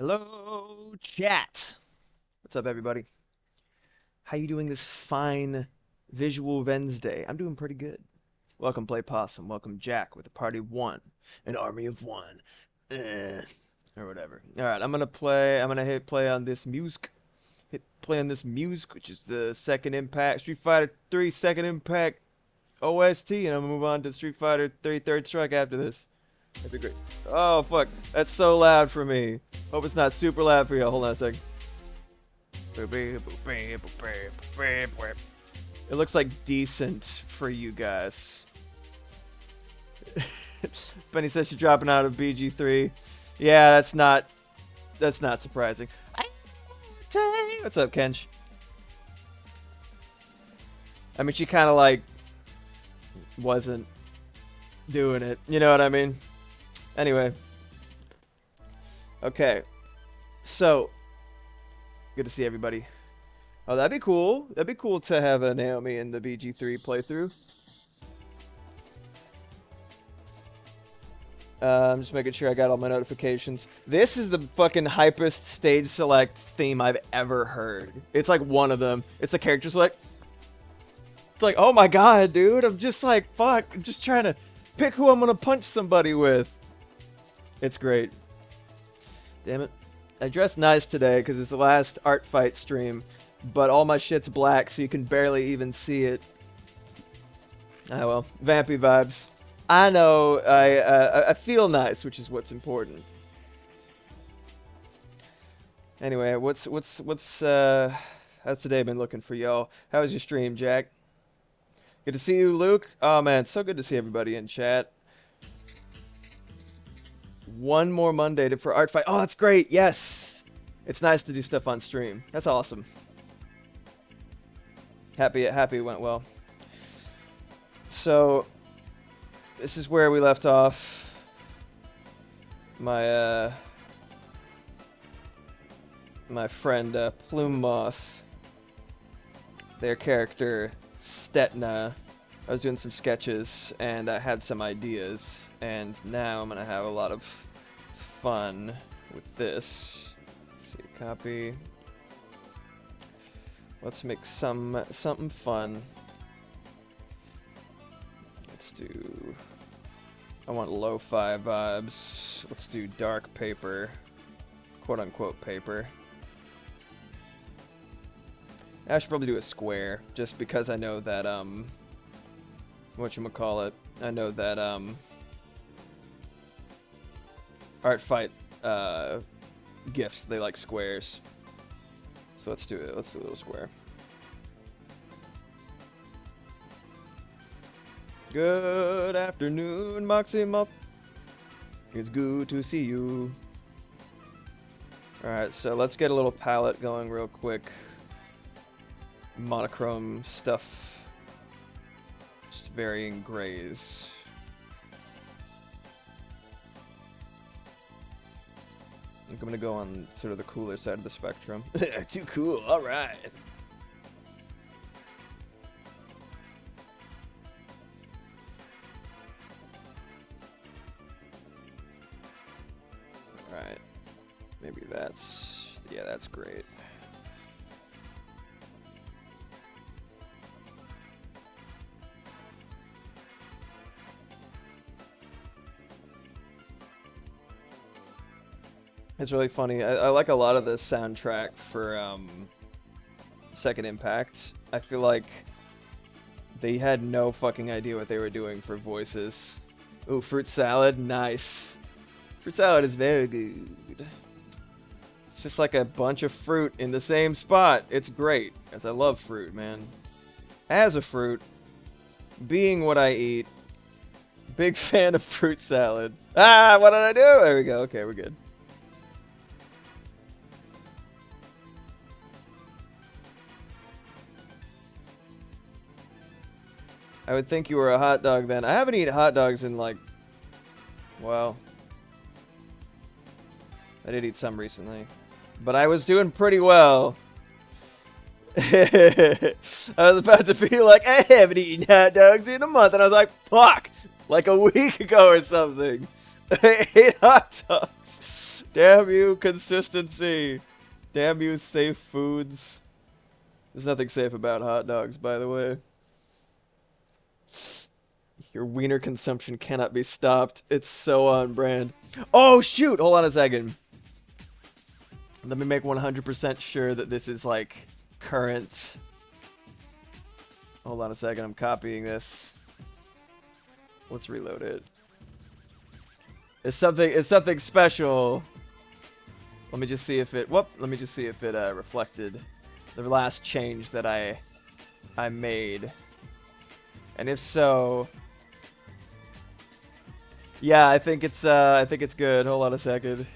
Hello, chat. What's up, everybody? How you doing this fine visual Wednesday? I'm doing pretty good. Welcome, Play Possum. Welcome, Jack, with a party of one, an army of one, or whatever. All right, I'm gonna play. I'm gonna hit play on this music. Hit play on this music, which is the Second Impact Street Fighter 3 Second Impact OST, and I'm gonna move on to Street Fighter 3 Third Strike after this. That'd be great. Oh, fuck. That's so loud for me. Hope it's not super loud for you. Hold on a sec. It looks like decent for you guys. Benny says she's dropping out of BG3. Yeah, that's not surprising. What's up, Kench? I mean, she kind of like wasn't doing it. You know what I mean? Anyway. Okay. So, good to see everybody. Oh, that'd be cool. That'd be cool to have a Naomi in the BG3 playthrough. I'm just making sure I got all my notifications. This is the fucking hypest stage select theme I've ever heard. It's like one of them. It's the character select. It's like, oh my god, dude. I'm just like, fuck. I'm just trying to pick who I'm gonna punch somebody with. It's great. Damn it. I dressed nice today because it's the last art fight stream, but all my shit's black so you can barely even see it. Ah well, vampy vibes. I know, I feel nice, which is what's important. Anyway, how's today been looking for y'all? How was your stream, Jack? Good to see you, Luke. Oh man, so good to see everybody in chat. One more Monday for art fight. Oh, that's great. Yes, it's nice to do stuff on stream. That's awesome. Happy it went well. So. This is where we left off. My friend Plume Moth, their character Stetna. I was doing some sketches and I had some ideas, and now I'm gonna have a lot of fun with this. Let's see, copy. Let's make something fun. Let's do. I want lo-fi vibes. Let's do dark paper, quote-unquote paper. I should probably do a square, just because I know that whatchamacallit, I know that art fight gifts, they like squares. So let's do it. Let's do a little square. Good afternoon, Moxie Moth. It's good to see you. Alright, so let's get a little palette going real quick. Monochrome stuff. Just varying grays. I'm gonna go on sort of the cooler side of the spectrum. Too cool, alright. Alright. Maybe that's... yeah, that's great. It's really funny. I like a lot of the soundtrack for Second Impact. I feel like they had no fucking idea what they were doing for voices. Ooh, fruit salad, nice. Fruit salad is very good. It's just like a bunch of fruit in the same spot. It's great, as I love fruit, man. As a fruit, being what I eat, big fan of fruit salad. Ah, what did I do? There we go. Okay, we're good. I would think you were a hot dog then. I haven't eaten hot dogs in like... well... I did eat some recently. But I was doing pretty well. I was about to be like, I haven't eaten hot dogs in a month. And I was like, fuck! Like a week ago or something. I ate hot dogs. Damn you, consistency. Damn you, safe foods. There's nothing safe about hot dogs, by the way. Your wiener consumption cannot be stopped. It's so on brand. Oh, shoot! Hold on a second. Let me make 100% sure that this is, like, current. Hold on a second. I'm copying this. Let's reload it. It's something special. Let me just see if it. Whoop. Let me just see if it reflected the last change that I made. And if so, yeah, I think it's good. Hold on a second.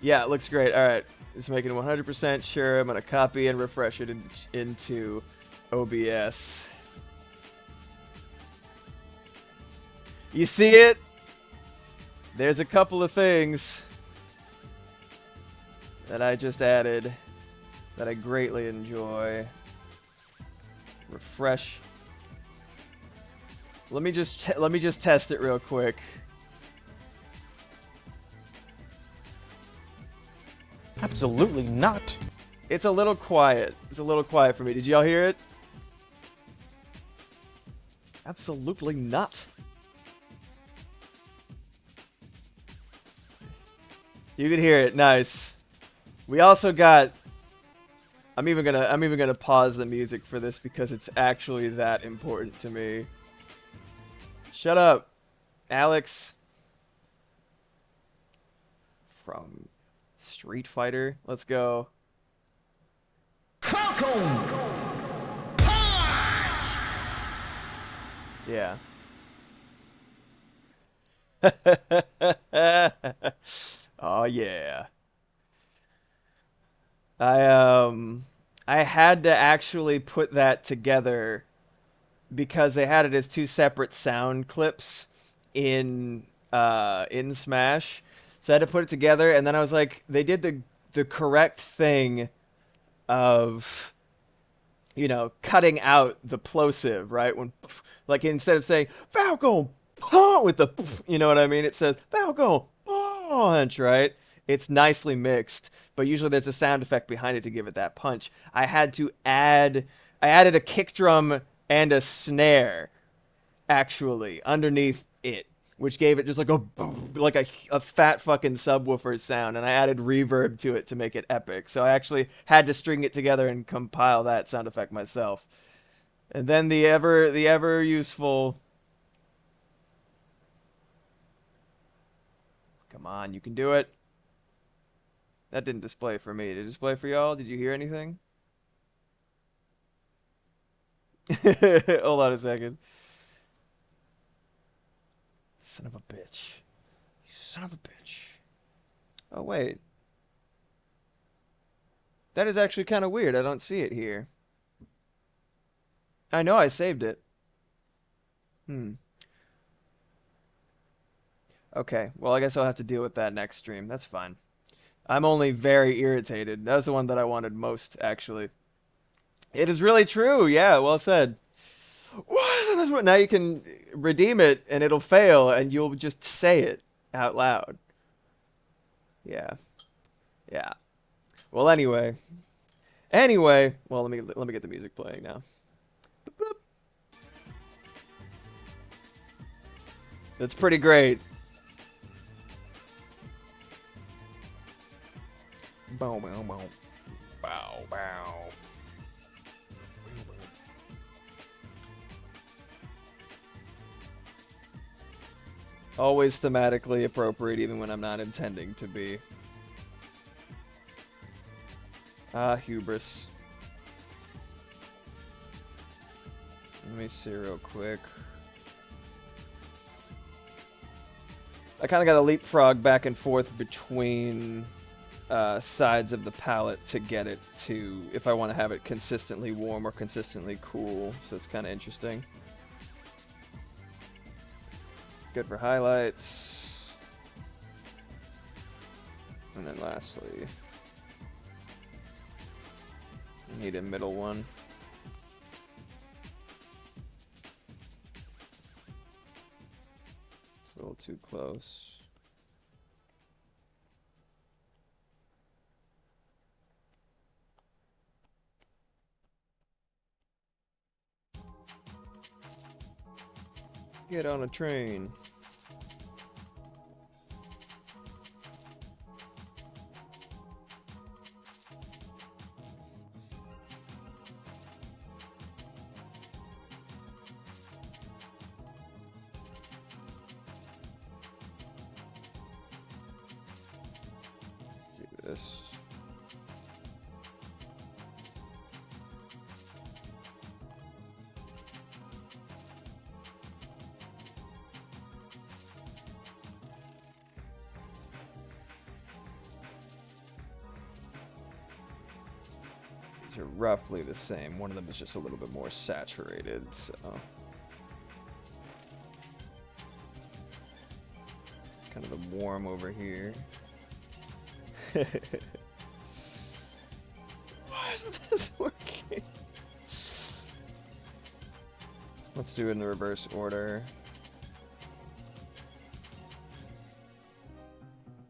Yeah, it looks great. All right, just making 100% sure. I'm gonna copy and refresh it into OBS. You see it? There's a couple of things that I just added that I greatly enjoy. Refresh. Let me just test it real quick. Absolutely not. It's a little quiet. It's a little quiet for me. Did y'all hear it? Absolutely not. You can hear it. Nice. We also got. I'm even gonna pause the music for this because it's actually that important to me. Shut up, Alex. From Street Fighter. Let's go. Falcon Punch! Yeah. Oh yeah. I had to actually put that together because they had it as two separate sound clips in Smash. So I had to put it together, and then I was like, they did the correct thing of, you know, cutting out the plosive, right? When, like, instead of saying Falcon Punch with the, you know what I mean? It says Falcon Punch, right? It's nicely mixed, but usually there's a sound effect behind it to give it that punch. I added a kick drum and a snare actually underneath it, which gave it just like a fat fucking subwoofer sound, and I added reverb to it to make it epic. So I actually had to string it together and compile that sound effect myself. And then the ever useful. Come on, you can do it. That didn't display for me. Did it display for y'all? Did you hear anything? Hold on a second. Son of a bitch. You son of a bitch. Oh, wait. That is actually kind of weird. I don't see it here. I know I saved it. Hmm. Okay. Well, I guess I'll have to deal with that next stream. That's fine. I'm only very irritated. That was the one that I wanted most, actually. It is really true. Yeah, well said. What? That's what, now you can redeem it, and it'll fail, and you'll just say it out loud. Yeah. Yeah. Well, anyway. Well, let me get the music playing now. Boop, boop. That's pretty great. Bow, bow, bow. Bow, bow. Always thematically appropriate, even when I'm not intending to be. Ah, hubris. Let me see real quick. I kind of got to leapfrog back and forth between sides of the palette to get it to, if I want to have it consistently warm or consistently cool. So it's kind of interesting. Good for highlights. And then lastly, I need a middle one. It's a little too close. Get on a train. this. These are roughly the same. One of them is just a little bit more saturated, so. Kind of the warm over here. Why isn't this working? Let's do it in the reverse order.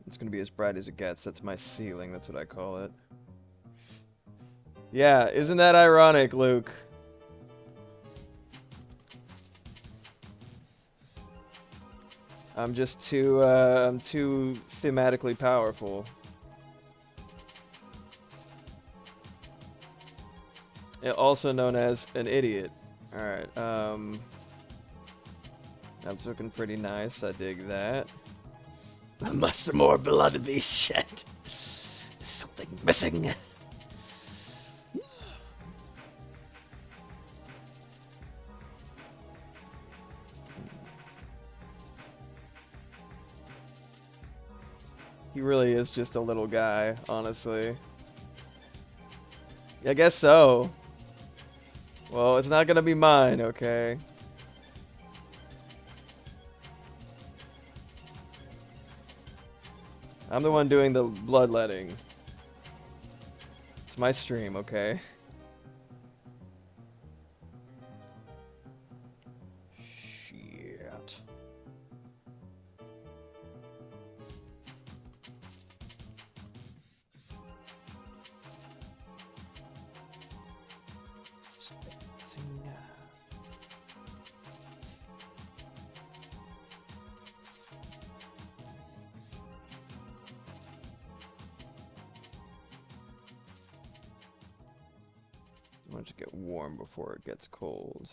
It's gonna be as bright as it gets. That's my ceiling. That's what I call it. Yeah, isn't that ironic, Luke? I'm just too, I'm too thematically powerful. Yeah, also known as an idiot. Alright, that's looking pretty nice. I dig that. Must some more blood be shed. Is something missing? He really is just a little guy, honestly. I guess so. Well, it's not gonna be mine, okay? I'm the one doing the bloodletting. It's my stream, okay? Shit. I want it to get warm before it gets cold.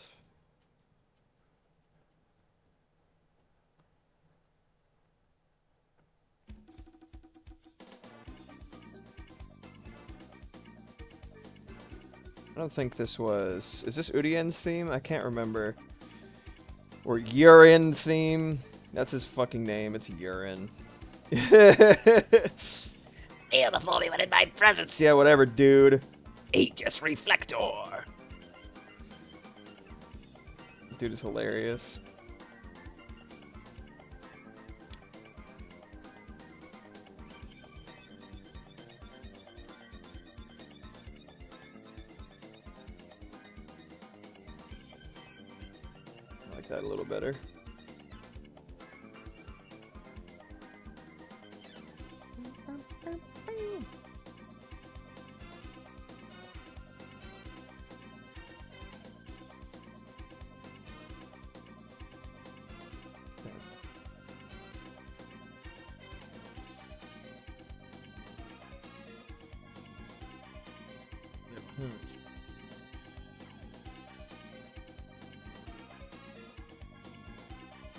I don't think this was... Is this Urien's theme? I can't remember. Or Urine theme? That's his fucking name. It's Urine. Kneel before me when in my presence. Yeah, whatever, dude. Aegis Reflector. Dude is hilarious. I like that a little better.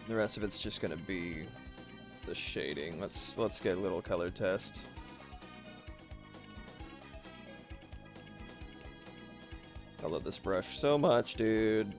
The rest of it's just gonna be the shading. Let's get a little color test. I love this brush so much, dude.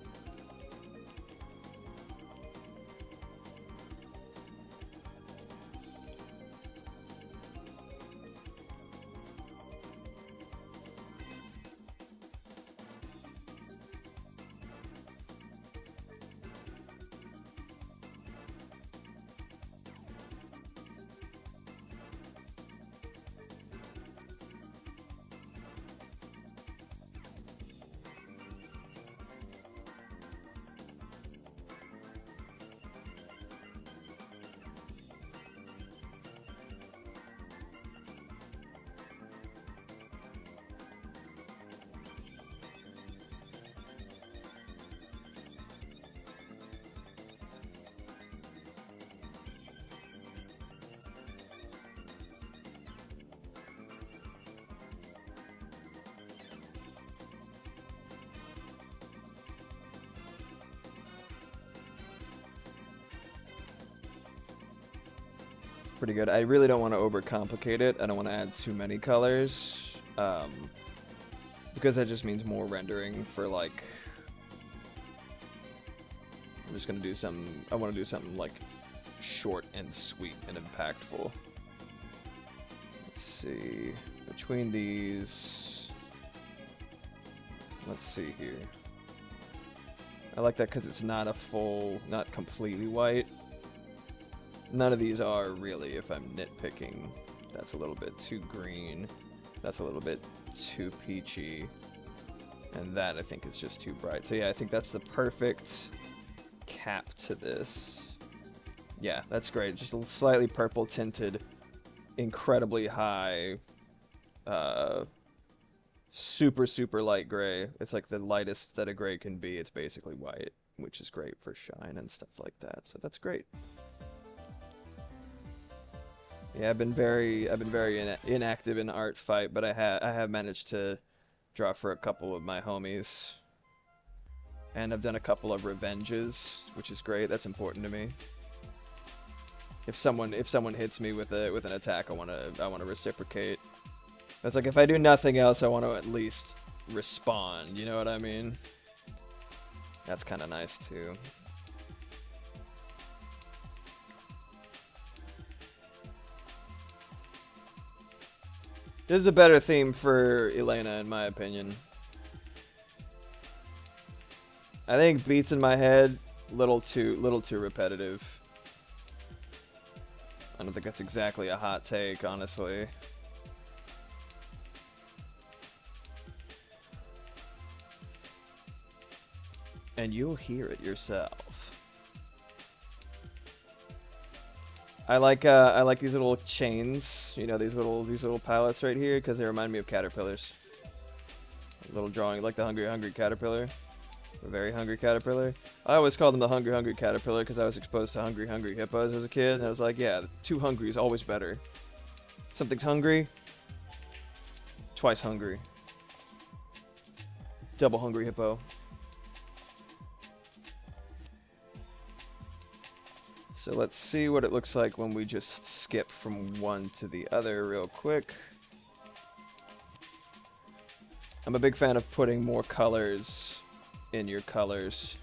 pretty good. I really don't want to overcomplicate it. I don't want to add too many colors, because that just means more rendering for like. I'm just gonna do some. I want to do something like short and sweet and impactful. Let's see. Between these, let's see here. I like that because it's not a full, not completely white. None of these are really, if I'm nitpicking. That's a little bit too green. That's a little bit too peachy. And that, I think, is just too bright. So yeah, I think that's the perfect cap to this. Yeah, that's great. Just a slightly purple tinted, incredibly high, super, super light gray. It's like the lightest that a gray can be. It's basically white, which is great for shine and stuff like that. So that's great. Yeah, I've been very inactive in art fight, but I have managed to draw for a couple of my homies, and I've done a couple of revenges, which is great. That's important to me. If someone hits me with an attack, I wanna reciprocate. It's like if I do nothing else, I want to at least respond. You know what I mean? That's kind of nice too. This is a better theme for Elena, in my opinion. I think Beats in my head, little too repetitive. I don't think that's exactly a hot take, honestly. And you'll hear it yourself. I like these little chains, you know, these little palettes right here, because they remind me of caterpillars. A little drawing, like the hungry caterpillar, the very hungry caterpillar. I always called them the hungry caterpillar because I was exposed to hungry hippos as a kid, and I was like, yeah, too hungry is always better. Something's hungry, twice hungry. Double hungry hippo. So let's see what it looks like when we just skip from one to the other real quick. I'm a big fan of putting more colors in your colors.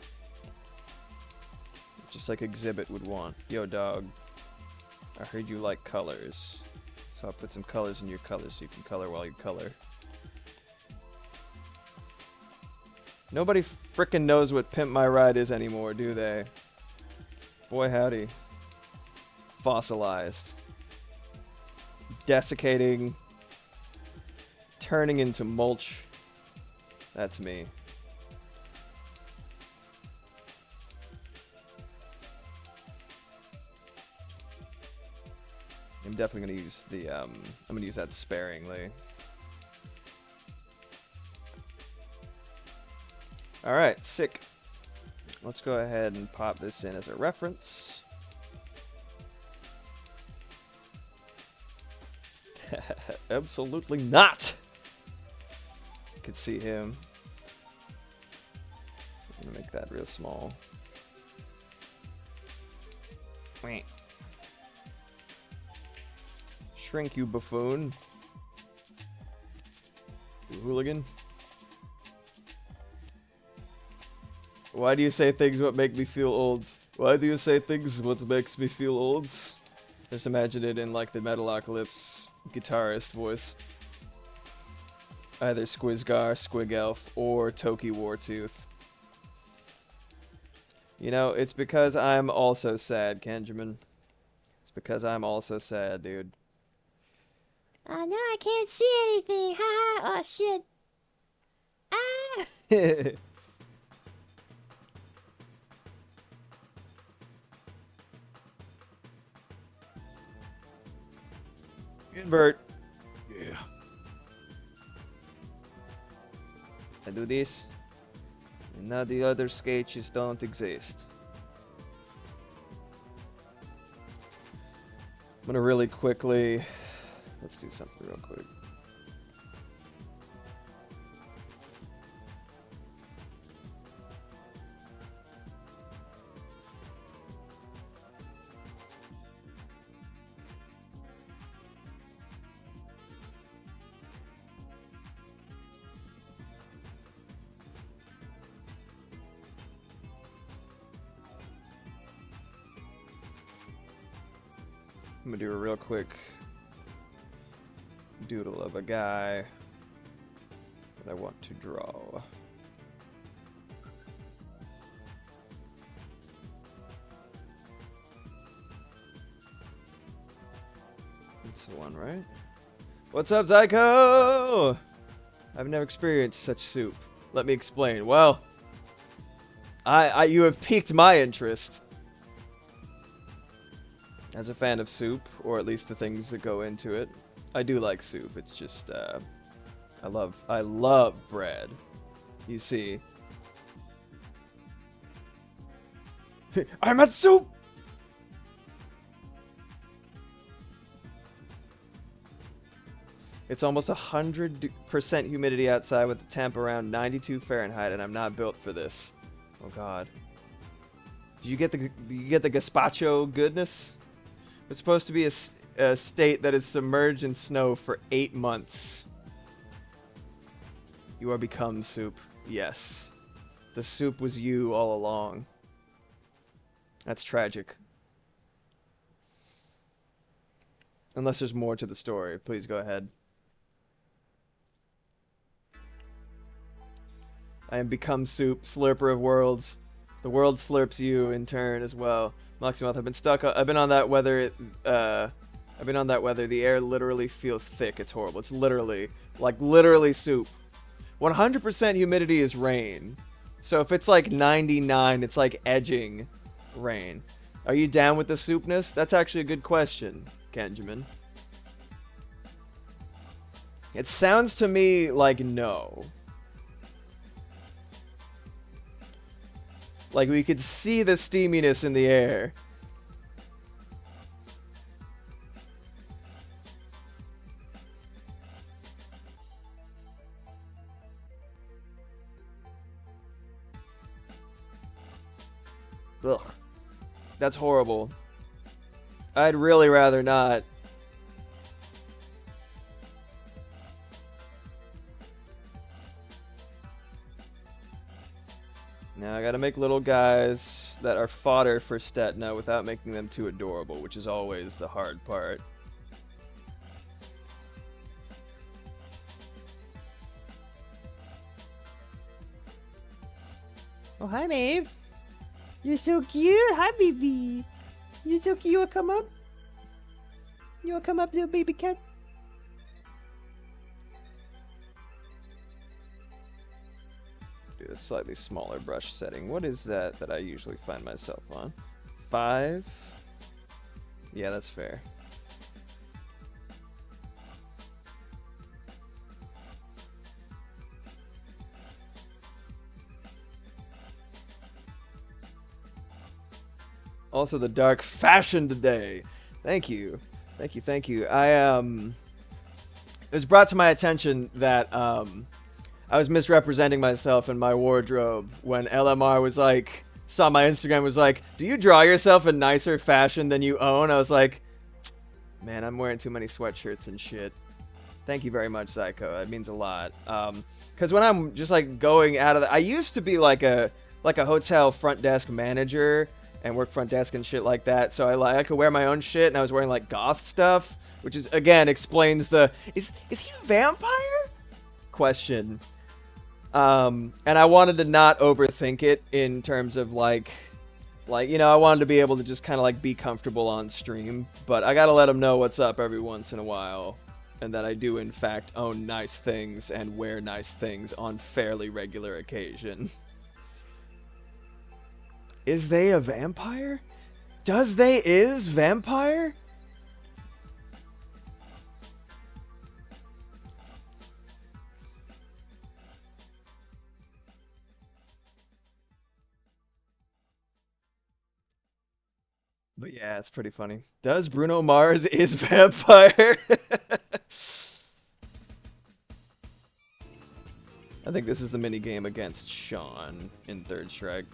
Just like Exhibit would want. Yo, dog, I heard you like colors. So I put some colors in your colors so you can color while you color. Nobody frickin' knows what Pimp My Ride is anymore, do they? Boy howdy. Fossilized. Desiccating. Turning into mulch. That's me. I'm definitely gonna use the I'm gonna use that sparingly. Alright, sick. Let's go ahead and pop this in as a reference. Absolutely not! You can see him. I'm gonna make that real small. Wait. Shrink, you buffoon. You hooligan. Why do you say things what make me feel old? Why do you say things what makes me feel old? Just imagine it in like the Metalocalypse guitarist voice. Either Squizgar, Squigelf, or Toki Wartooth. You know, it's because I'm also sad, Kenjamin. It's because I'm also sad, dude. Oh, no, I can't see anything. Ha ha. Oh, shit. Ah. Invert. Yeah. I do this, and now the other sketches don't exist. I'm gonna really quickly. Let's do something real quick. I'm gonna do a real quick doodle of a guy that I want to draw. That's the one, right? What's up, Zyko? I've never experienced such soup. Let me explain. Well, you have piqued my interest. As a fan of soup, or at least the things that go into it. I do like soup. It's just, I love bread. You see. I'm at soup! It's almost 100% humidity outside with the temp around 92 Fahrenheit, and I'm not built for this. Oh God. Do you get the gazpacho goodness? It's supposed to be a state that is submerged in snow for 8 months. You are become soup. Yes. The soup was you all along. That's tragic. Unless there's more to the story, please go ahead. I am become soup, slurper of worlds. The world slurps you in turn as well. Moximoth, I've been on that weather. I've been on that weather. The air literally feels thick. It's horrible. It's literally soup. 100% humidity is rain. So if it's like 99, it's like edging rain. Are you down with the soupness? That's actually a good question, Kenjamin. It sounds to me like no. Like we could see the steaminess in the air. Ugh. That's horrible. I'd really rather not. Now I gotta make little guys that are fodder for Stetna without making them too adorable, which is always the hard part. Oh, hi, Maeve. You're so cute. Hi, baby. You're so cute. You wanna come up? You wanna come up, little baby cat? Do a slightly smaller brush setting. What is that I usually find myself on? 5? Yeah, that's fair. Also the dark fashion today. Thank you. Thank you, thank you. It was brought to my attention that I was misrepresenting myself in my wardrobe when LMR was like, saw my Instagram, was like, do you draw yourself in nicer fashion than you own? I was like, man, I'm wearing too many sweatshirts and shit. Thank you very much, Zyko. It means a lot. Because when I'm just like going out of I used to be like a hotel front desk manager and work front desk and shit like that. So I could wear my own shit, and I was wearing like goth stuff, which is again explains the is he a vampire? Question. And I wanted to not overthink it in terms of like you know, I wanted to be able to just kind of like be comfortable on stream, but I gotta let them know what's up every once in a while, and that I do in fact own nice things and wear nice things on fairly regular occasion. Is they a vampire? Does they is vampire? But yeah, it's pretty funny. Does Bruno Mars is vampire? I think this is the mini game against Sean in Third Strike.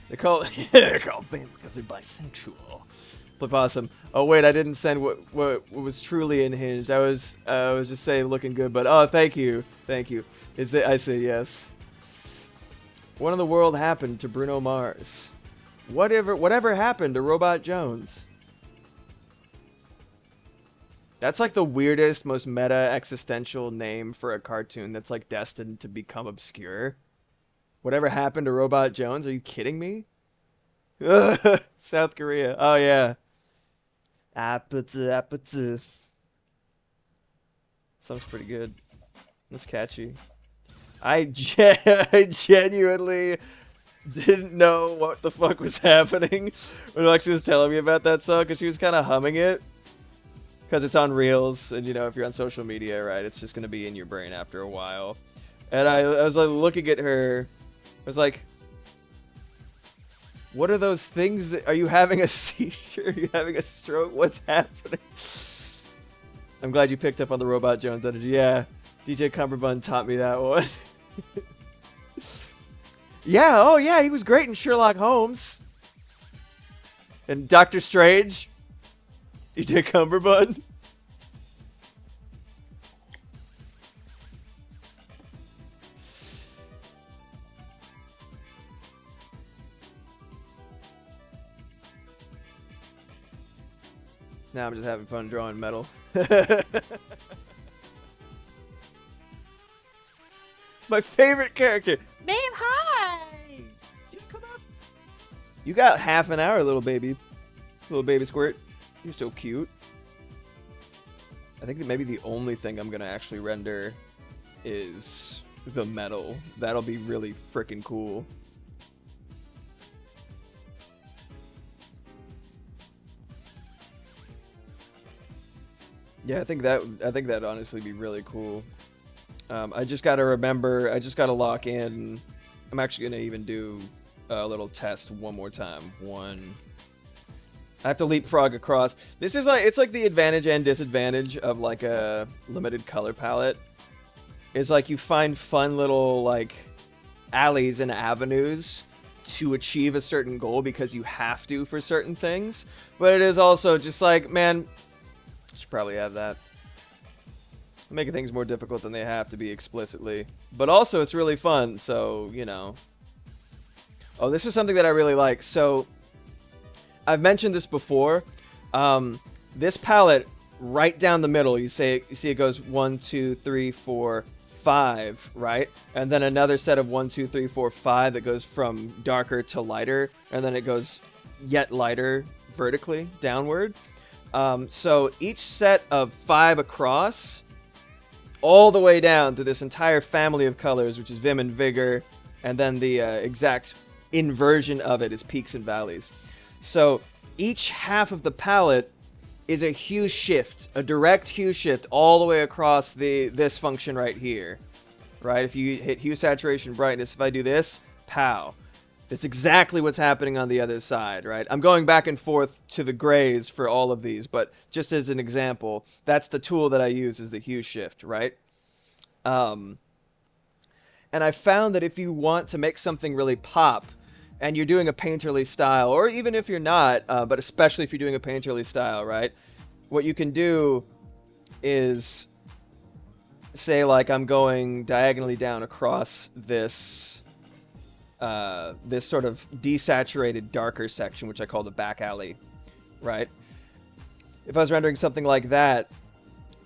They're called vamp because they're bisexual. Flip awesome. Oh wait, I didn't send what was truly unhinged. I was just saying looking good, but oh thank you. I say yes. What in the world happened to Bruno Mars? Whatever happened to Robot Jones? That's like the weirdest, most meta existential name for a cartoon that's like destined to become obscure. Whatever happened to Robot Jones? Are you kidding me? South Korea. Oh yeah. Apatsu. Sounds pretty good. That's catchy. I genuinely didn't know what the fuck was happening when Lexi was telling me about that song, because she was kind of humming it. Because it's on Reels, and you know, if you're on social media, right, it's just going to be in your brain after a while. And I was like looking at her, I was like, what are those things? Are you having a seizure? Are you having a stroke? What's happening? I'm glad you picked up on the Robot Jones energy. Yeah, DJ Cumberbund taught me that one. Yeah, oh yeah, he was great in Sherlock Holmes. And Doctor Strange. DJ Cumberbund. Now I'm just having fun drawing metal. My favorite character. Ma'am, hi! You come up. You got half an hour, little baby. Little baby squirt. You're so cute. I think that maybe the only thing I'm gonna actually render is the metal. That'll be really freaking cool. Yeah, I think that'd honestly be really cool. I just gotta remember. I just gotta lock in. I'm actually gonna even do a little test one more time. I have to leapfrog across. This is like, it's like the advantage and disadvantage of like a limited color palette. It's like you find fun little like alleys and avenues to achieve a certain goal because you have to for certain things. But it is also just like, man, I should probably have that. Making things more difficult than they have to be explicitly. But also it's really fun, so, you know. Oh, this is something that I really like. So, I've mentioned this before. This palette, right down the middle, you see it goes 1, 2, 3, 4, 5, right? And then another set of 1, 2, 3, 4, 5 that goes from darker to lighter, and then it goes yet lighter vertically downward. So each set of 5 across, all the way down through this entire family of colors, which is Vim and Vigor, and then the exact inversion of it is Peaks and Valleys. So each half of the palette is a hue shift, a direct hue shift all the way across this function right here, right? If you hit hue, saturation, brightness, if I do this, pow. It's exactly what's happening on the other side, right? I'm going back and forth to the grays for all of these, but just as an example, that's the tool that I use, is the hue shift, right? And I found that if you want to make something really pop, and you're doing a painterly style, or even if you're not, but especially if you're doing a painterly style, right? What you can do is say, like, I'm going diagonally down across this this sort of desaturated darker section, which I call the back alley, right? If I was rendering something like that,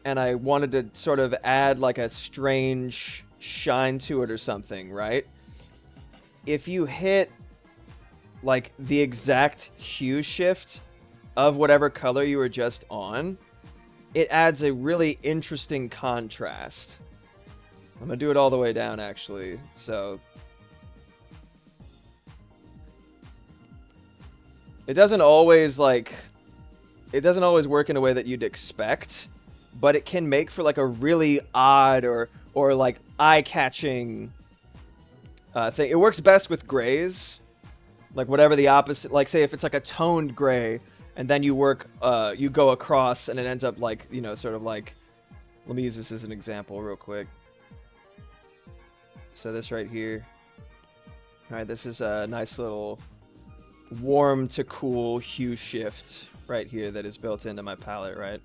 and I wanted to sort of add like a strange shine to it or something, right? If you hit like the exact hue shift of whatever color you were just on, it adds a really interesting contrast. I'm gonna do it all the way down, actually. So it doesn't always work in a way that you'd expect, but it can make for like a really odd or like eye-catching thing. It works best with grays. Like whatever the opposite, like say if it's like a toned gray, and then you go across, and it ends up like, you know, sort of like, let me use this as an example real quick. So this right here, all right, this is a nice little warm to cool hue shift right here that is built into my palette, right?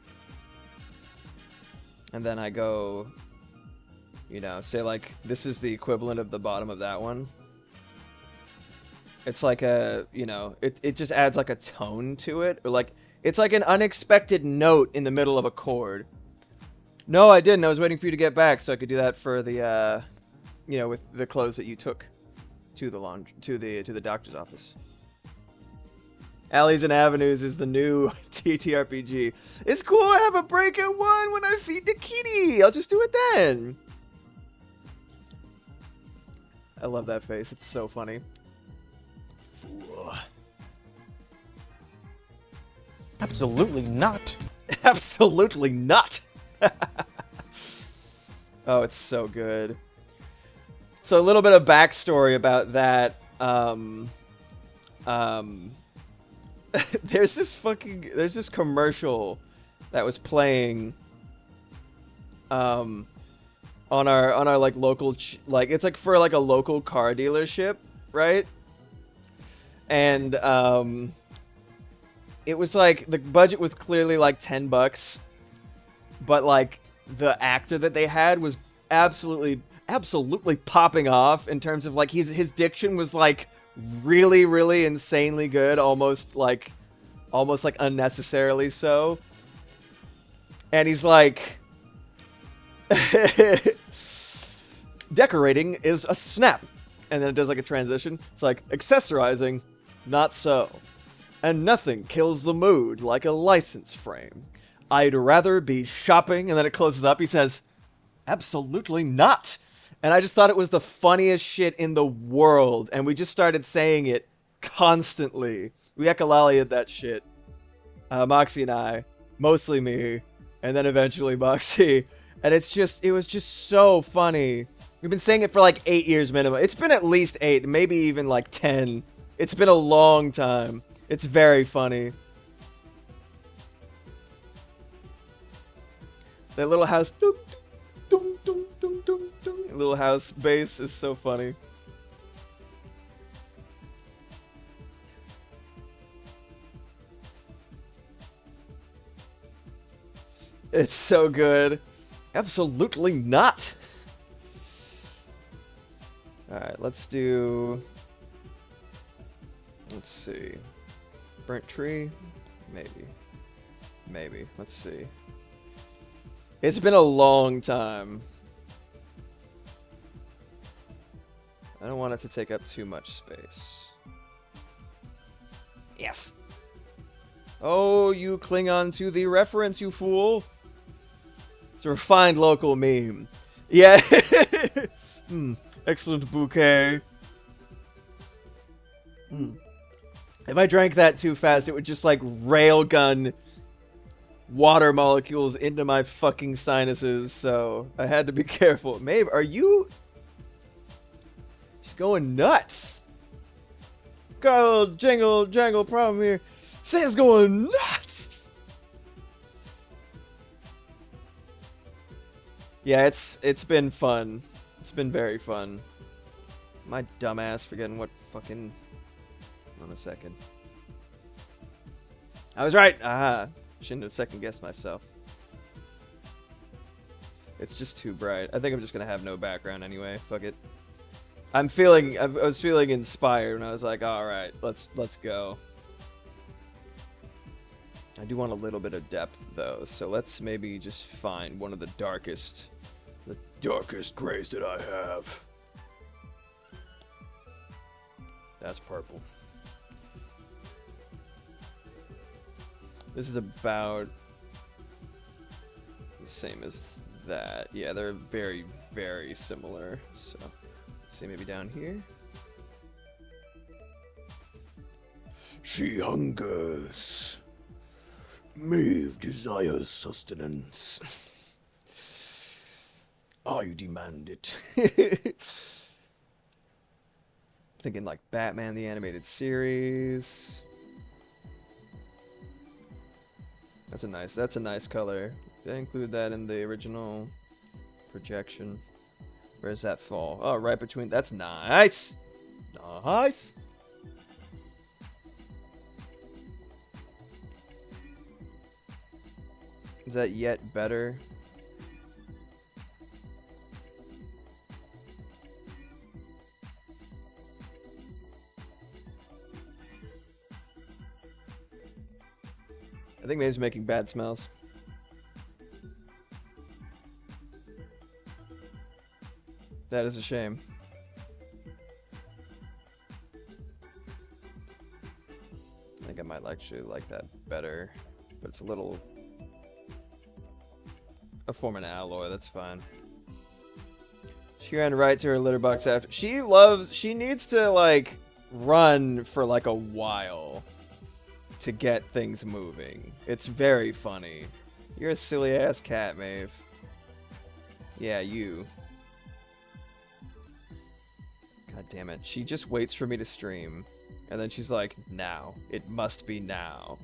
And then I go, you know, say like this is the equivalent of the bottom of that one. It's like a, you know, it just adds like a tone to it, or like it's like an unexpected note in the middle of a chord. No, I didn't. I was waiting for you to get back so I could do that for the, you know, with the clothes that you took to the to the doctor's office. Alleys and Avenues is the new TTRPG. It's cool. I have a break at 1 when I feed the kitty. I'll just do it then. I love that face. It's so funny. Absolutely not. Absolutely not. Oh, it's so good. So a little bit of backstory about that. There's this commercial that was playing on our like local like it's like for like a local car dealership, right? And it was like the budget was clearly like $10, but like the actor that they had was absolutely popping off in terms of like his diction was like really insanely good, almost like unnecessarily so. And he's like, decorating is a snap, and then it does like a transition. It's like accessorizing, not so, and nothing kills the mood like a license frame. I'd rather be shopping, and then it closes up. He says, absolutely not. And I just thought it was the funniest shit in the world, and we just started saying it constantly. We echolaliated that shit. Moxie and I, mostly me, and then eventually Moxie. And it was just so funny. We've been saying it for like 8 years minimum. It's been at least 8, maybe even like 10. It's been a long time. It's very funny. That little house, dum, dum, dum, dum, dum, dum, little house bass is so funny. It's so good. Absolutely not. Alright, let's see. Burnt tree? Maybe. Let's see. It's been a long time. I don't want it to take up too much space. Yes. Oh, you cling on to the reference, you fool. It's a refined local meme. Yeah. Excellent bouquet. If I drank that too fast, it would just like railgun water molecules into my fucking sinuses, so I had to be careful. Maeve, are you... She's going nuts. Got a little jingle jangle problem here. Santa's going nuts. Yeah, it's been fun. It's been very fun. My dumbass forgetting what fucking... Hold on a second. I was right. Aha. Shouldn't have second-guessed myself. It's just too bright. I think I'm just gonna have no background anyway. Fuck it. I was feeling inspired, and I was like, all right, let's go. I do want a little bit of depth though, so let's maybe just find one of the darkest grays that I have. That's purple. This is about the same as that. Yeah, they're very, very similar. So, let's see, maybe down here. She hungers. Maeve desires sustenance. I demand it. Thinking like Batman the Animated Series. That's a nice color. Did I include that in the original projection? Where does that fall? Oh, right between. That's nice. Nice. Is that yet better? I think Maeve's making bad smells. That is a shame. I think I might actually like that better, but it's a little... a form of alloy, that's fine. She ran right to her litter box after. She needs to, like, run for, like, a while to get things moving. It's very funny. You're a silly-ass cat, Maeve. Yeah, you. God damn it. She just waits for me to stream. And then she's like, now. It must be now.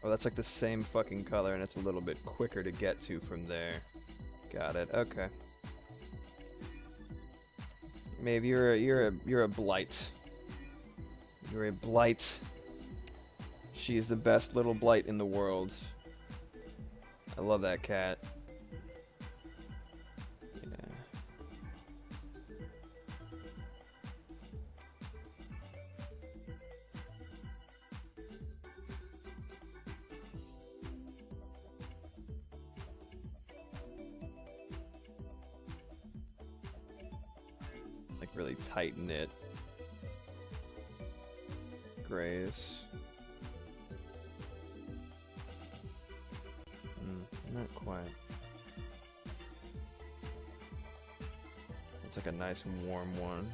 Oh, that's like the same fucking color, and it's a little bit quicker to get to from there. Got it. Okay. Maybe you're a blight. You're a blight. She's the best little blight in the world. I love that cat. Yeah. Like really tighten it. Grays. Not quite. It's like a nice warm one.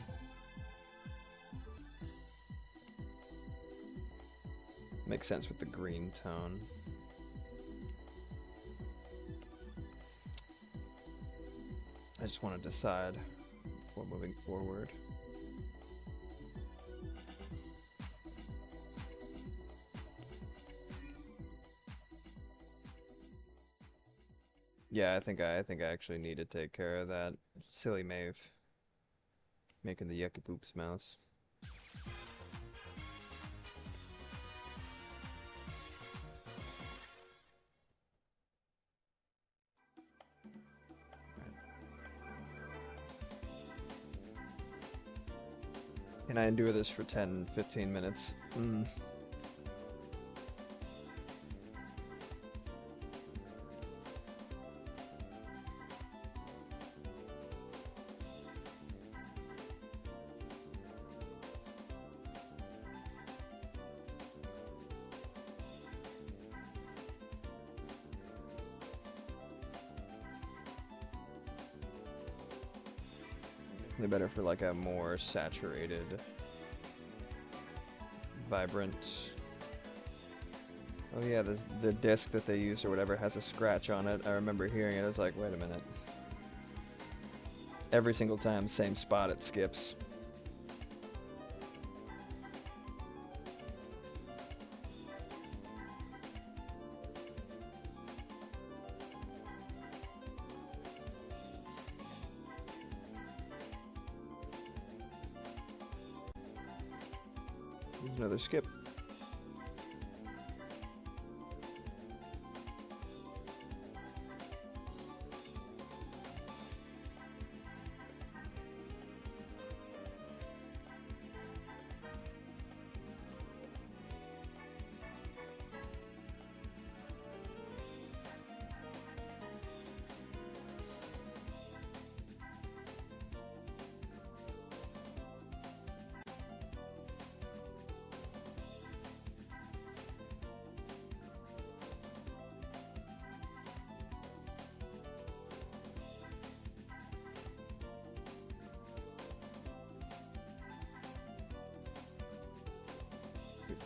Makes sense with the green tone. I just want to decide before moving forward. Yeah, I think I actually need to take care of that. Silly Maeve. Making the yucky poop smells. Can I endure this for 10, 15 minutes? They better for like a more saturated, vibrant. Oh yeah, the disc that they use or whatever has a scratch on it. I remember hearing it. I was like, wait a minute. Every single time, same spot it skips. There's another skip.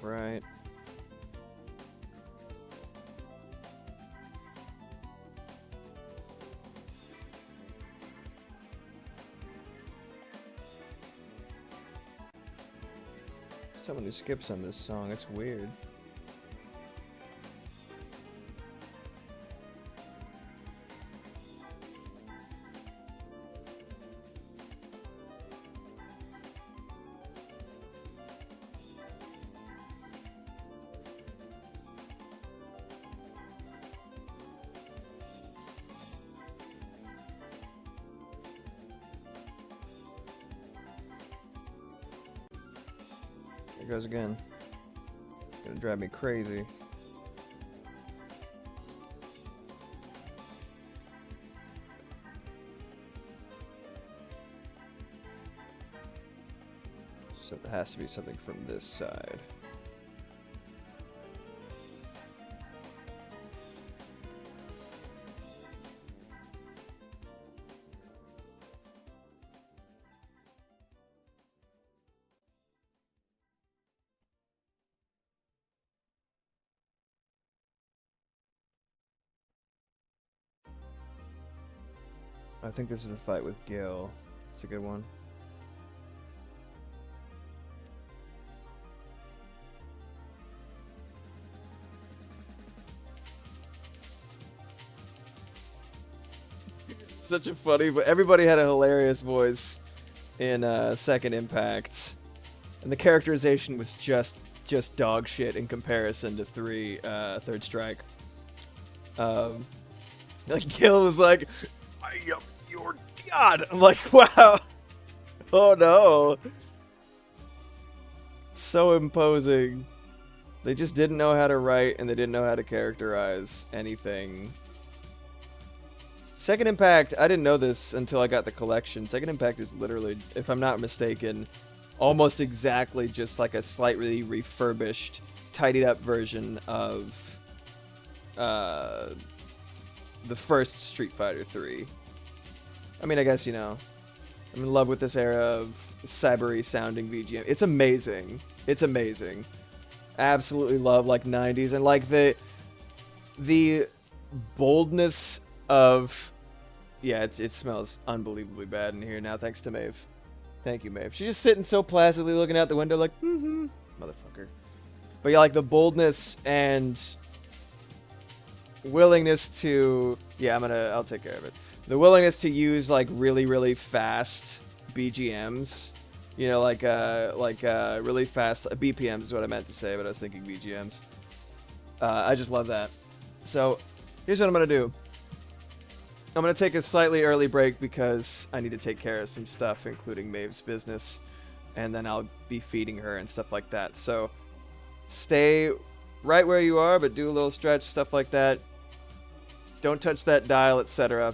Right. So many skips on this song, it's weird. There goes again. Gonna drive me crazy. So there has to be something from this side. I think this is the fight with Gil. It's a good one. Such a funny, but everybody had a hilarious voice in Second Impact, and the characterization was just dog shit in comparison to Third Strike. Like Gil was like, "I am your god." I'm like, wow. Oh no. So imposing. They just didn't know how to write, and they didn't know how to characterize anything. Second Impact, I didn't know this until I got the collection. Second Impact is literally, if I'm not mistaken, almost exactly just like a slightly refurbished, tidied up version of the first Street Fighter 3. I mean, I guess, you know, I'm in love with this era of cybery sounding VGM. It's amazing. It's amazing. Absolutely love like 90s, and like the boldness of, yeah, it smells unbelievably bad in here now, thanks to Maeve. Thank you, Maeve. She's just sitting so placidly looking out the window like, motherfucker. But yeah, like the boldness and willingness to, yeah, I'll take care of it. The willingness to use like really fast BGMs, you know, like really fast BPMs is what I meant to say, but I was thinking BGMs. I just love that. So here's what I'm gonna do. I'm gonna take a slightly early break because I need to take care of some stuff, including Maeve's business, and then I'll be feeding her and stuff like that. So stay right where you are, but do a little stretch, stuff like that. Don't touch that dial, etc.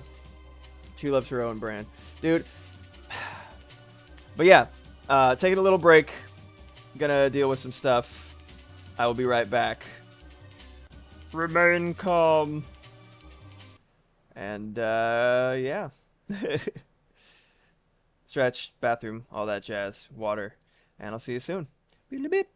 She loves her own brand. Dude. But yeah, taking a little break. Gonna deal with some stuff. I will be right back. Remain calm. And, yeah. Stretch, bathroom, all that jazz, water. And I'll see you soon. Beep, beep.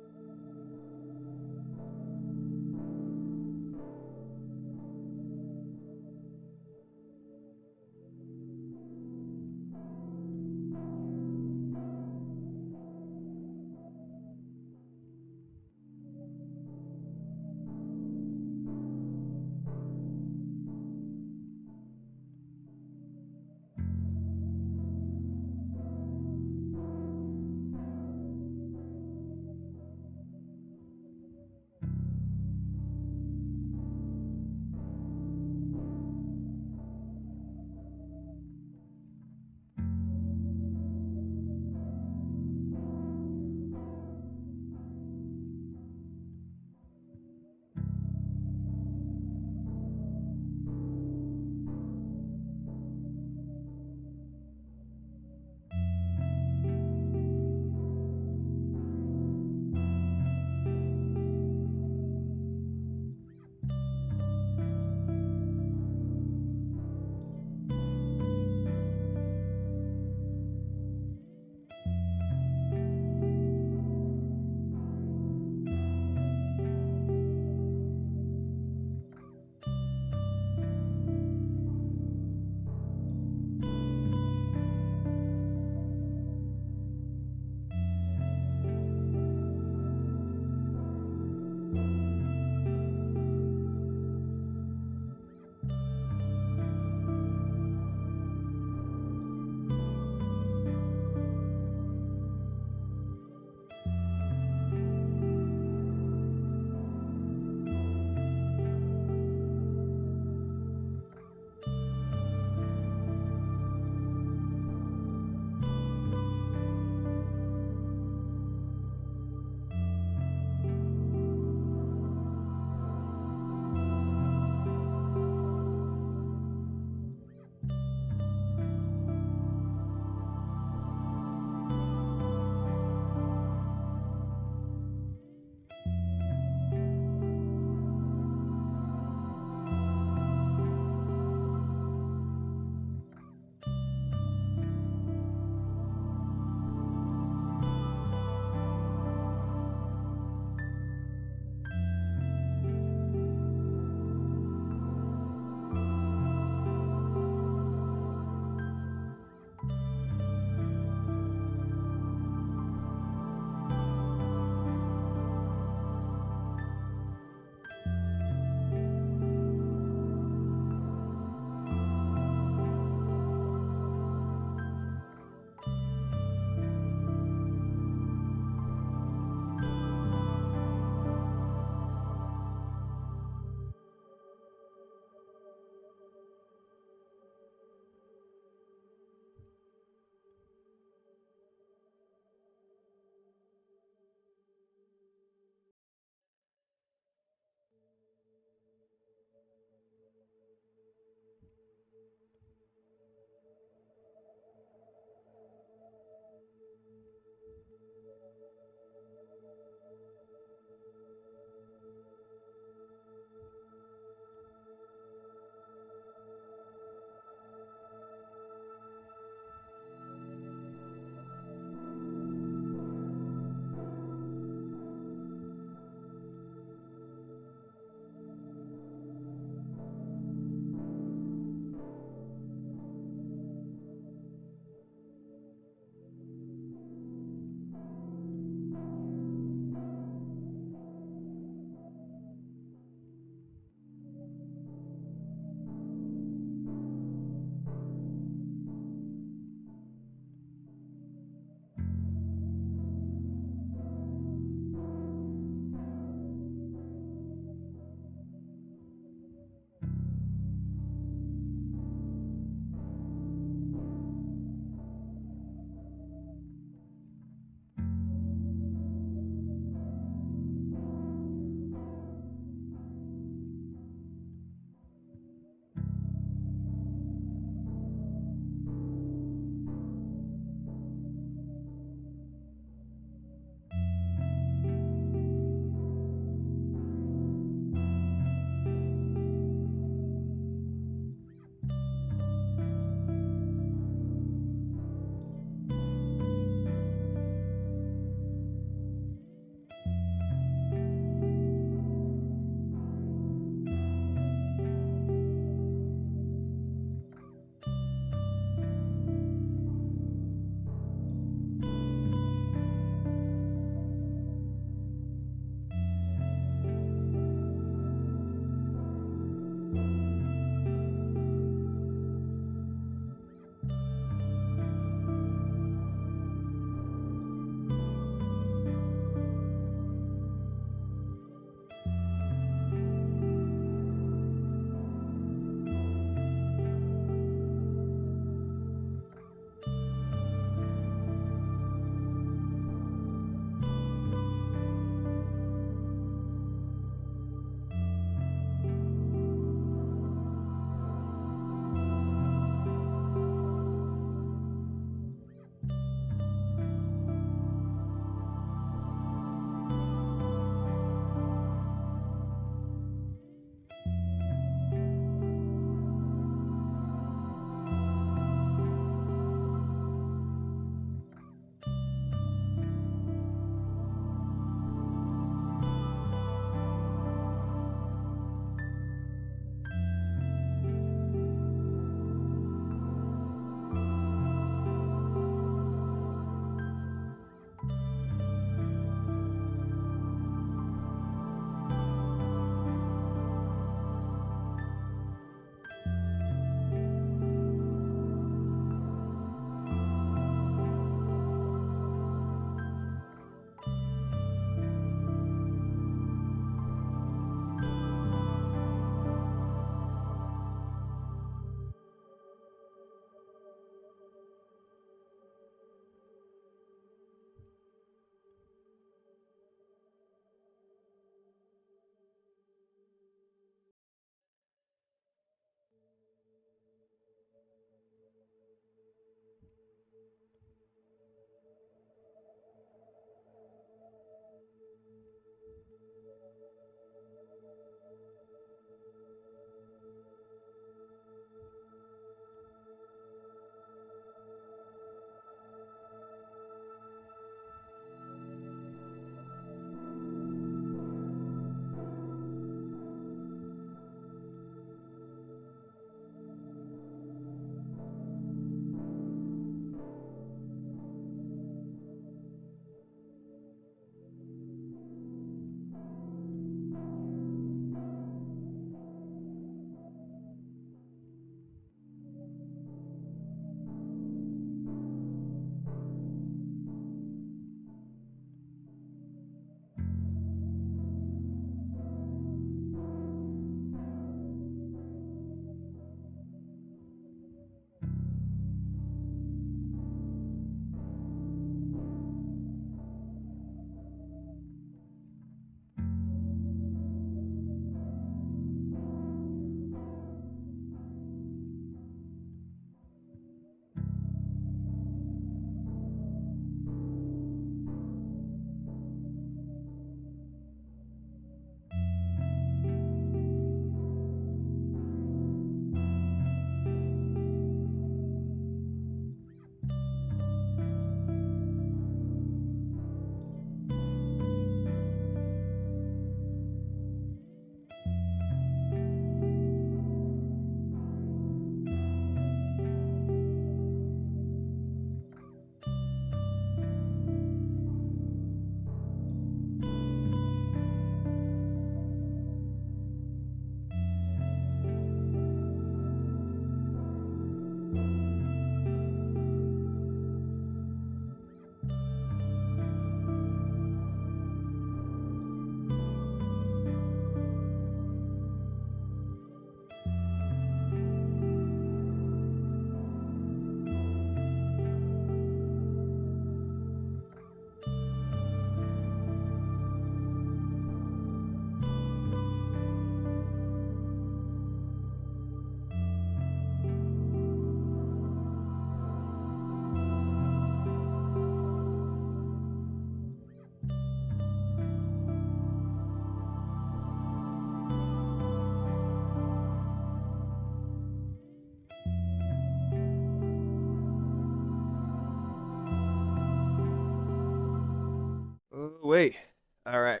All right.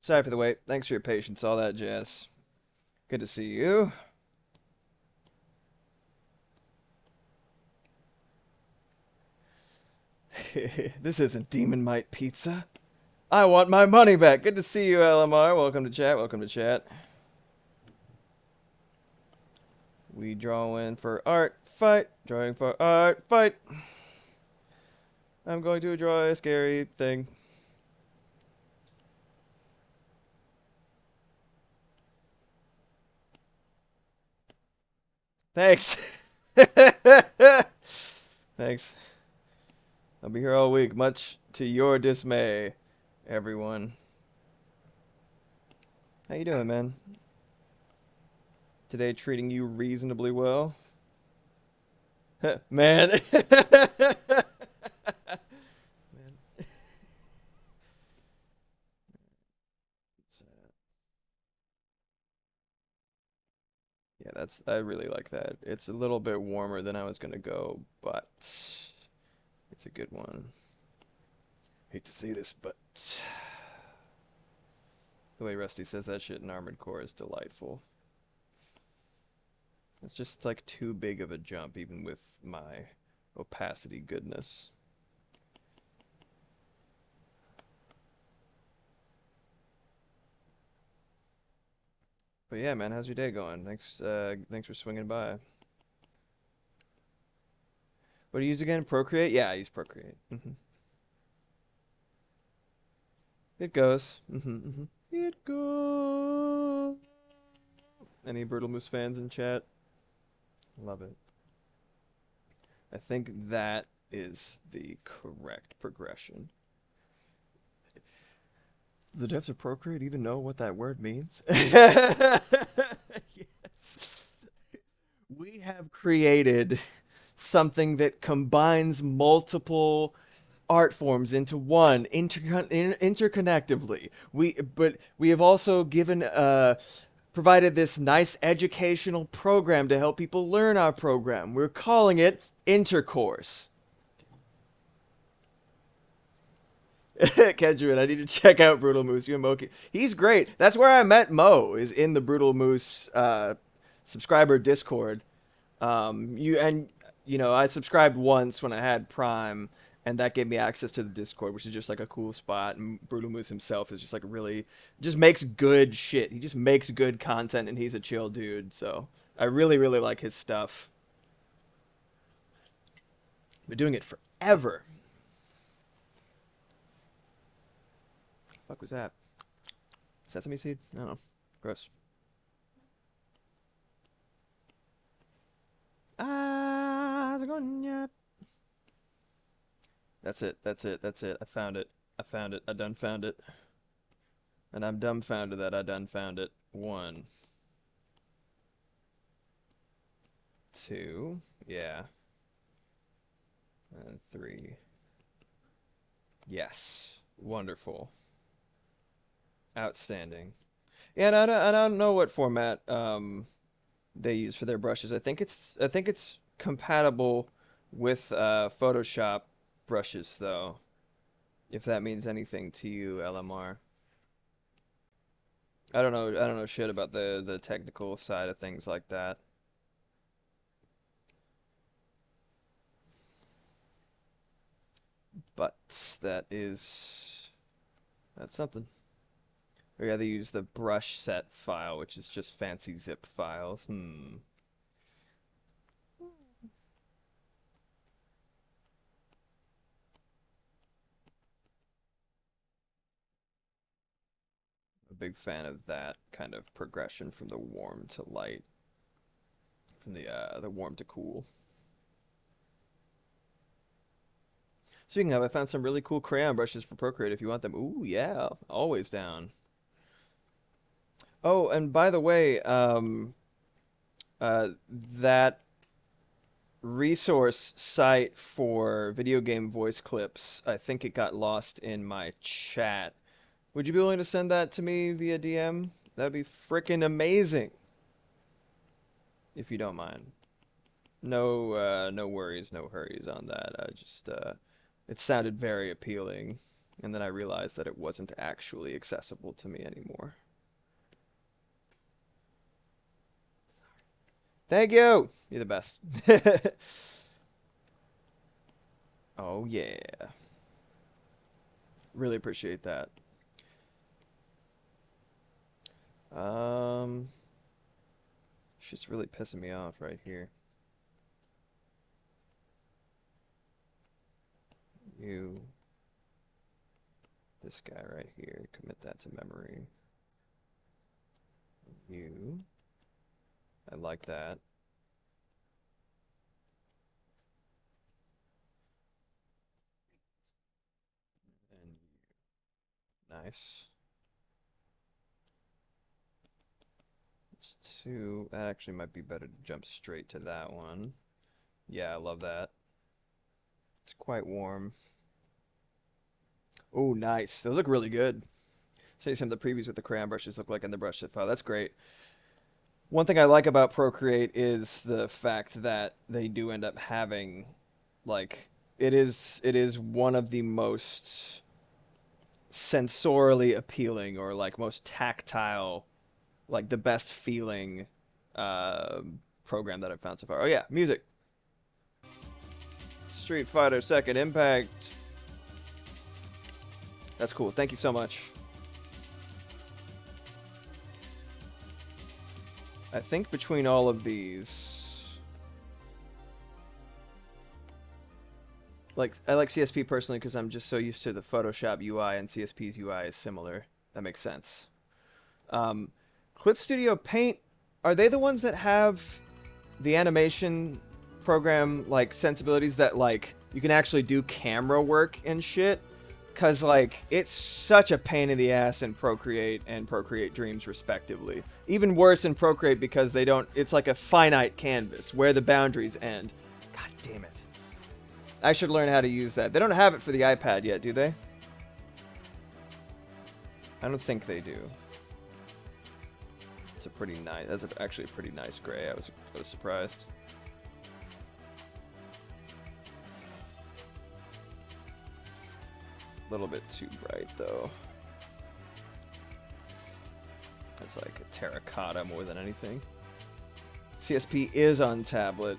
Sorry for the wait. Thanks for your patience, all that jazz. Good to see you. This isn't Demon Might Pizza. I want my money back. Good to see you, LMR. Welcome to chat. Welcome to chat. We draw in for art fight. Drawing for art fight. I'm going to draw a scary thing. Thanks. Thanks. I'll be here all week, much to your dismay, everyone. How you doing, man? Today treating you reasonably well? Man. Yeah, I really like that. It's a little bit warmer than I was gonna go, but it's a good one. Hate to see this, but the way Rusty says that shit in Armored Core is delightful. It's just like too big of a jump, even with my opacity goodness. But yeah, man, how's your day going? Thanks for swinging by. What do you use again? Procreate? Yeah, I use Procreate. It goes. It goes. Any Brutal Moose fans in chat? Love it. I think that is the correct progression. The devs of Procreate even know what that word means? Yes. We have created something that combines multiple art forms into one interconnectively. But we have also provided this nice educational program to help people learn our program. We're calling it Intercourse. Kedrin, I need to check out Brutal Moose. He's great. That's where I met Mo, is in the Brutal Moose subscriber Discord. I subscribed once when I had Prime, and that gave me access to the Discord, which is just like a cool spot. And Brutal Moose himself is just like just makes good shit. He just makes good content, and he's a chill dude. So I really, really like his stuff. Been doing it forever. Fuck was that? Sesame seed? I don't know. Gross. How's it going? Yeah. That's it. I found it. I done found it. And I'm dumbfounded that I done found it. 1, 2, yeah. And 3. Yes. Wonderful. Outstanding. Yeah, and I don't know what format they use for their brushes. I think it's compatible with Photoshop brushes, though. If that means anything to you, LMR. I don't know shit about the technical side of things like that. But that's something. Or yeah, they use the brush set file, which is just fancy zip files. A big fan of that kind of progression from the warm to light, from the warm to cool. Speaking of, I found some really cool crayon brushes for Procreate if you want them. Ooh, yeah, always down. Oh, and by the way, that resource site for video game voice clips, I think it got lost in my chat. Would you be willing to send that to me via DM? That'd be freaking amazing. If you don't mind. No worries, no hurries on that. It sounded very appealing. and then I realized that it wasn't actually accessible to me anymore. Thank you! You're the best. Oh, yeah. Really appreciate that. It's just really pissing me off right here. You, this guy right here, commit that to memory. You, I like that. And you, nice. It's two, that actually might be better to jump straight to that one. Yeah, I love that. It's quite warm. Oh, nice. Those look really good. See some of the previews with the crayon brushes look like in the brush set file. That's great. One thing I like about Procreate is the fact that they do end up having, like, it is one of the most sensorially appealing or like most tactile, like the best feeling program that I've found so far. Oh yeah, music. Street Fighter Second Impact. That's cool. Thank you so much. I think between all of these, like, I like CSP personally because I'm just so used to the Photoshop UI, and CSP's UI is similar. That makes sense. Clip Studio Paint, are they the ones that have the animation program, like, sensibilities that, like, you can actually do camera work and shit? Because, like, it's such a pain in the ass in Procreate and Procreate Dreams, respectively. Even worse in Procreate because they don't... It's like a finite canvas where the boundaries end. God damn it. I should learn how to use that. They don't have it for the iPad yet, do they? I don't think they do. It's a pretty nice... That's actually a pretty nice gray. I was surprised. A little bit too bright, though. It's like a terracotta more than anything. CSP is on tablet.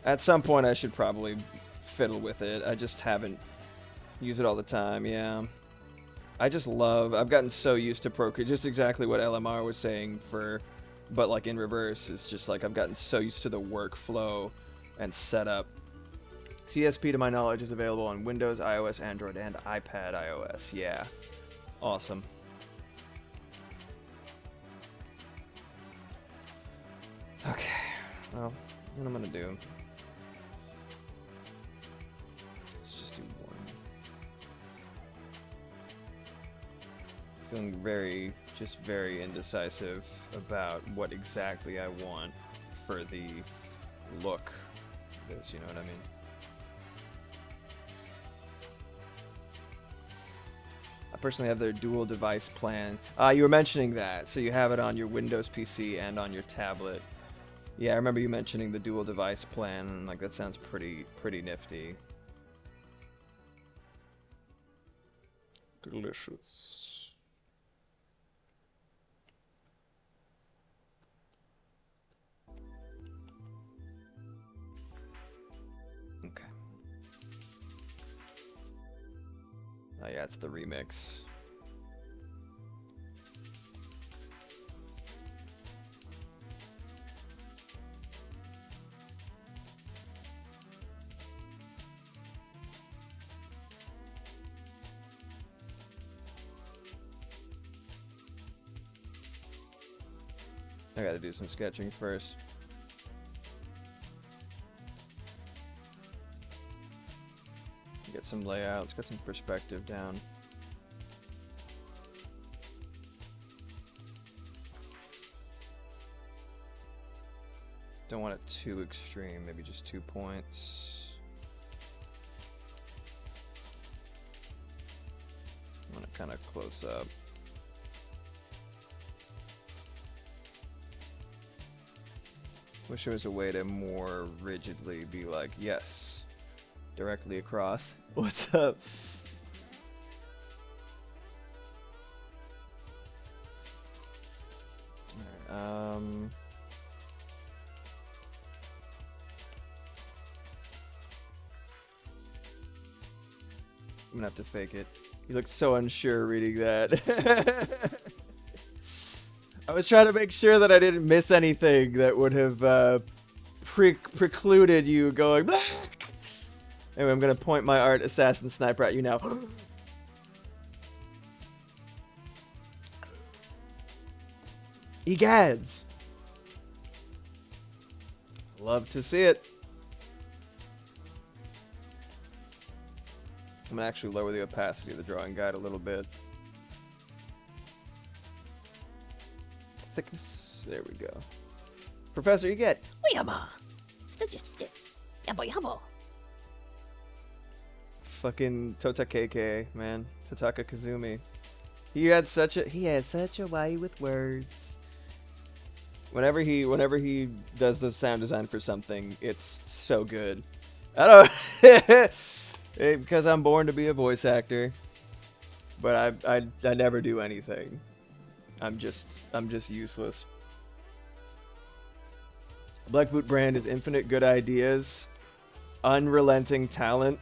At some point, I should probably fiddle with it. I just haven't used it all the time, yeah. I just love... I've gotten so used to Procreate. Just exactly what LMR was saying but like in reverse. It's just like I've gotten so used to the workflow and setup. CSP, to my knowledge, is available on Windows, iOS, Android, and iPad iOS. Yeah. Awesome. Okay. Well, what I'm gonna do... Let's just do one. Feeling very indecisive about what exactly I want for the look of this, you know what I mean? I personally have their dual device plan. You were mentioning that, so you have it on your Windows PC and on your tablet. Yeah, I remember you mentioning the dual device plan, and like that sounds pretty nifty. Delicious. Okay. Oh yeah, it's the remix. I gotta do some sketching first. Get some layouts, get some perspective down. Don't want it too extreme, maybe just 2 points. I want it kind of close up. Wish there was a way to more rigidly be like, yes, directly across. What's up? I'm gonna have to fake it. You looked so unsure reading that. I was trying to make sure that I didn't miss anything that would have precluded you going black. Anyway, I'm gonna point my art assassin sniper at you now. Egads. Love to see it. I'm gonna actually lower the opacity of the drawing guide a little bit. Thickness. There we go. Professor, you get. Oyama. Yabo. Fucking Totakeke, man. Totaka Kazumi. He has such a way with words. Whenever he does the sound design for something, it's so good. I don't because I'm born to be a voice actor. But I never do anything. I'm just useless. Blackfoot brand is infinite good ideas, unrelenting talent,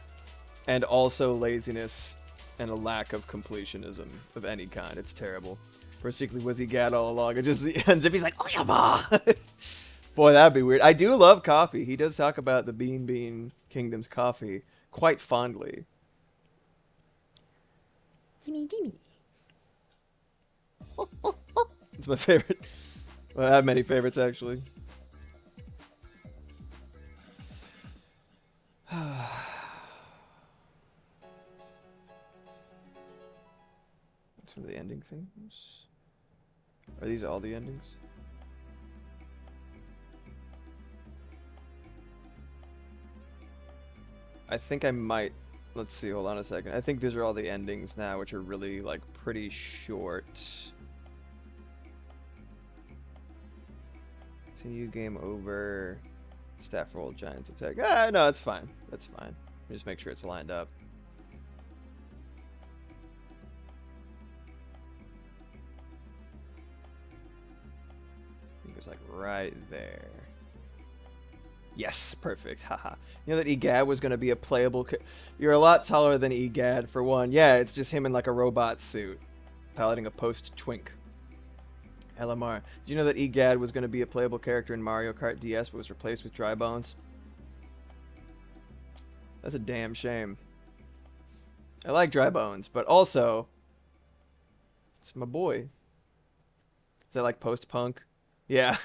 and also laziness and a lack of completionism of any kind. It's terrible. Particularly was he Gad all along. It just ends up he's like, Oyama! Boy, that'd be weird. I do love coffee. He does talk about the Bean Kingdom's coffee quite fondly. Gimme, gimme. It's my favorite. Well, I have many favorites, actually. That's one of the ending things. Are these all the endings? I think I might. Let's see, hold on a second. I think these are all the endings now, which are really, like, pretty short. Continue game over. Staff roll, Giants attack. Ah, no, that's fine. That's fine. Just make sure it's lined up. I think it's like right there. Yes, perfect. Haha. You know that Egad was going to be a playable. You're a lot taller than Egad for one. Yeah, it's just him in like a robot suit, piloting a post-twink. LMR. Did you know that Egad was going to be a playable character in Mario Kart DS but was replaced with Dry Bones? That's a damn shame. I like Dry Bones, but also it's my boy. Is that like post-punk? Yeah.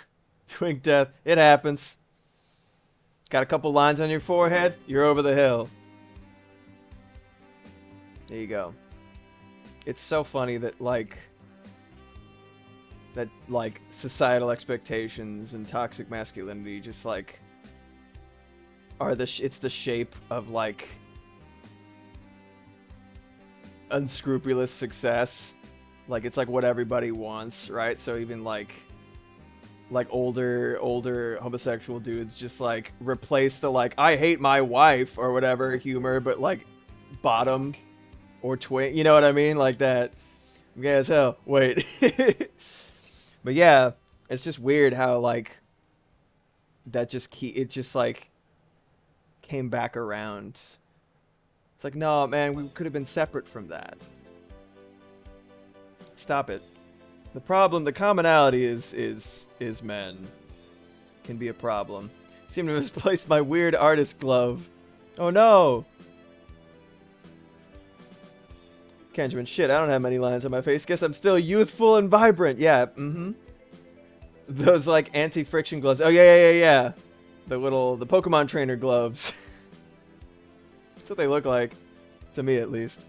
Twink death. It happens. Got a couple lines on your forehead, you're over the hill. There you go. It's so funny that like societal expectations and toxic masculinity just like are it's the shape of like unscrupulous success. Like it's like what everybody wants, right? So even like older homosexual dudes just like replace the like I hate my wife or whatever humor, but like bottom or twin, you know what I mean? Like that. I'm gay as hell. Wait. But yeah, it's just weird how like that it just like came back around. It's like, no, man, we could have been separate from that. Stop it. The problem, the commonality is men. Can be a problem. Seem to have misplaced my weird artist glove. Oh no! Kenjamin, shit, I don't have many lines on my face. Guess I'm still youthful and vibrant. Yeah, Those, like, anti-friction gloves. Oh, yeah. The Pokemon trainer gloves. That's what they look like. To me, at least.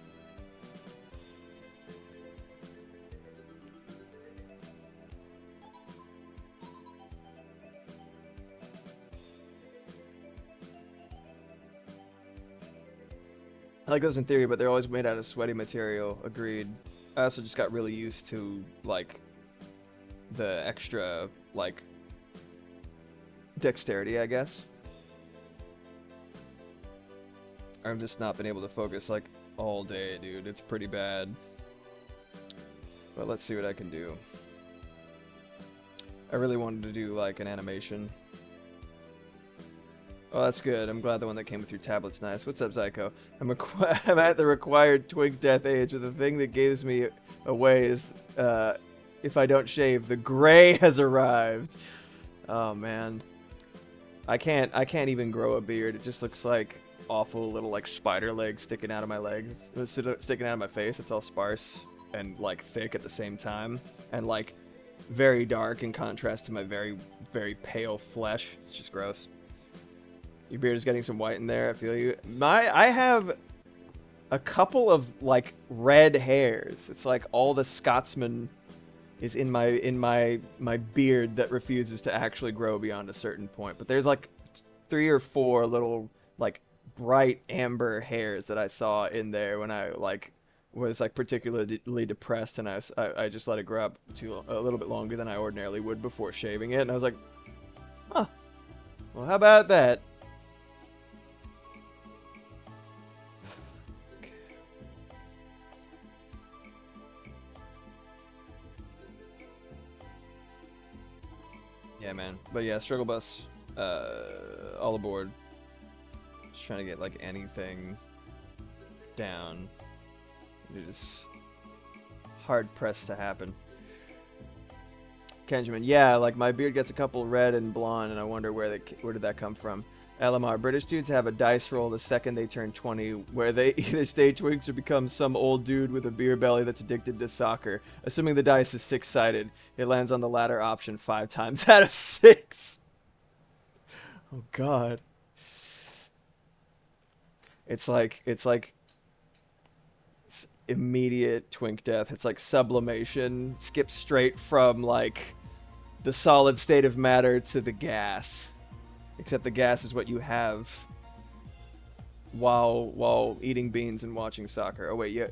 I like those in theory, but they're always made out of sweaty material. Agreed. I also just got really used to, like, the extra, like, dexterity, I guess. I've just not been able to focus, like, all day, dude. It's pretty bad. But let's see what I can do. I really wanted to do, like, an animation. Oh, that's good. I'm glad the one that came with your tablet's nice. What's up, Zyko? I'm at the required twink death age, but the thing that gives me away is if I don't shave, the gray has arrived. Oh man, I can't even grow a beard. It just looks like awful little like spider legs sticking out of my legs, sticking out of my face. It's all sparse and like thick at the same time, and like very dark in contrast to my very, very pale flesh. It's just gross. Your beard is getting some white in there. I feel you. I have a couple of like red hairs. It's like all the Scotsman is in my beard that refuses to actually grow beyond a certain point. But there's like 3 or 4 little like bright amber hairs that I saw in there when I like was like particularly depressed, and I just let it grow up to a little bit longer than I ordinarily would before shaving it, and I was like, huh, well, how about that? Yeah, man. But yeah, Struggle Bus, all aboard. Just trying to get like anything down. It is hard pressed to happen. Kenjamin, yeah, like my beard gets a couple red and blonde, and I wonder where did that come from. LMR, British dudes have a dice roll the second they turn 20, where they either stay twinks or become some old dude with a beer belly that's addicted to soccer. Assuming the dice is 6-sided, it lands on the latter option 5 times out of 6. Oh God. It's immediate twink death. It's like sublimation. Skips straight from like the solid state of matter to the gas. Except the gas is what you have while eating beans and watching soccer. Oh wait, yeah,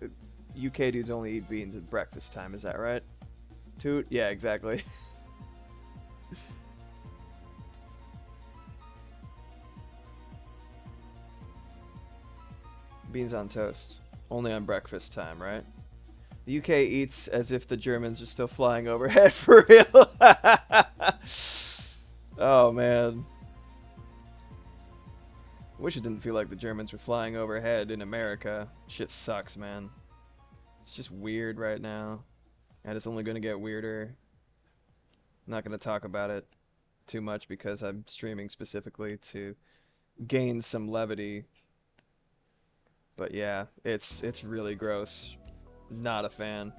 UK dudes only eat beans at breakfast time. Is that right? Toot? Yeah, exactly. Beans on toast. Only on breakfast time, right? The UK eats as if the Germans are still flying overhead for real. Oh man. Wish it didn't feel like the Germans were flying overhead in America. Shit sucks, man. It's just weird right now. And it's only going to get weirder. I'm not going to talk about it too much because I'm streaming specifically to gain some levity. But yeah, it's really gross. Not a fan.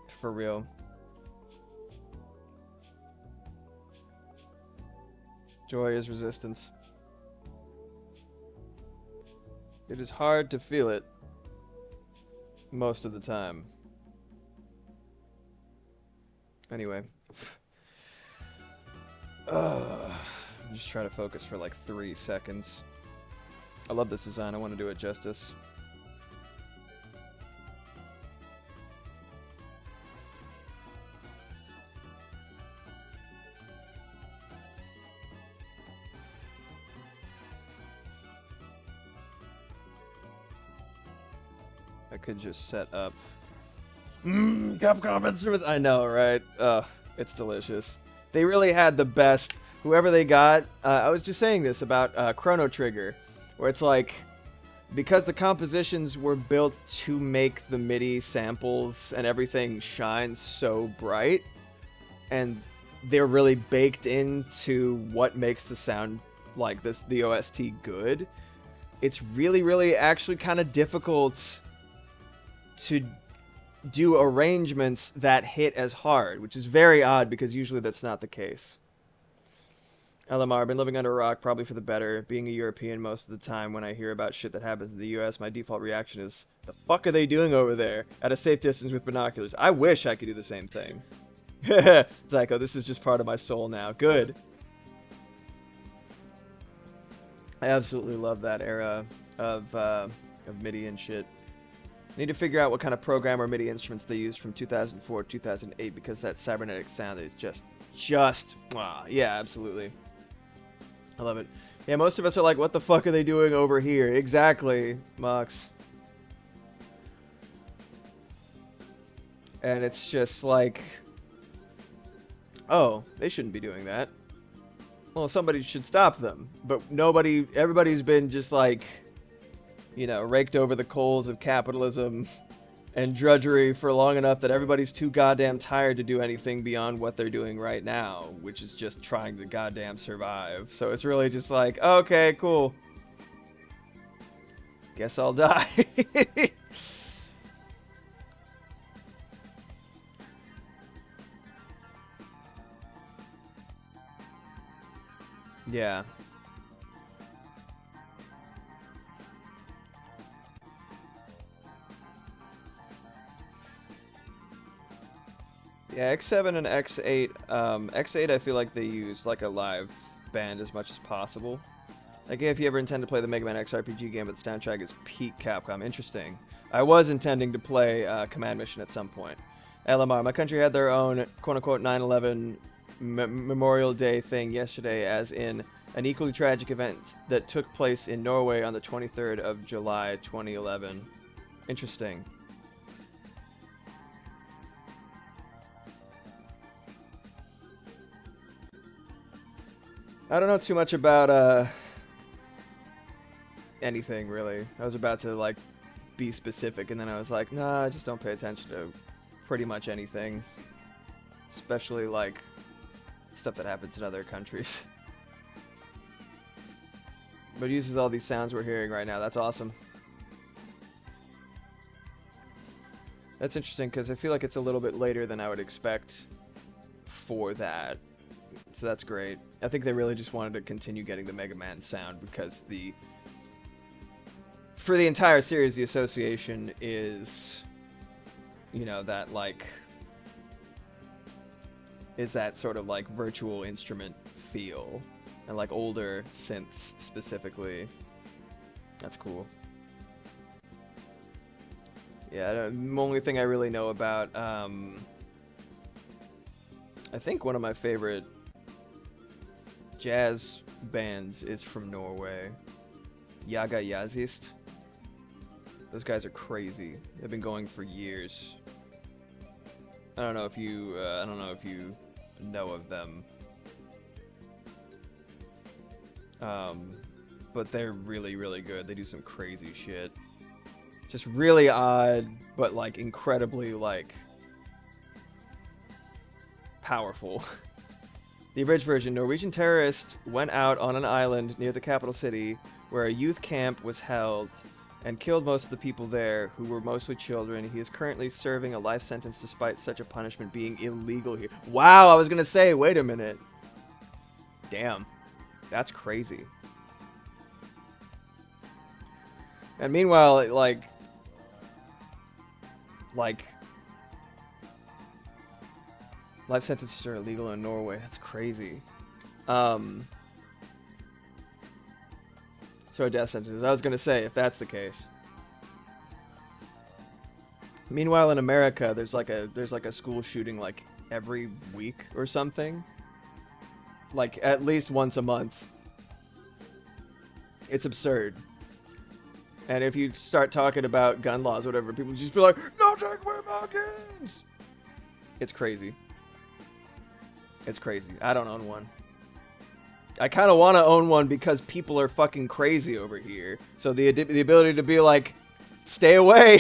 For real. Joy is resistance. It is hard to feel it most of the time. Anyway. Just try to focus for like 3 seconds. I love this design. I want to do it justice. I could just set up Capcom instruments. I know, right? It's delicious. They really had the best. Whoever they got, I was just saying this about Chrono Trigger, where it's like, because the compositions were built to make the MIDI samples and everything shine so bright, and they're really baked into what makes the sound like this, the OST, good. It's really, really actually kind of difficult to do arrangements that hit as hard, which is very odd because usually that's not the case. LMR, I've been living under a rock, probably for the better. Being a European most of the time, when I hear about shit that happens in the US, my default reaction is, the fuck are they doing over there? At a safe distance with binoculars. I wish I could do the same thing. Zyko, this is just part of my soul now. Good. I absolutely love that era of MIDI and shit. Need to figure out what kind of program or MIDI instruments they used from 2004 to 2008, because that cybernetic sound is just yeah, absolutely. I love it. Yeah, most of us are like, what the fuck are they doing over here? Exactly, Mox. And it's just like, oh, they shouldn't be doing that. Well, somebody should stop them. But everybody's been just like, you know, raked over the coals of capitalism and drudgery for long enough that everybody's too goddamn tired to do anything beyond what they're doing right now, which is just trying to goddamn survive. So it's really just like, okay, cool. Guess I'll die. Yeah. Yeah, X7 and X8. X8 I feel like they use like a live band as much as possible. Like if you ever intend to play the Mega Man X RPG game, but the soundtrack is peak Capcom. Interesting. I was intending to play Command Mission at some point. LMR, my country had their own quote-unquote 9/11 Memorial Day thing yesterday, as in an equally tragic event that took place in Norway on the 23rd of July 2011. Interesting. I don't know too much about anything really. I was about to like be specific, and then I was like, nah, I just don't pay attention to pretty much anything, especially like stuff that happens in other countries. But it uses all these sounds we're hearing right now. That's awesome. That's interesting because I feel like it's a little bit later than I would expect for that. So that's great. I think they really just wanted to continue getting the Mega Man sound because for the entire series, the association is, you know, that like is that sort of like virtual instrument feel and like older synths specifically. That's cool. Yeah, the only thing I really know about, I think one of my favorite jazz bands is from Norway. Yaga Yazist. Those guys are crazy. They've been going for years. I don't know if you know of them. But they're really, really good. They do some crazy shit. Just really odd, but like incredibly like powerful. The abridged version: Norwegian terrorists went out on an island near the capital city where a youth camp was held and killed most of the people there, who were mostly children. He is currently serving a life sentence despite such a punishment being illegal here. Wow, I was gonna say, wait a minute. Damn. That's crazy. And meanwhile, like life sentences are illegal in Norway. That's crazy. So death sentences. I was gonna say, if that's the case. Meanwhile, in America, there's like a school shooting like every week or something. Like at least once a month. It's absurd. And if you start talking about gun laws or whatever, people just be like, "No, take away my guns!" It's crazy. It's crazy. I don't own one. I kind of want to own one because people are fucking crazy over here. So the ability to be like, stay away.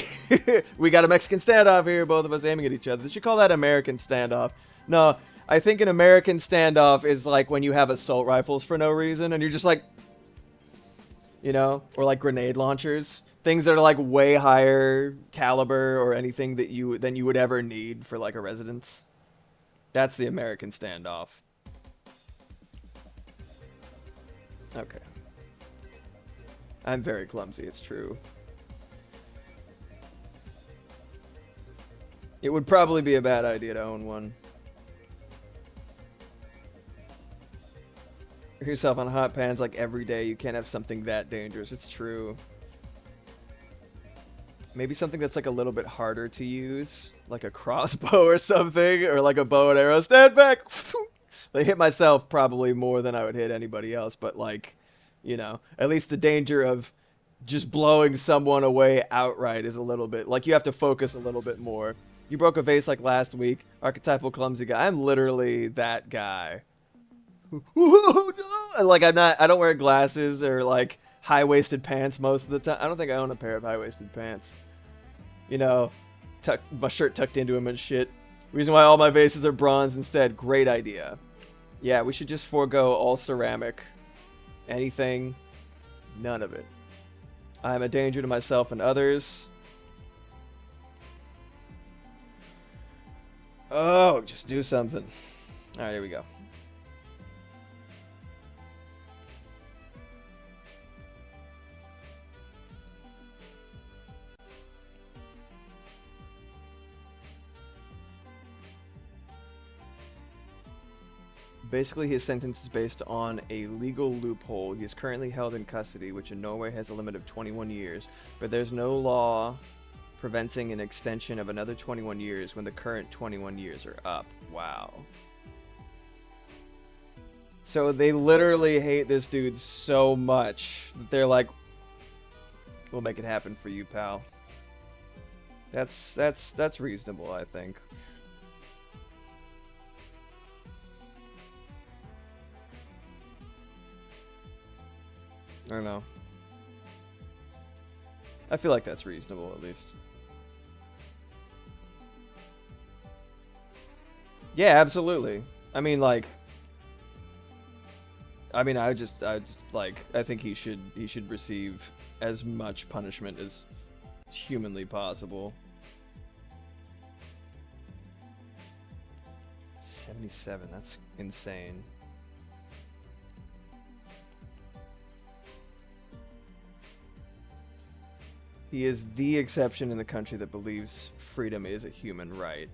We got a Mexican standoff here, both of us aiming at each other. They should call that American standoff. No, I think an American standoff is like when you have assault rifles for no reason and you're just like, you know, or like grenade launchers. Things that are like way higher caliber or anything that than you would ever need for like a residence. That's the American standoff. Okay. I'm very clumsy, it's true. It would probably be a bad idea to own one. Put yourself on hot pans like every day. You can't have something that dangerous. It's true. Maybe something that's like a little bit harder to use, like a crossbow or something, or like a bow and arrow. Stand back! They hit myself probably more than I would hit anybody else, but like, you know, at least the danger of just blowing someone away outright is a little bit, like you have to focus a little bit more. You broke a vase like last week. Archetypal clumsy guy. I'm literally that guy. Like I don't wear glasses or like high-waisted pants most of the time. I don't think I own a pair of high-waisted pants. You know, my shirt tucked into them and shit. Reason why all my vases are bronze instead. Great idea. Yeah, we should just forego all ceramic. Anything. None of it. I am a danger to myself and others. Oh, just do something. Alright, here we go. Basically, his sentence is based on a legal loophole. He is currently held in custody, which in Norway has a limit of 21 years, but there's no law preventing an extension of another 21 years when the current 21 years are up. Wow. So they literally hate this dude so much that they're like, we'll make it happen for you, pal. That's reasonable, I think. I don't know. I feel like that's reasonable, at least. Yeah, absolutely. I mean, like, I think he should receive as much punishment as humanly possible. 77, that's insane. He is the exception in the country that believes freedom is a human right.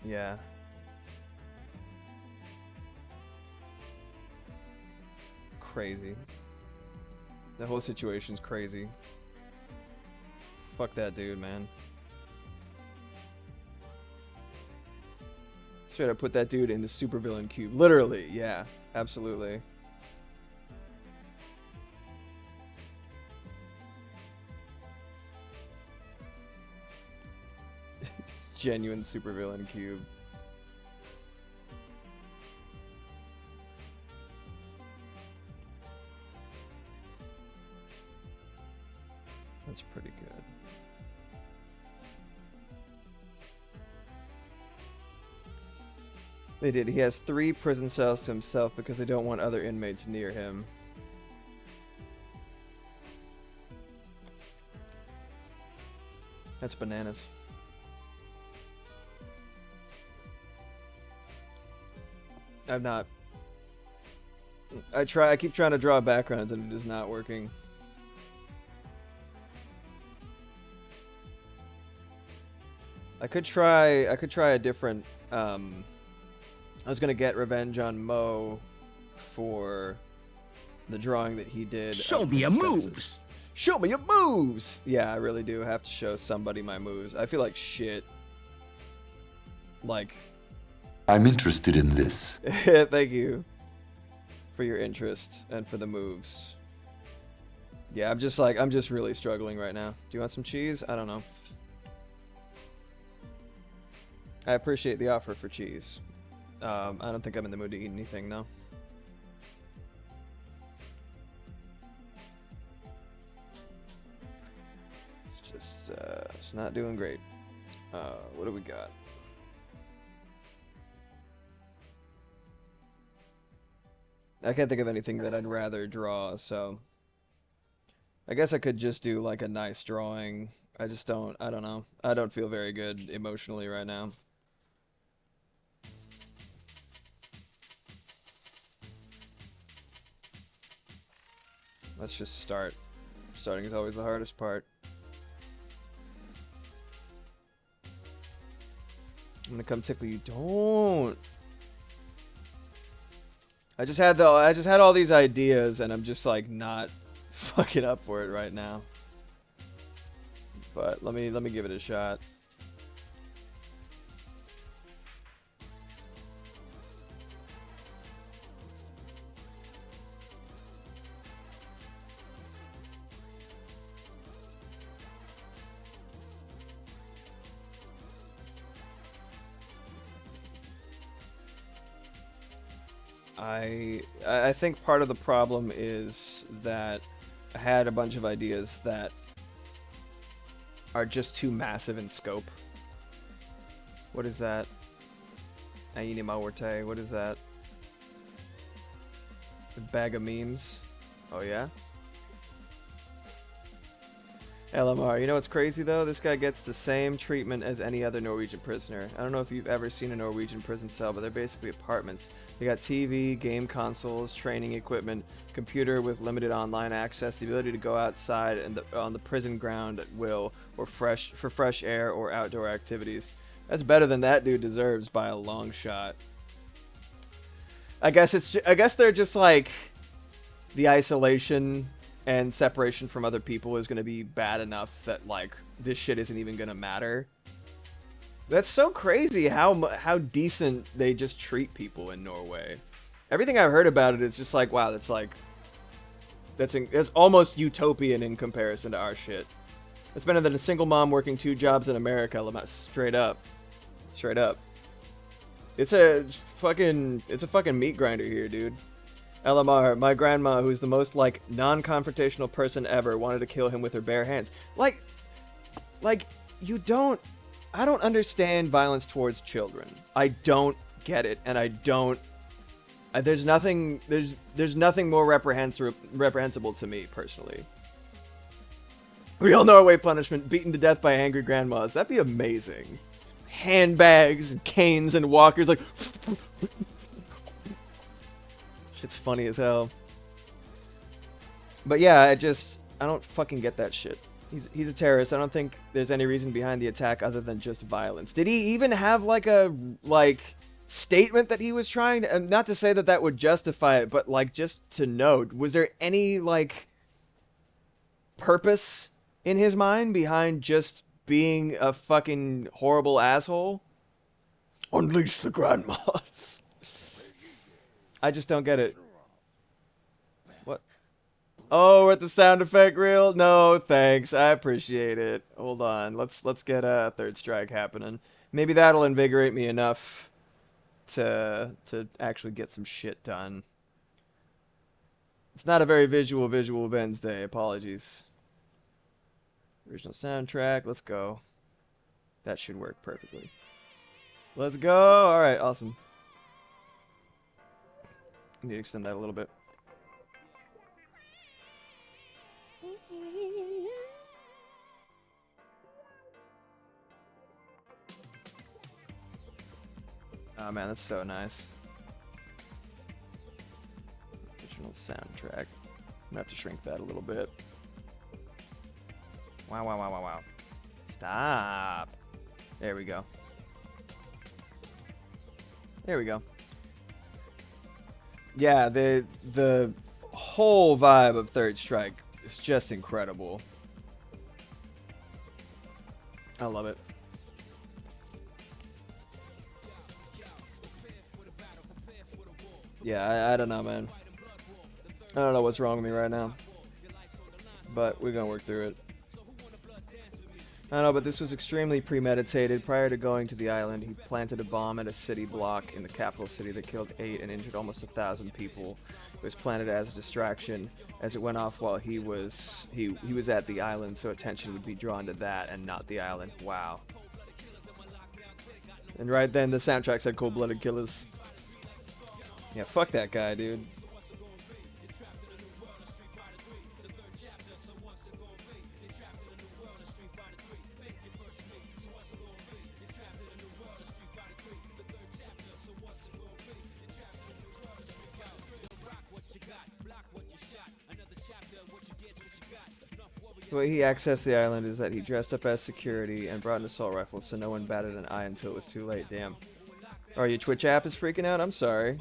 Yeah. Crazy. The whole situation's crazy. Fuck that dude, man. Should have put that dude in the supervillain cube. Literally, yeah. Absolutely. Genuine supervillain cube. That's pretty good. They did. He has 3 prison cells to himself because they don't want other inmates near him. That's bananas. I'm not. I keep trying to draw backgrounds and it is not working. I could try a different, I was gonna get revenge on Mo for the drawing that he did. Show me your moves! Show me your moves! Yeah, I really do have to show somebody my moves. I feel like shit. Like... I'm interested in this. Thank you for your interest and for the moves. Yeah, I'm just really struggling right now. Do you want some cheese? I don't know. I appreciate the offer for cheese. I don't think I'm in the mood to eat anything, no. It's just, it's not doing great. What do we got? I can't think of anything that I'd rather draw, so I guess I could just do like a nice drawing. I don't know. I don't feel very good emotionally right now. Let's just start. Starting is always the hardest part. I'm gonna come tickle you. Don't. I just had all these ideas and I'm just like not fucking up for it right now. But let me give it a shot. I think part of the problem is that I had a bunch of ideas that are just too massive in scope. What is that? Aini Mawarte, what is that? A bag of memes? Oh yeah? LMR, you know what's crazy though? This guy gets the same treatment as any other Norwegian prisoner. I don't know if you've ever seen a Norwegian prison cell, but they're basically apartments. They got TV, game consoles, training equipment, computer with limited online access, the ability to go outside and on the prison ground at will, or for fresh air or outdoor activities. That's better than that dude deserves by a long shot. I guess they're just like the isolation and separation from other people is going to be bad enough that like this shit isn't even going to matter. That's so crazy how decent they just treat people in Norway. Everything I've heard about it is just like, wow, that's almost utopian in comparison to our shit. It's better than a single mom working 2 jobs in America, straight up. Straight up. It's a fucking meat grinder here, dude. LMR, my grandma, who's the most, like, non-confrontational person ever, wanted to kill him with her bare hands. Like, you don't... I don't understand violence towards children. I don't get it, and I don't... there's nothing more reprehensible to me, personally. Real Norway punishment, beaten to death by angry grandmas. That'd be amazing. Handbags, and canes, and walkers, like... Shit's funny as hell. But yeah, I don't fucking get that shit. He's a terrorist. I don't think there's any reason behind the attack other than just violence. Did he even have like a statement that he was trying to, not to say that would justify it, but like just to note, was there any like purpose in his mind behind just being a fucking horrible asshole? Unleash the grandmas. I just don't get it. What? Oh, we're at the sound effect reel? No, thanks. I appreciate it. Hold on. Let's get a third strike happening. Maybe that'll invigorate me enough to actually get some shit done. It's not a very visual Wednesday. Apologies. Original soundtrack. Let's go. That should work perfectly. Let's go. All right, awesome. I need to extend that a little bit. Oh man, that's so nice. Original soundtrack. I'm gonna have to shrink that a little bit. Wow. Stop. There we go. There we go. Yeah, the whole vibe of Third Strike is just incredible. I love it. Yeah, I don't know, man. I don't know what's wrong with me right now. But we're gonna work through it. I don't know, but this was extremely premeditated. Prior to going to the island, he planted a bomb at a city block in the capital city that killed 8 and injured almost 1,000 people. It was planted as a distraction, as it went off while he was at the island, so attention would be drawn to that and not the island. Wow. And right then, the soundtrack said cold-blooded killers. Yeah, fuck that guy, dude. The way he accessed the island is that he dressed up as security and brought an assault rifle, so no one batted an eye until it was too late. Damn. Oh, your Twitch app is freaking out? I'm sorry.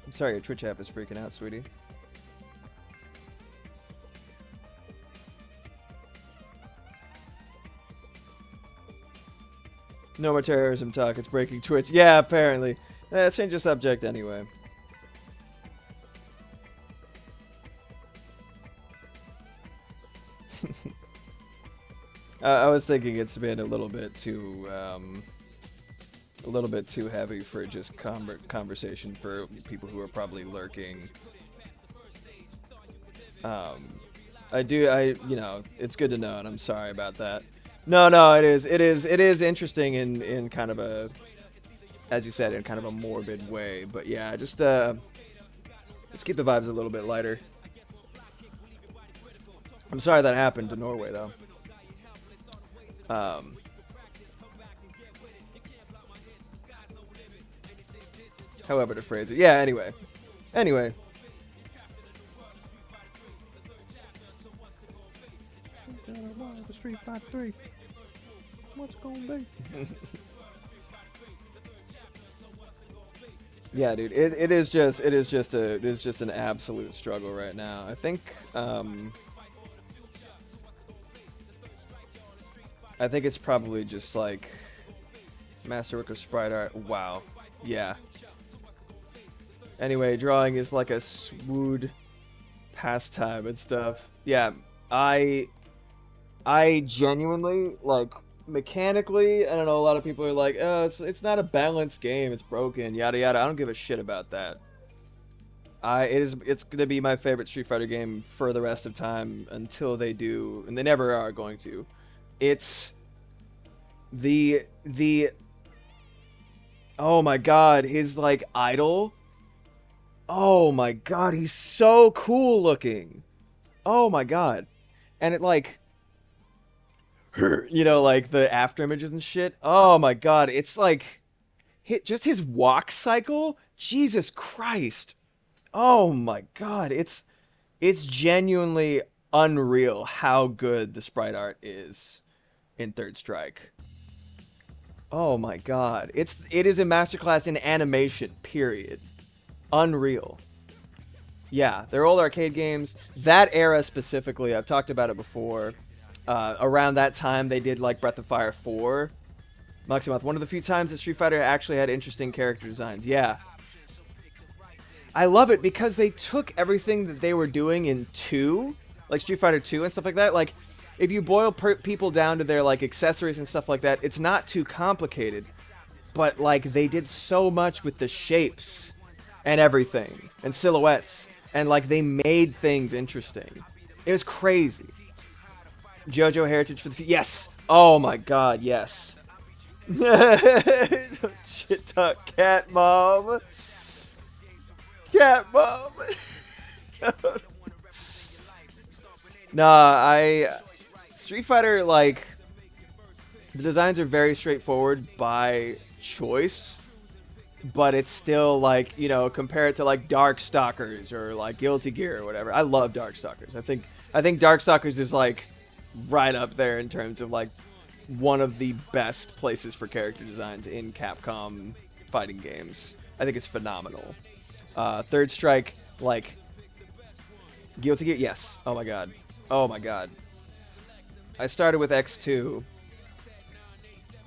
I'm sorry, your Twitch app is freaking out, sweetie. No more terrorism talk. It's breaking Twitch. Yeah, apparently. Let's change the subject anyway. I was thinking it's been a little bit too heavy for just conversation for people who are probably lurking. You know, it's good to know, and I'm sorry about that. No, it is interesting in kind of a, as you said, in kind of a morbid way. But yeah, just let's keep the vibes a little bit lighter. I'm sorry that happened to Norway, though. However to phrase it. Yeah, anyway. The Street Fighter 3. What's gonna be? Yeah, dude. It is just an absolute struggle right now. I think it's probably just like masterwork of sprite art. Wow. Yeah. Anyway, drawing is like a swood pastime and stuff. Yeah, I genuinely, like, mechanically, I don't know, a lot of people are like, oh, it's not a balanced game, it's broken, yada yada. I don't give a shit about that. It's gonna be my favorite Street Fighter game for the rest of time until they do, and they never are going to. It's the oh my god, his like idol. Oh my god, he's so cool looking. Oh my god. And it like, you know, like the after images and shit. Oh my god, it's like just his walk cycle. Jesus Christ. Oh my god, it's genuinely unreal how good the sprite art is in Third Strike. Oh my god. It is a masterclass in animation, period. Unreal. Yeah, they're old arcade games. That era specifically, I've talked about it before. Around that time, they did like Breath of Fire 4. Maximoth, one of the few times that Street Fighter actually had interesting character designs. Yeah. I love it because they took everything that they were doing in 2, like Street Fighter 2 and stuff like that. Like, if you boil people down to their like accessories and stuff like that, it's not too complicated. But like, they did so much with the shapes and everything, and silhouettes, and like they made things interesting. It was crazy. JoJo Heritage for the yes. Oh my god, yes. Shit talk, cat mom. Cat mom. Nah, Street Fighter, like, the designs are very straightforward by choice. But it's still like, you know, compare it to like Darkstalkers or like Guilty Gear or whatever. I love Darkstalkers. I think Darkstalkers is like right up there in terms of like one of the best places for character designs in Capcom fighting games. I think it's phenomenal. Third Strike, like Guilty Gear, yes. Oh my god. Oh my god. I started with X2.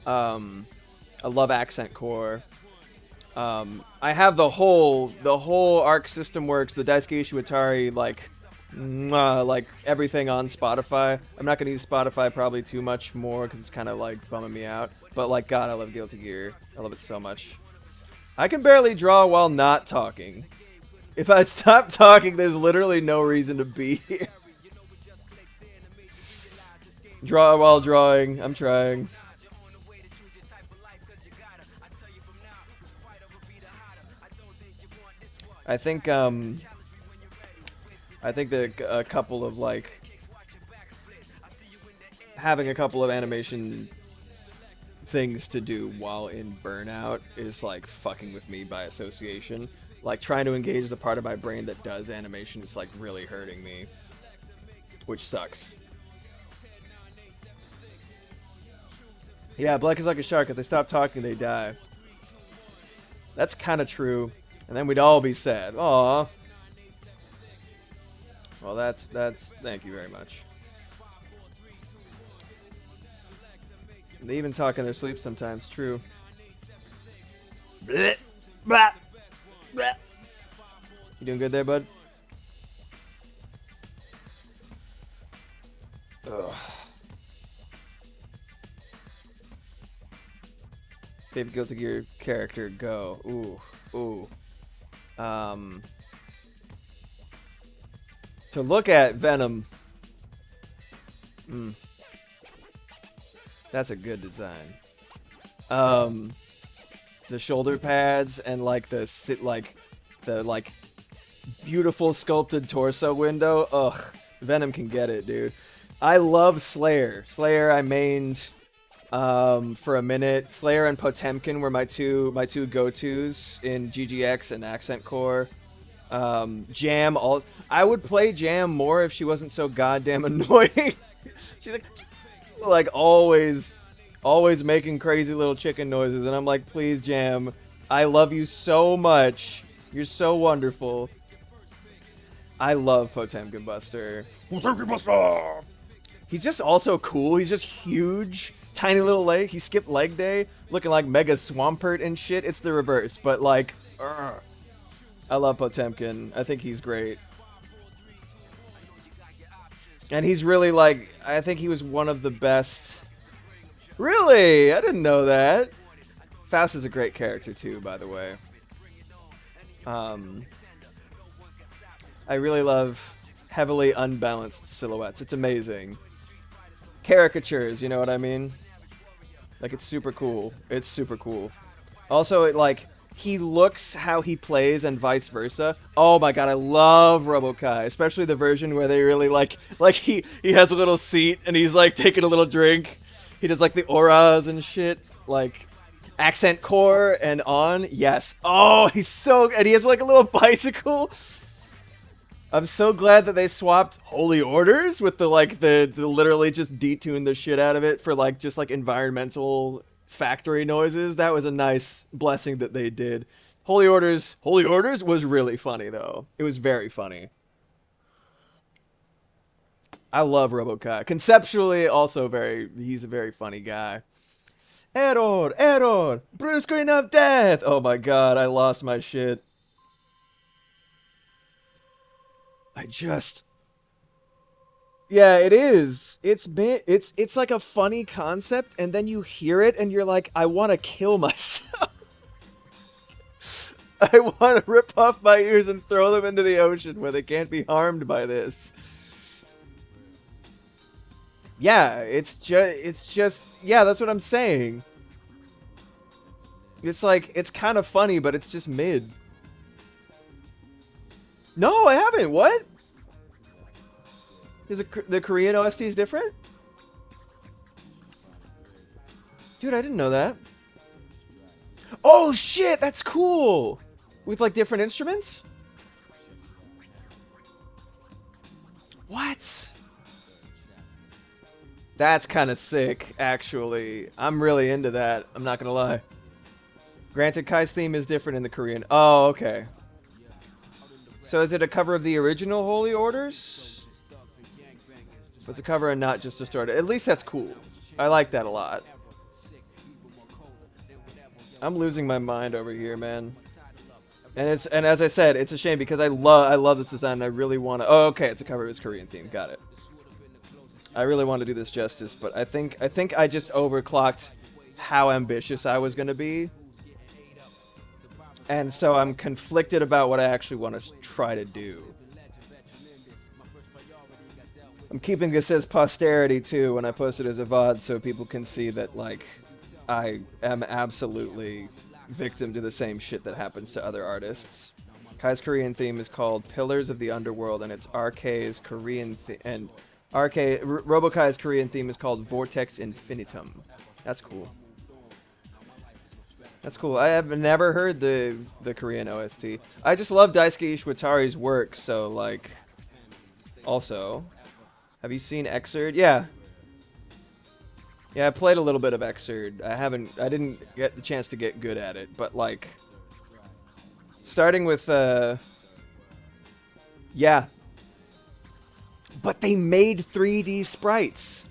I love Accent Core. I have the whole Arc System Works, the Daisuke Ishiwatari, like everything on Spotify. I'm not gonna use Spotify probably too much more because it's kind of like bumming me out. But like, God, I love Guilty Gear. I love it so much. I can barely draw while not talking. If I stop talking, there's literally no reason to be here. Draw while drawing. I'm trying. I think a couple of like having a couple of animation things to do while in Burnout is like fucking with me by association. Like trying to engage the part of my brain that does animation is like really hurting me, which sucks. Yeah, Black is like a shark. If they stop talking, they die. That's kind of true. And then we'd all be sad. Aww. Well, that's. Thank you very much. They even talk in their sleep sometimes. True. Blech. Blah. Blech. You doing good there, bud? Ugh. Favorite Guilty Gear character, go. Ooh. To look at Venom. That's a good design. The shoulder pads and like the beautiful sculpted torso window. Ugh, Venom can get it, dude. I love Slayer. Slayer I mained for a minute. Slayer and Potemkin were my two go-tos in GGX and Accent Core. Jam, I would play Jam more if she wasn't so goddamn annoying. She's like always making crazy little chicken noises, and I'm like, please, Jam, I love you so much. You're so wonderful. I love Potemkin Buster. Potemkin Buster! He's just also cool. He's just huge. Tiny little leg. He skipped leg day, looking like Mega Swampert and shit. It's the reverse, but like, I love Potemkin. I think he's great. And he's really like, I think he was one of the best. Really? I didn't know that. Faust is a great character too, by the way. I really love heavily unbalanced silhouettes. It's amazing. Caricatures, you know what I mean? Like, it's super cool. It's super cool. Also, he looks how he plays and vice versa. Oh my god, I love Robokai, especially the version where they really like he has a little seat and he's like taking a little drink. He does like the auras and shit, like Accent Core and on. Yes. Oh, he's so, and he has like a little bicycle. I'm so glad that they swapped Holy Orders with the literally just detuned the shit out of it for like just like environmental factory noises. That was a nice blessing that they did. Holy Orders was really funny though. It was very funny. I love Robokai. Conceptually also he's a very funny guy. Error, blue screen of death. Oh my god, I lost my shit. Yeah, it is. It's like a funny concept, and then you hear it, and you're like, I want to kill myself. I want to rip off my ears and throw them into the ocean where they can't be harmed by this. Yeah, it's just, yeah, that's what I'm saying. It's like, it's kind of funny, but it's just mid. No, I haven't. What? The Korean OST is different? Dude, I didn't know that. Oh shit, that's cool! With like different instruments? What? That's kind of sick, actually. I'm really into that, I'm not gonna lie. Granted, Kai's theme is different in the Korean. Oh, okay. So is it a cover of the original Holy Orders? It's a cover and not just a starter. At least that's cool. I like that a lot. I'm losing my mind over here, man. And as I said, it's a shame because I love this design and I really want to. Oh, okay, it's a cover of his Korean theme. Got it. I really want to do this justice, but I think I just overclocked how ambitious I was going to be. And so I'm conflicted about what I actually want to try to do. I'm keeping this as posterity too when I post it as a VOD so people can see that like I am absolutely victim to the same shit that happens to other artists. Kai's Korean theme is called Pillars of the Underworld and it's RK's Korean and Robokai's Korean theme is called Vortex Infinitum. That's cool. That's cool. I have never heard the Korean OST. I just love Daisuke Ishwatari's work, so like also have you seen Xrd? Yeah. Yeah, I played a little bit of Xrd. I didn't get the chance to get good at it, but like starting with yeah. But they made 3D sprites.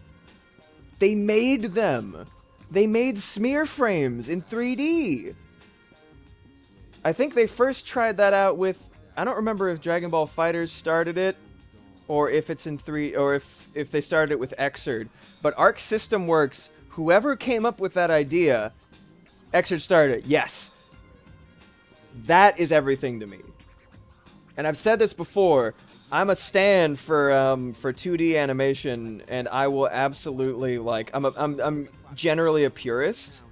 They made them. They made smear frames in 3D. I think they first tried that out with, I don't remember if Dragon Ball FighterZ started it, or if it's in or if they started it with Xrd. But Arc System Works, whoever came up with that idea, Xrd started it. Yes. That is everything to me. And I've said this before, I'm a stan for 2D animation, and I will absolutely, like, I'm generally a purist.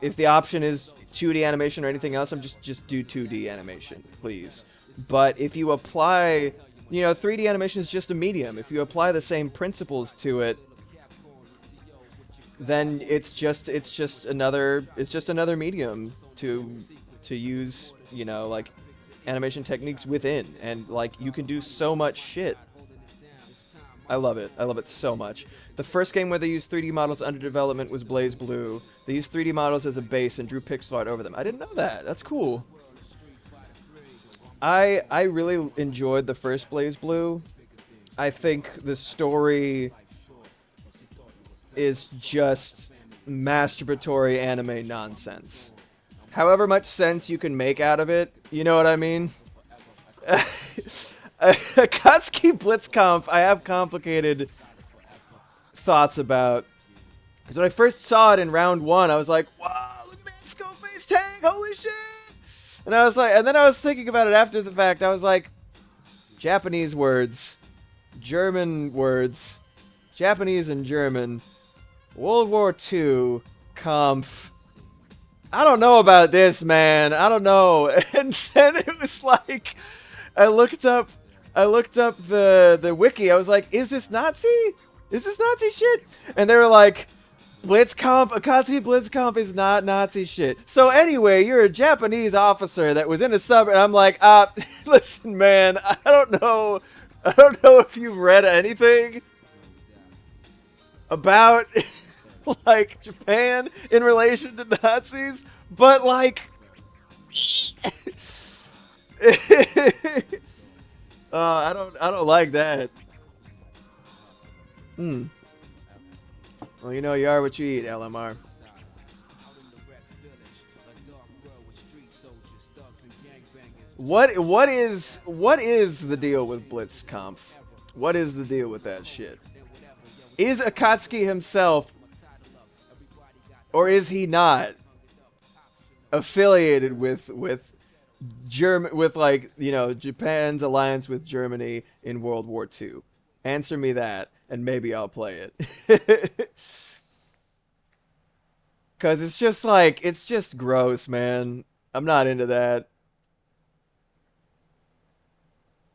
If the option is 2D animation or anything else, I'm just do 2D animation, please. But if you apply, 3D animation is just a medium. If you apply the same principles to it, then it's just another medium to use, like, animation techniques within, and like you can do so much shit. I love it so much. The first game where they used 3D models under development was BlazBlue. They used 3D models as a base and drew pixel art over them. I didn't know that. That's cool. I really enjoyed the first BlazBlue. I think the story is just masturbatory anime nonsense. However much sense you can make out of it, you know what I mean? Akatsuki Blitzkampf, I have complicated thoughts about. Because when I first saw it in round 1, I was like, wow, look at that skull face tank, holy shit! And I was like, and then I was thinking about it after the fact, I was like, Japanese words, German words, Japanese and German, World War II, Kampf. I don't know about this, man. I don't know. And then it was like, I looked up the wiki. I was like, is this Nazi? Is this Nazi shit? And they were like, Blitzkampf, Akatsuki Blitzkampf is not Nazi shit. So anyway, you're a Japanese officer that was in a sub, and I'm like, listen, man, I don't know if you've read anything about like Japan in relation to Nazis, but like I don't like that. Well, you are what you eat, LMR. What is the deal with Blitzkampf? What is the deal with that shit? Is Akatsuki himself, or is he not, affiliated with Japan's alliance with Germany in World War II? Answer me that, and maybe I'll play it. Cause it's just gross, man. I'm not into that.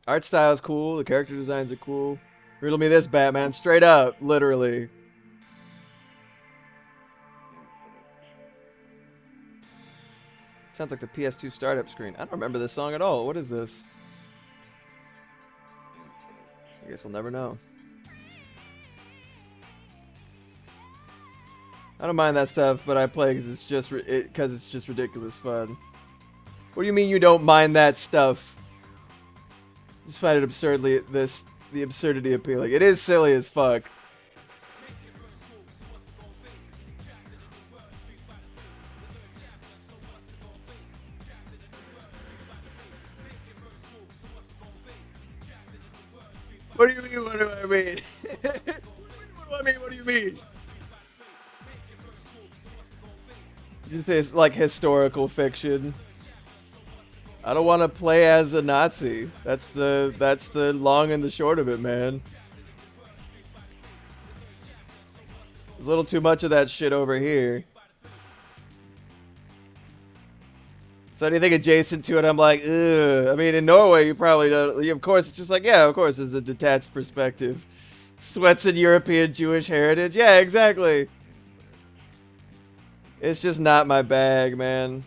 Art style's cool, the character designs are cool. Riddle me this, Batman, straight up, literally. Sounds like the PS2 startup screen. I don't remember this song at all. What is this? I guess I'll never know. I don't mind that stuff, but I play because it's just ridiculous fun. What do you mean you don't mind that stuff? Just find it the absurdity appealing. It is silly as fuck. What do you mean? What do I mean? What do I mean? What do you mean? You say it's like historical fiction. I don't want to play as a Nazi. That's the long and the short of it, man. There's a little too much of that shit over here. So anything adjacent to it, I'm like, ugh. I mean, in Norway, you probably don't. Of course, it's just like, yeah, of course, it's a detached perspective. Sweats in European Jewish heritage. Yeah, exactly. It's just not my bag, man.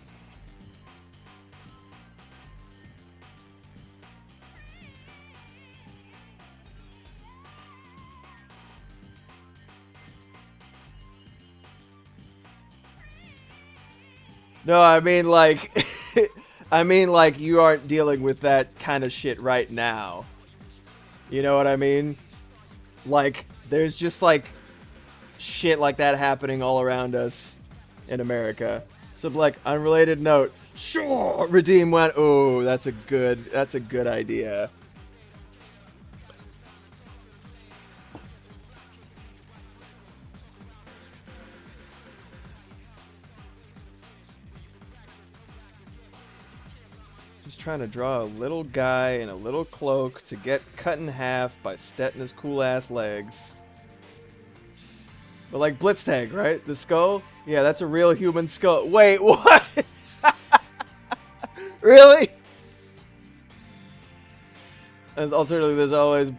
No, I mean like you aren't dealing with that kind of shit right now. You know what I mean? Like there's just like shit like that happening all around us in America. So, like, unrelated note, sure, Redeem went, oh, that's a good idea. Just trying to draw a little guy in a little cloak to get cut in half by Stetna's cool-ass legs. But like Blitztank, right? The skull? Yeah, that's a real human skull. Wait, what? Really? And alternatively, there's always...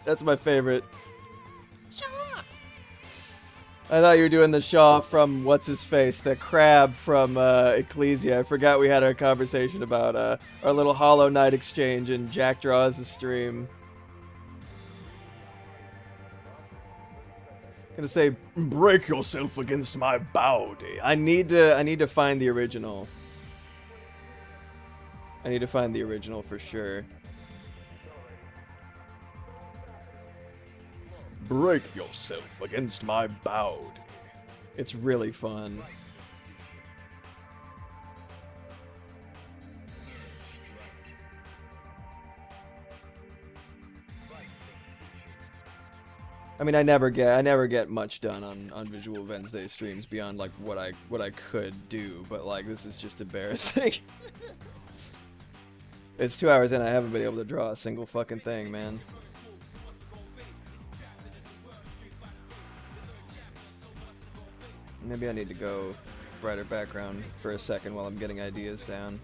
That's my favorite. I thought you were doing the Shaw from What's-His-Face, the crab from Ecclesia. I forgot we had our conversation about our little Hollow Knight exchange and Jack Draws' stream. Gonna say, break yourself against my body. I need to find the original. I need to find the original for sure. Break yourself against my body. It's really fun. I mean, I never get much done on Visual Wednesday streams beyond like what I could do, but like this is just embarrassing. It's 2 hours in, I haven't been able to draw a single fucking thing, man. Maybe I need to go brighter background for a second while I'm getting ideas down.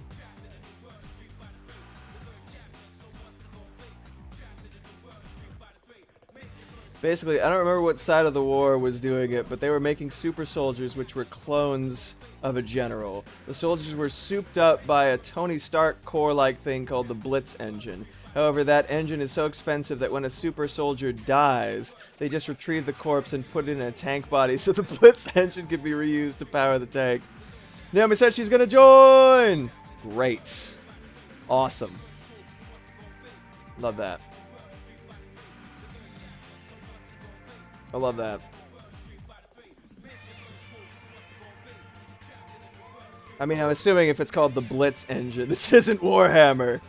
Basically, I don't remember what side of the war was doing it, but they were making super soldiers which were clones of a general. The soldiers were souped up by a Tony Stark core-like thing called the Blitz engine. However, that engine is so expensive that when a super soldier dies, they just retrieve the corpse and put it in a tank body so the Blitz engine can be reused to power the tank. Naomi said she's gonna join! Great. Awesome. Love that. I love that. I mean, I'm assuming if it's called the Blitz engine, this isn't Warhammer.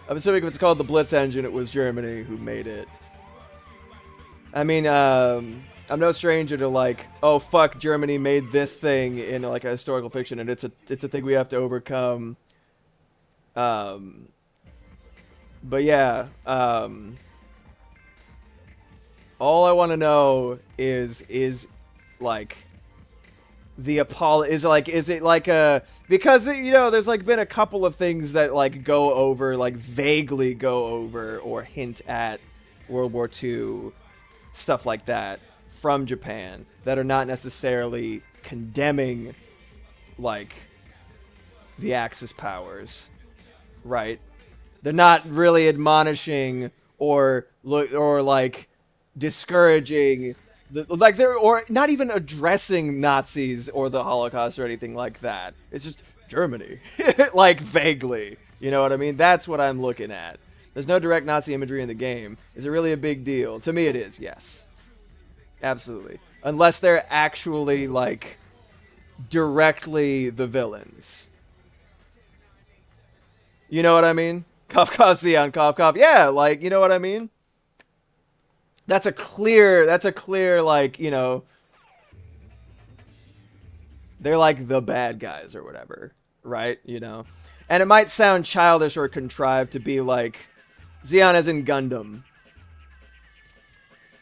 I'm assuming if it's called the Blitz engine, it was Germany who made it. I mean, I'm no stranger to like, oh fuck, Germany made this thing in like a historical fiction, and it's a thing we have to overcome. But yeah, all I want to know is like the Apollo is it like a, because you know there's like been a couple of things that like go over, like vaguely go over or hint at World War II, stuff like that from Japan that are not necessarily condemning like the Axis powers, right? They're not really admonishing or like discouraging or not even addressing Nazis or the Holocaust or anything like that. It's just Germany, like vaguely, you know what I mean? That's what I'm looking at. There's no direct Nazi imagery in the game. Is it really a big deal? To me it is, yes. Absolutely. Unless they're actually like directly the villains. You know what I mean? Cough, cough, Xeon, cough, cough. Yeah, like, you know what I mean? That's a clear, like, you know, they're like the bad guys or whatever, right? You know? And it might sound childish or contrived to be like, Xeon as in Gundam.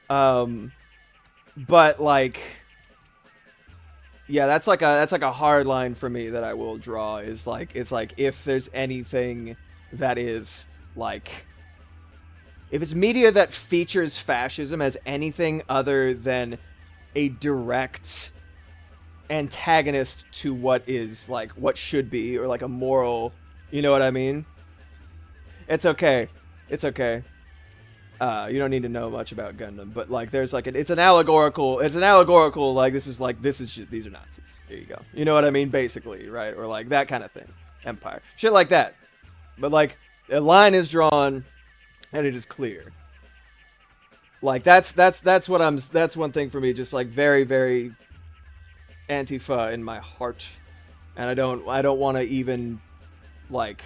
But like, yeah, that's like a hard line for me that I will draw, is like, it's like if there's anything that is like, if it's media that features fascism as anything other than a direct antagonist to what is like what should be, or like a moral, you know what I mean? It's okay. It's okay. You don't need to know much about Gundam, but like there's like it's an allegorical like these are Nazis. There you go. You know what I mean? Basically, right? Or like that kind of thing. Empire. Shit like that. But like a line is drawn and it is clear. Like that's one thing for me, just like very, very Antifa in my heart. And I don't want to even like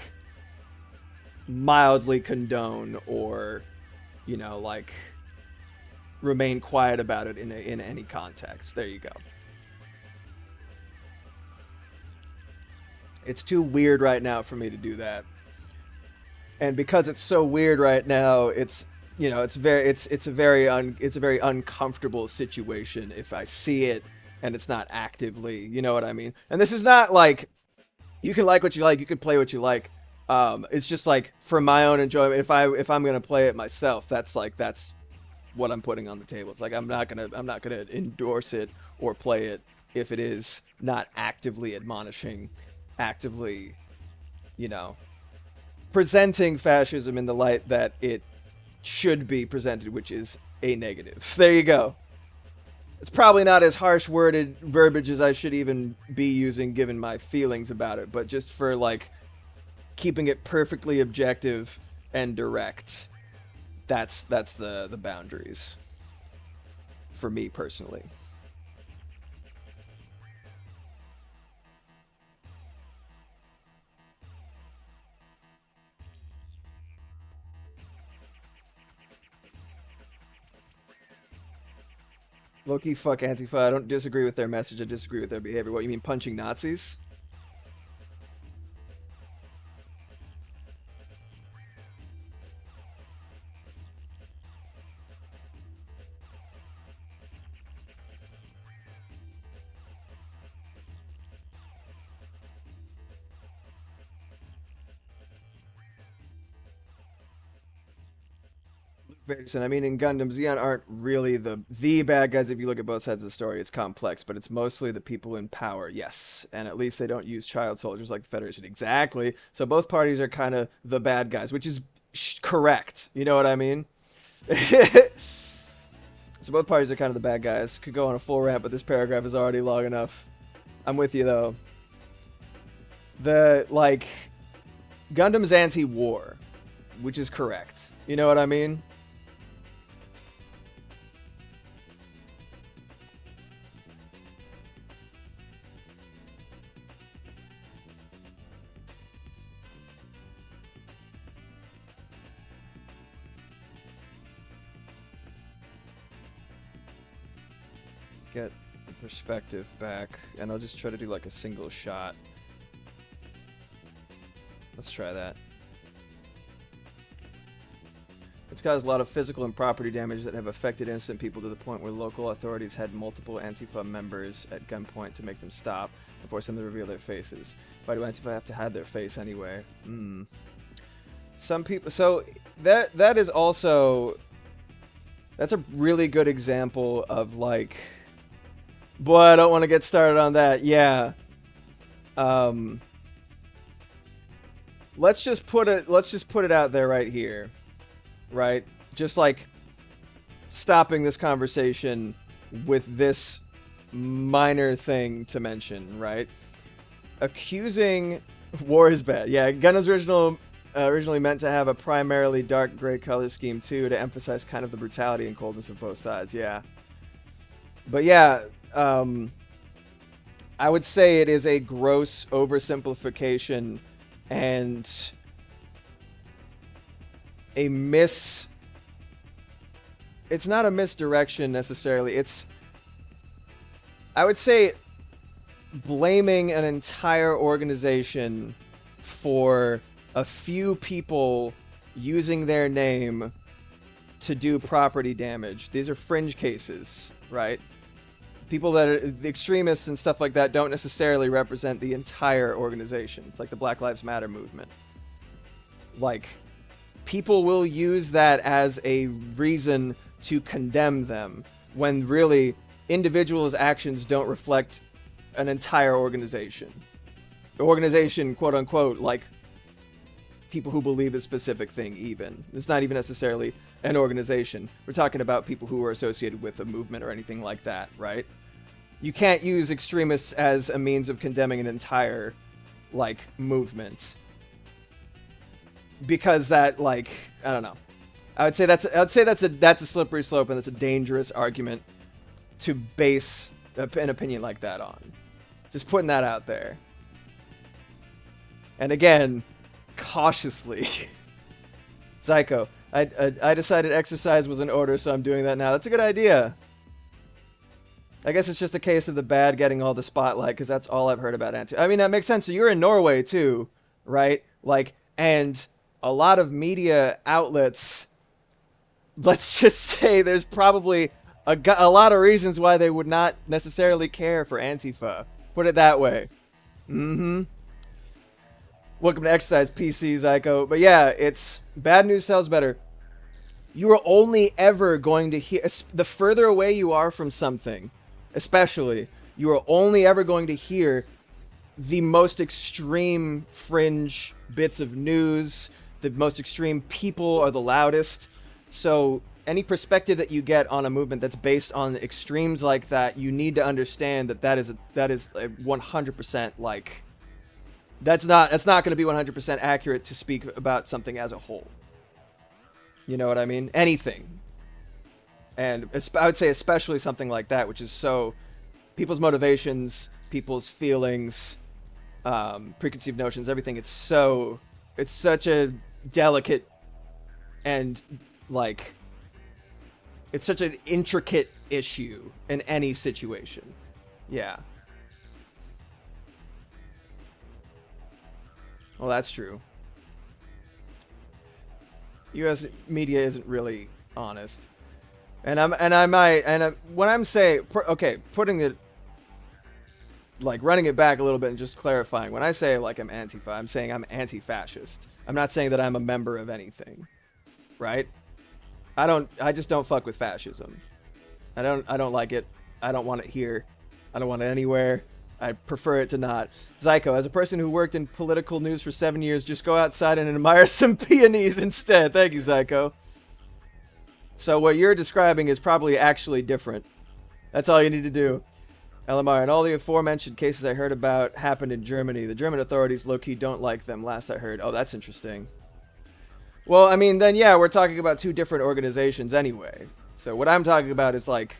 mildly condone or, you know, like remain quiet about it in any context. There you go. It's too weird right now for me to do that. And because it's so weird right now, it's, you know, it's a very uncomfortable situation if I see it and it's not actively, you know what I mean? And this is not like, you can like what you like, you can play what you like. It's just like for my own enjoyment. If I'm gonna play it myself, that's what I'm putting on the table. It's like I'm not gonna endorse it or play it if it is not actively admonishing, actively, you know, presenting fascism in the light that it should be presented, which is a negative. There you go. It's probably not as harsh worded verbiage as I should even be using given my feelings about it, but just for like keeping it perfectly objective and direct, that's the boundaries for me personally. Low-key, fuck Antifa. I don't disagree with their message. I disagree with their behavior. What, you mean punching Nazis? I mean, in Gundam, Zeon aren't really the bad guys if you look at both sides of the story. It's complex, but it's mostly the people in power, yes. And at least they don't use child soldiers like the Federation. Exactly. So both parties are kind of the bad guys, which is correct. You know what I mean? So both parties are kind of the bad guys. Could go on a full rant, but this paragraph is already long enough. I'm with you, though. Gundam's anti-war, which is correct. You know what I mean? Get the perspective back, and I'll just try to do like a single shot. Let's try that. It's caused a lot of physical and property damage that have affected innocent people to the point where local authorities had multiple Antifa members at gunpoint to make them stop and force them to reveal their faces. Why do Antifa have to hide their face anyway? Some people... So, that is also... That's a really good example of, like... Boy, I don't want to get started on that. Yeah. Let's just put it out there right here. Right? Just like stopping this conversation with this minor thing to mention, right? Accusing war is bad. Yeah, Gundam's originally meant to have a primarily dark gray color scheme too, to emphasize kind of the brutality and coldness of both sides. Yeah. But yeah, I would say it is a gross oversimplification and it's not a misdirection necessarily. I would say blaming an entire organization for a few people using their name to do property damage. These are fringe cases, right? People that are the extremists and stuff like that don't necessarily represent the entire organization. It's like the Black Lives Matter movement. Like, people will use that as a reason to condemn them when really individuals' actions don't reflect an entire organization. The organization, quote unquote, like people who believe a specific thing even. It's not even necessarily an organization. We're talking about people who are associated with a movement or anything like that, right? You can't use extremists as a means of condemning an entire, like, movement. Because that, like, I don't know. I'd say that's a slippery slope, and that's a dangerous argument to base an opinion like that on. Just putting that out there. And again, cautiously. Psycho, I decided exercise was in order, so I'm doing that now. That's a good idea. I guess it's just a case of the bad getting all the spotlight, because that's all I've heard about Antifa. I mean, that makes sense. So you're in Norway too, right? Like, and a lot of media outlets, let's just say there's probably a lot of reasons why they would not necessarily care for Antifa. Put it that way. Mm-hmm. Welcome to Exercise PC, Zyko. But yeah, it's bad news sells better. You are only ever going to hear, the further away you are from something, especially, you are only ever going to hear the most extreme fringe bits of news. The most extreme people are the loudest. So any perspective that you get on a movement that's based on extremes like that, you need to understand that is a 100% like, that's not going to be 100% accurate to speak about something as a whole. You know what I mean? Anything. And I would say especially something like that, which is so, people's motivations, people's feelings, preconceived notions, everything. It's such a delicate and like, it's such an intricate issue in any situation. Yeah. Well, that's true. U.S. media isn't really honest, when I'm saying, okay, putting it, like running it back a little bit and just clarifying, when I say like I'm Antifa, I'm saying I'm anti-fascist. I'm not saying that I'm a member of anything, right? I just don't fuck with fascism. I don't like it. I don't want it here. I don't want it anywhere. I prefer it to not. Zyko, as a person who worked in political news for 7 years, just go outside and admire some peonies instead. Thank you, Zyko. So what you're describing is probably actually different. That's all you need to do. LMR, and all the aforementioned cases I heard about happened in Germany. The German authorities low-key don't like them, last I heard. Oh, that's interesting. Well, I mean, then yeah, we're talking about two different organizations anyway. So what I'm talking about is like,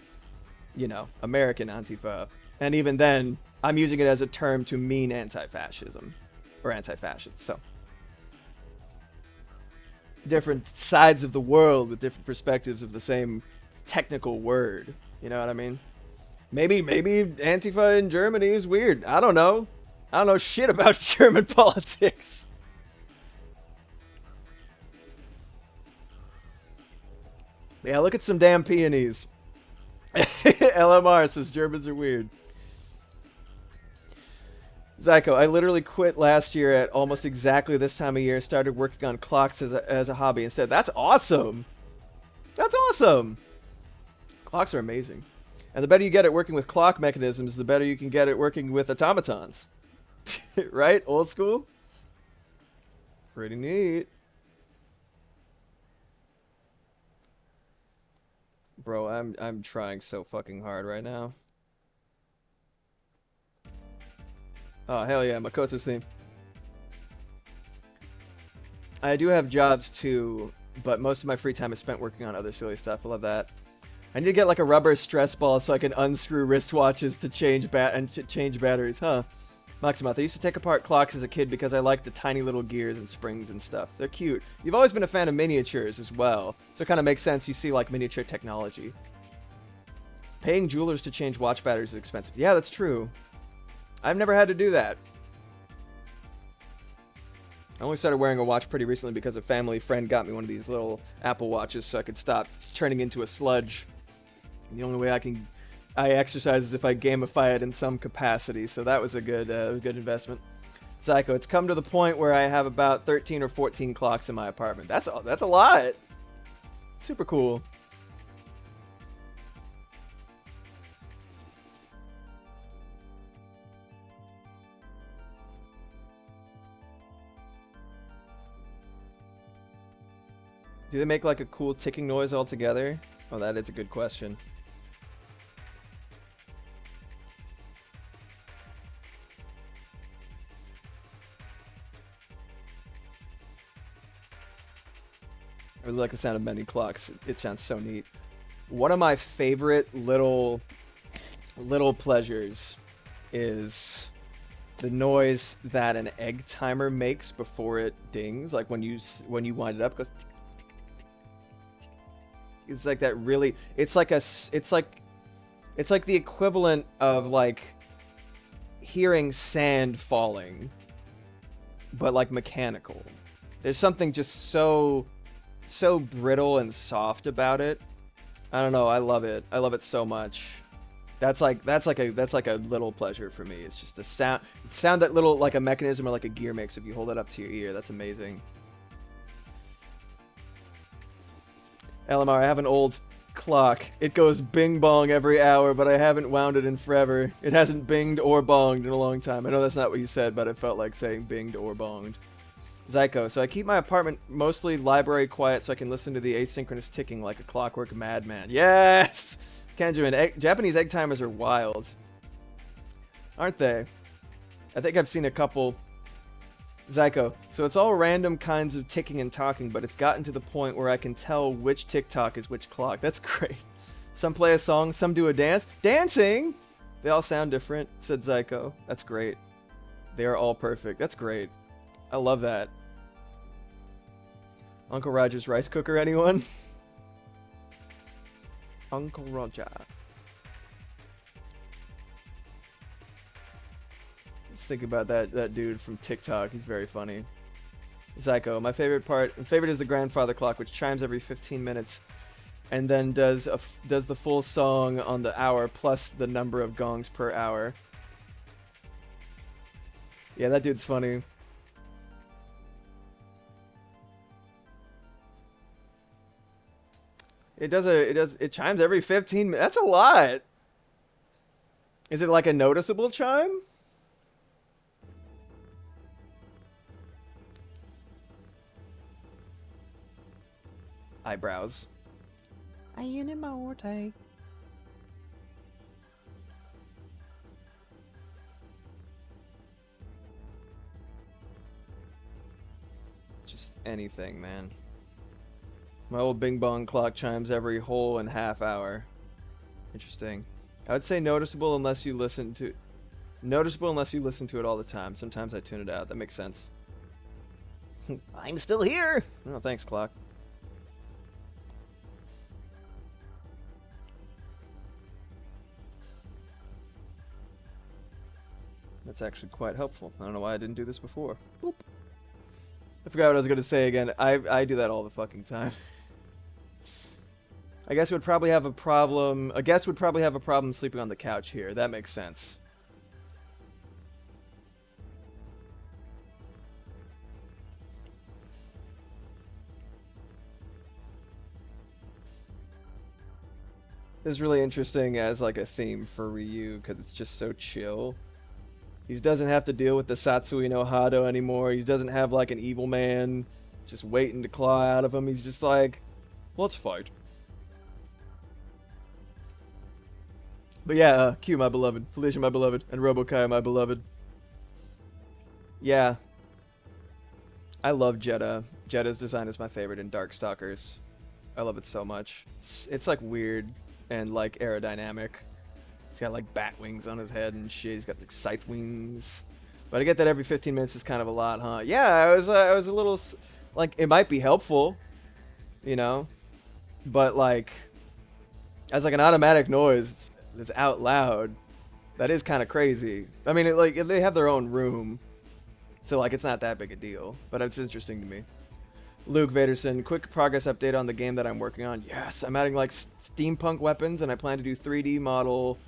you know, American Antifa. And even then, I'm using it as a term to mean anti-fascism. Or anti-fascist, so. Different sides of the world with different perspectives of the same technical word. You know what I mean? Maybe Antifa in Germany is weird. I don't know. I don't know shit about German politics. Yeah, look at some damn peonies. LMR says Germans are weird. Zyko, I literally quit last year at almost exactly this time of year, started working on clocks as a hobby instead. That's awesome. That's awesome. Clocks are amazing. And the better you get at working with clock mechanisms, the better you can get at working with automatons. Right? Old school? Pretty neat. Bro, I'm trying so fucking hard right now. Oh, hell yeah, Makoto's theme. I do have jobs too, but most of my free time is spent working on other silly stuff. I love that. I need to get like a rubber stress ball so I can unscrew wristwatches to change change batteries, huh? Maximoth, I used to take apart clocks as a kid because I liked the tiny little gears and springs and stuff. They're cute. You've always been a fan of miniatures as well, so it kind of makes sense you see like miniature technology. Paying jewelers to change watch batteries is expensive. Yeah, that's true. I've never had to do that. I only started wearing a watch pretty recently because a family friend got me one of these little Apple Watches so I could stop turning into a sludge. And the only way I exercise is if I gamify it in some capacity, so that was a good investment. Zyko, it's come to the point where I have about 13 or 14 clocks in my apartment. That's a lot. Super cool. Do they make like a cool ticking noise altogether? Oh, that is a good question. I really like the sound of many clocks. It sounds so neat. One of my favorite little pleasures is the noise that an egg timer makes before it dings. Like when you wind it up, it goes. It's like that really. It's like the equivalent of like hearing sand falling, but like mechanical. There's something just so brittle and soft about it. I don't know. I love it. I love it so much. That's like a little pleasure for me. It's just the sound that little like a mechanism or like a gear makes if you hold it up to your ear. That's amazing. LMR, I have an old clock. It goes bing bong every hour, but I haven't wound it in forever. It hasn't binged or bonged in a long time. I know that's not what you said, but it felt like saying binged or bonged. Zyko, so I keep my apartment mostly library quiet so I can listen to the asynchronous ticking like a clockwork madman. Yes! Kenjamin, Japanese egg timers are wild. Aren't they? I think I've seen a couple. Zyko, so it's all random kinds of ticking and talking, but it's gotten to the point where I can tell which tick-tock is which clock. That's great. Some play a song, some do a dance. Dancing! They all sound different, said Zyko. That's great. They are all perfect. That's great. I love that. Uncle Roger's rice cooker, anyone? Uncle Roger. Just think about that dude from TikTok. He's very funny. Zyko, my favorite is the grandfather clock, which chimes every 15 minutes, and then does the full song on the hour plus the number of gongs per hour. Yeah, that dude's funny. It chimes every 15 minutes. That's a lot. Is it like a noticeable chime? Eyebrows. Morte. Just anything, man. My old Bing Bong clock chimes every whole and half hour. Interesting. I would say noticeable unless you listen to it all the time. Sometimes I tune it out. That makes sense. I'm still here. Oh, thanks, clock. That's actually quite helpful. I don't know why I didn't do this before. Boop. I forgot what I was going to say again. I do that all the fucking time. I guess would probably have a problem. A guest would probably have a problem sleeping on the couch here. That makes sense. This is really interesting as like a theme for Ryu because it's just so chill. He doesn't have to deal with the Satsui no Hado anymore. He doesn't have like an evil man just waiting to claw out of him. He's just like, let's fight. But yeah, Q, my beloved. Felicia, my beloved. And Robokai, my beloved. Yeah. I love Jeddah. Jeddah's design is my favorite in Darkstalkers. I love it so much. It's like weird and like aerodynamic. He's got like bat wings on his head and shit. He's got like scythe wings. But I get that every 15 minutes is kind of a lot, huh? Yeah, I was a little like it might be helpful, you know, but like as like an automatic noise that's out loud, that is kind of crazy. I mean, like they have their own room, so like it's not that big a deal. But it's interesting to me. Luke Vaderson, quick progress update on the game that I'm working on. Yes, I'm adding like steampunk weapons, and I plan to do 3D model.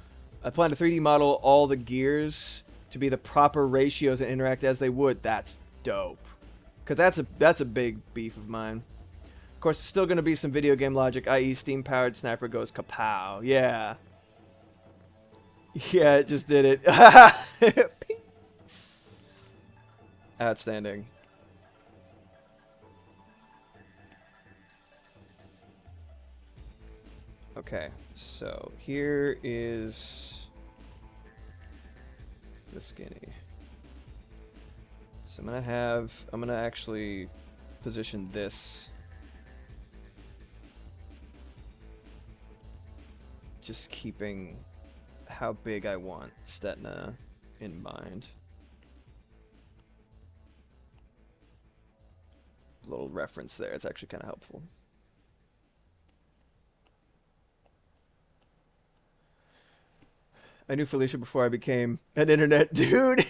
I plan to 3D model all the gears to be the proper ratios and interact as they would. That's dope. Because that's a big beef of mine. Of course, there's still going to be some video game logic, i.e. steam-powered sniper goes kapow. Yeah. Yeah, it just did it. Outstanding. Okay, so here is the skinny. So I'm gonna actually position this just keeping how big I want Stetna in mind. Little reference there. It's actually kind of helpful. I knew Felicia before I became an internet dude,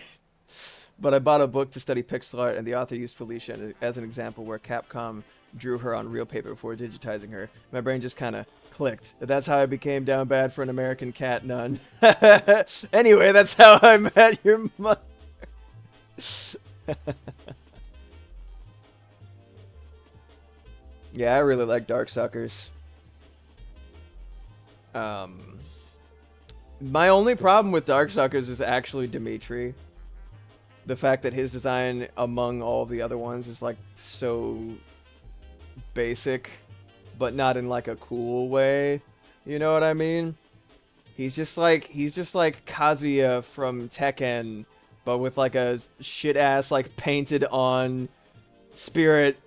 but I bought a book to study pixel art, and the author used Felicia as an example where Capcom drew her on real paper before digitizing her. My brain just kind of clicked. That's how I became down bad for an American cat nun. Anyway, that's how I met your mother. Yeah, I really like Darksuckers. My only problem with Darksuckers is actually Dimitri. The fact that his design among all the other ones is like so basic, but not in like a cool way. You know what I mean? He's just like Kazuya from Tekken, but with like a shit ass like painted on Spirit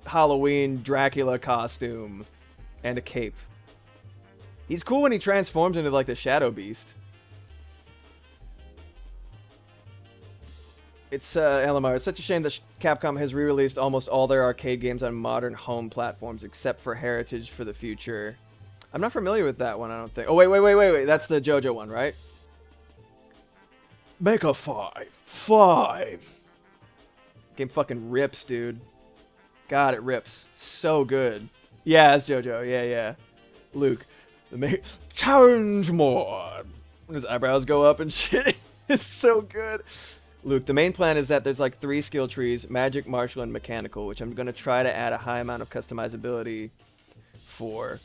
Halloween Dracula costume and a cape. He's cool when he transforms into like the Shadow Beast. It's LMR. It's such a shame that Capcom has re-released almost all their arcade games on modern home platforms except for Heritage for the Future. I'm not familiar with that one, I don't think. Oh, wait. That's the JoJo one, right? Make a 5. 5. Game fucking rips, dude. God, it rips. So good. Yeah, that's JoJo. Yeah. Luke. Challenge more. His eyebrows go up and shit. It's so good. Luke, the main plan is that there's like 3 skill trees, magic, martial, and mechanical, which I'm going to try to add a high amount of customizability for.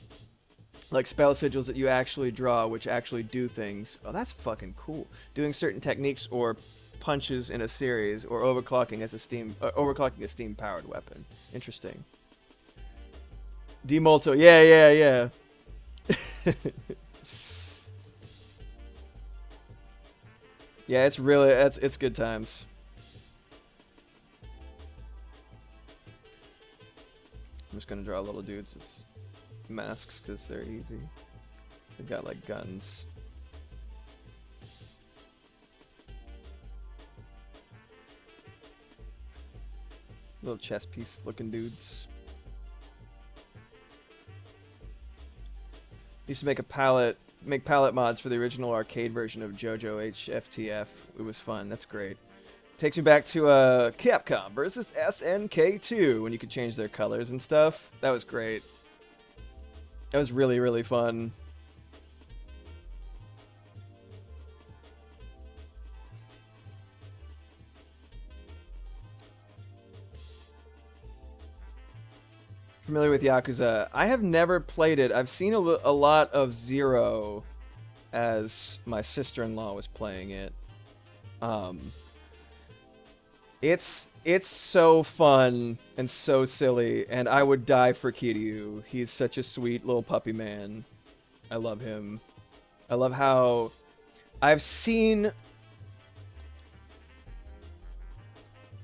Like spell sigils that you actually draw, which actually do things. Oh, that's fucking cool. Doing certain techniques or punches in a series, or overclocking as a overclocking a steam-powered weapon. Interesting. Demulto, yeah. Yeah, it's really it's good times. I'm just gonna draw little dudes as masks because they're easy. They've got like guns. Little chess piece looking dudes. Used to make palette mods for the original arcade version of JoJo HFTF. It was fun. That's great. Takes me back to Capcom versus SNK2 when you could change their colors and stuff. That was great. That was really, really fun. Familiar with Yakuza? I have never played it. I've seen a lot of Zero as my sister-in-law was playing it. It's so fun and so silly, and I would die for Kiryu. He's such a sweet little puppy man. I love him. I love how I've seen...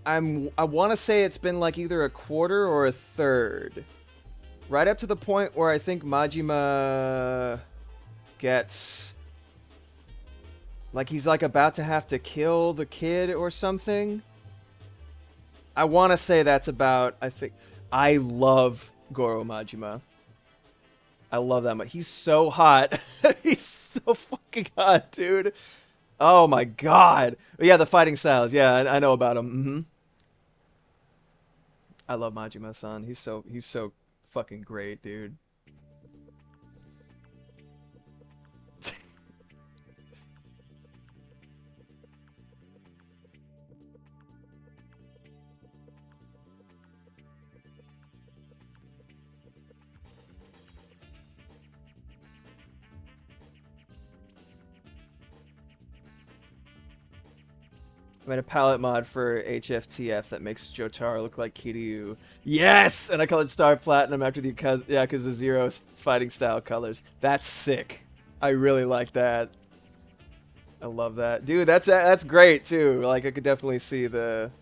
I want to say it's been like either a quarter or a third. Right up to the point where I think Majima gets... like he's like about to have to kill the kid or something. I want to say that's about... I love Goro Majima. I love that much. He's so hot. He's so fucking hot, dude. Oh my god. But yeah, the fighting styles. Yeah, I know about him. I love Majima-san. He's so fucking great, dude. I made a palette mod for HFTF that makes Jotaro look like Kiryu. Yes! And I colored Star Platinum after the Yakuza 0 fighting style colors. That's sick. I really like that. I love that. Dude, that's great, too. Like, I could definitely see the...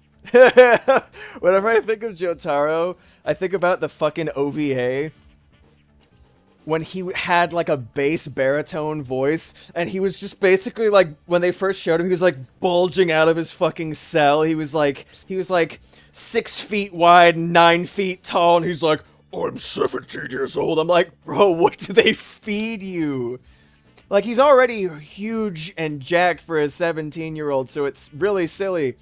Whenever I think of Jotaro, I think about the fucking OVA. when he had like a bass baritone voice, and he was just basically like, when they first showed him, he was like bulging out of his fucking cell. He was like 6 feet wide, 9 feet tall, and he's like, I'm 17 years old. I'm like, bro, what do they feed you? Like, he's already huge and jacked for a 17-year-old, so it's really silly.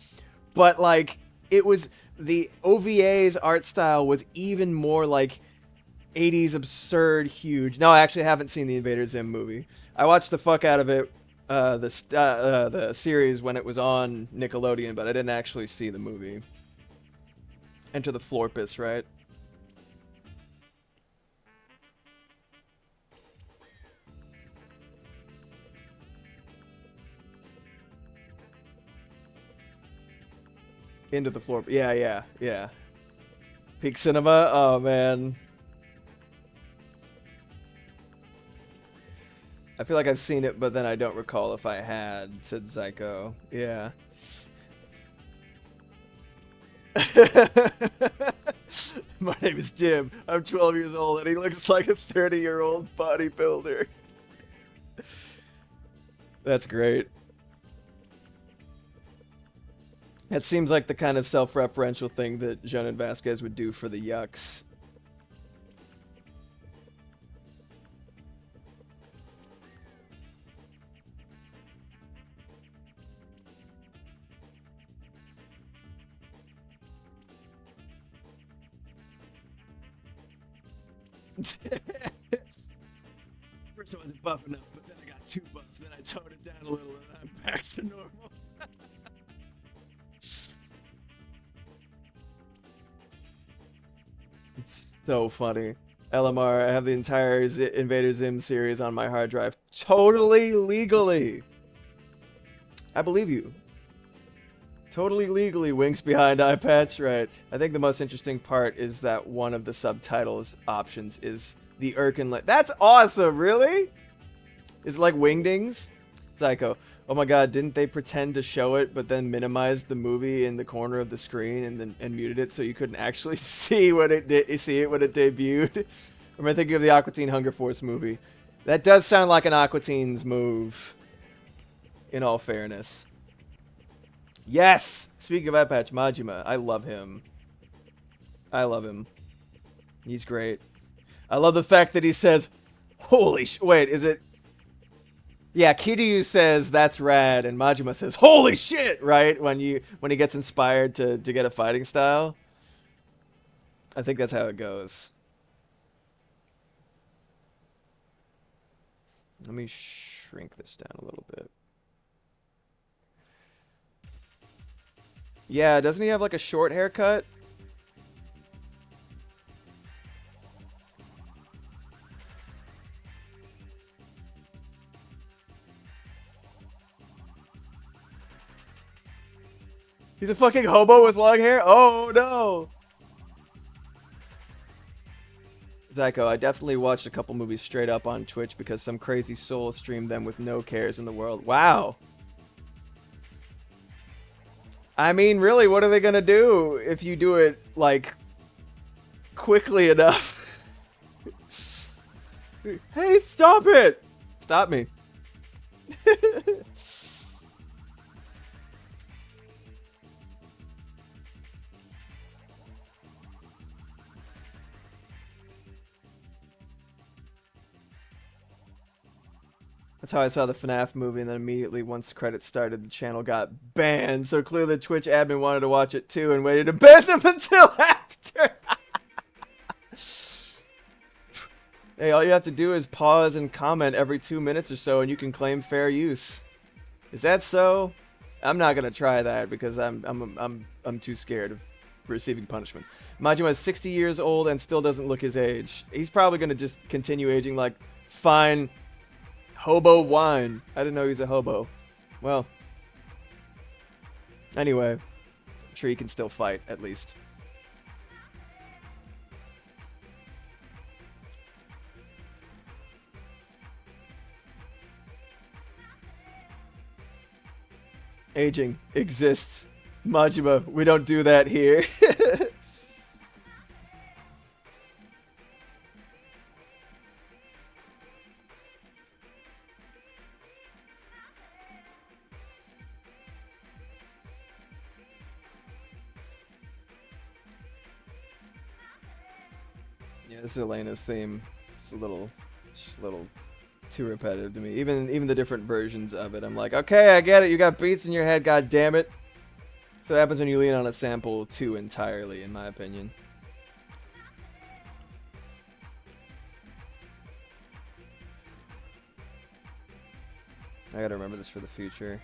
But, like, it was... The OVA's art style was even more, like, 80s absurd huge. No, I actually haven't seen the Invader Zim movie. I watched the fuck out of it, the series when it was on Nickelodeon, but I didn't actually see the movie. Enter the Florpus, right? Into the Floor. Yeah. Peak Cinema? Oh, man. I feel like I've seen it, but then I don't recall if I had, said Zyko. Yeah. My name is Tim. I'm 12 years old, and he looks like a 30-year-old bodybuilder. That's great. That seems like the kind of self-referential thing that Jonan Vasquez would do for the Yucks. First I wasn't buff enough, but then I got too buff. Then I toned it down a little, and I'm back to normal. It's so funny. LMR, I have the entire Invader Zim series on my hard drive. Totally legally. I believe you. Totally legally, winks behind eye patch, right. I think the most interesting part is that one of the subtitles options is the Irken. That's awesome, really? Is it like Wingdings? Psycho. Oh my god, didn't they pretend to show it, but then minimized the movie in the corner of the screen and muted it so you couldn't actually see what it when it debuted? Or am I thinking of the Aqua Teen Hunger Force movie? That does sound like an Aqua Teen's move, in all fairness. Yes! Speaking of eye patch, Majima. I love him. I love him. He's great. I love the fact that he says, holy sh... Wait, is it... Yeah, Kiryu says, that's rad, and Majima says, holy shit! Right? When he gets inspired to get a fighting style. I think that's how it goes. Let me shrink this down a little bit. Yeah, doesn't he have like a short haircut? He's a fucking hobo with long hair? Oh no! Zyko, I definitely watched a couple movies straight up on Twitch because some crazy soul streamed them with no cares in the world. Wow! I mean, really, what are they gonna do if you do it, like, quickly enough? Hey, stop it! Stop me. That's how I saw the FNAF movie, and then immediately once the credits started, the channel got banned. So clearly the Twitch admin wanted to watch it too and waited to ban them until after. Hey, all you have to do is pause and comment every 2 minutes or so, and you can claim fair use. Is that so? I'm not gonna try that because I'm too scared of receiving punishments. Majima is 60 years old and still doesn't look his age. He's probably gonna just continue aging like fine. Hobo wine. I didn't know he's a hobo. Well. Anyway. I'm sure he can still fight, at least. Aging exists. Majima, we don't do that here. Yeah, this is Elena's theme. It's just a little too repetitive to me. Even the different versions of it, I'm like, okay, I get it. You got beats in your head, god damn it. So what happens when you lean on a sample too entirely, in my opinion. I gotta remember this for the future.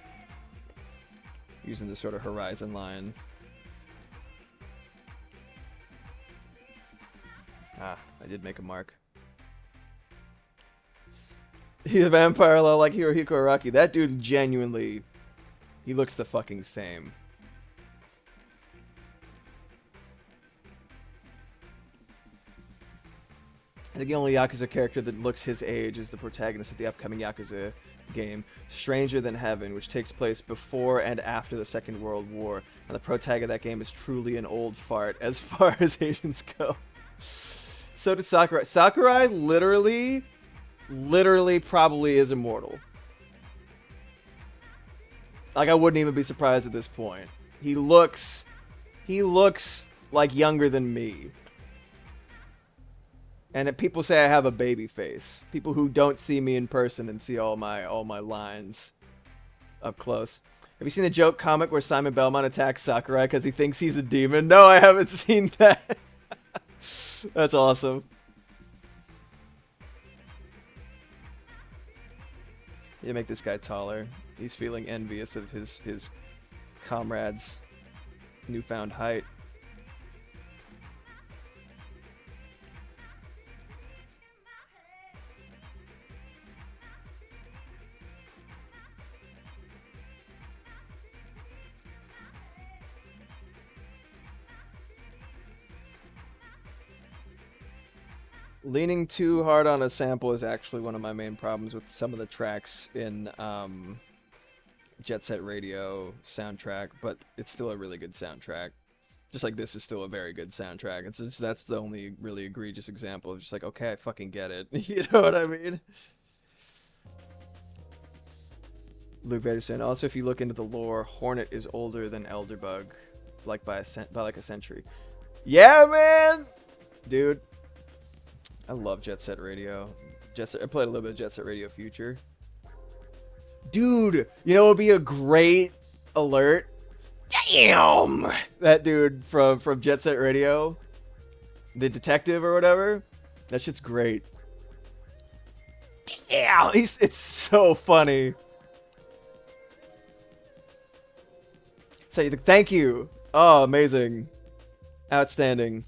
Using this sort of horizon line. Ah, I did make a mark. He's a vampire like Hirohiko Araki. That dude genuinely, he looks the fucking same. I think the only Yakuza character that looks his age is the protagonist of the upcoming Yakuza game, Stranger Than Heaven, which takes place before and after the Second World War. And the protag of that game is truly an old fart as far as Asians go. So did Sakurai. Sakurai literally probably is immortal. Like, I wouldn't even be surprised at this point. He looks like younger than me. And if people say I have a baby face. People who don't see me in person and see all my lines up close. Have you seen the joke comic where Simon Belmont attacks Sakurai because he thinks he's a demon? No, I haven't seen that. That's awesome. You make this guy taller. He's feeling envious of his comrades' newfound height. Leaning too hard on a sample is actually one of my main problems with some of the tracks in Jet Set Radio soundtrack, but it's still a really good soundtrack. Just like this is still a very good soundtrack. It's just, that's the only really egregious example of just like, okay, I fucking get it. You know what I mean? Luke Vader saying, also if you look into the lore, Hornet is older than Elderbug, like by like a century. Yeah, man, dude. I love Jet Set Radio. I played a little bit of Jet Set Radio Future. Dude, you know what would be a great alert? Damn! That dude from Jet Set Radio, the detective or whatever, that shit's great. Damn! It's so funny. So, thank you. Oh, amazing. Outstanding.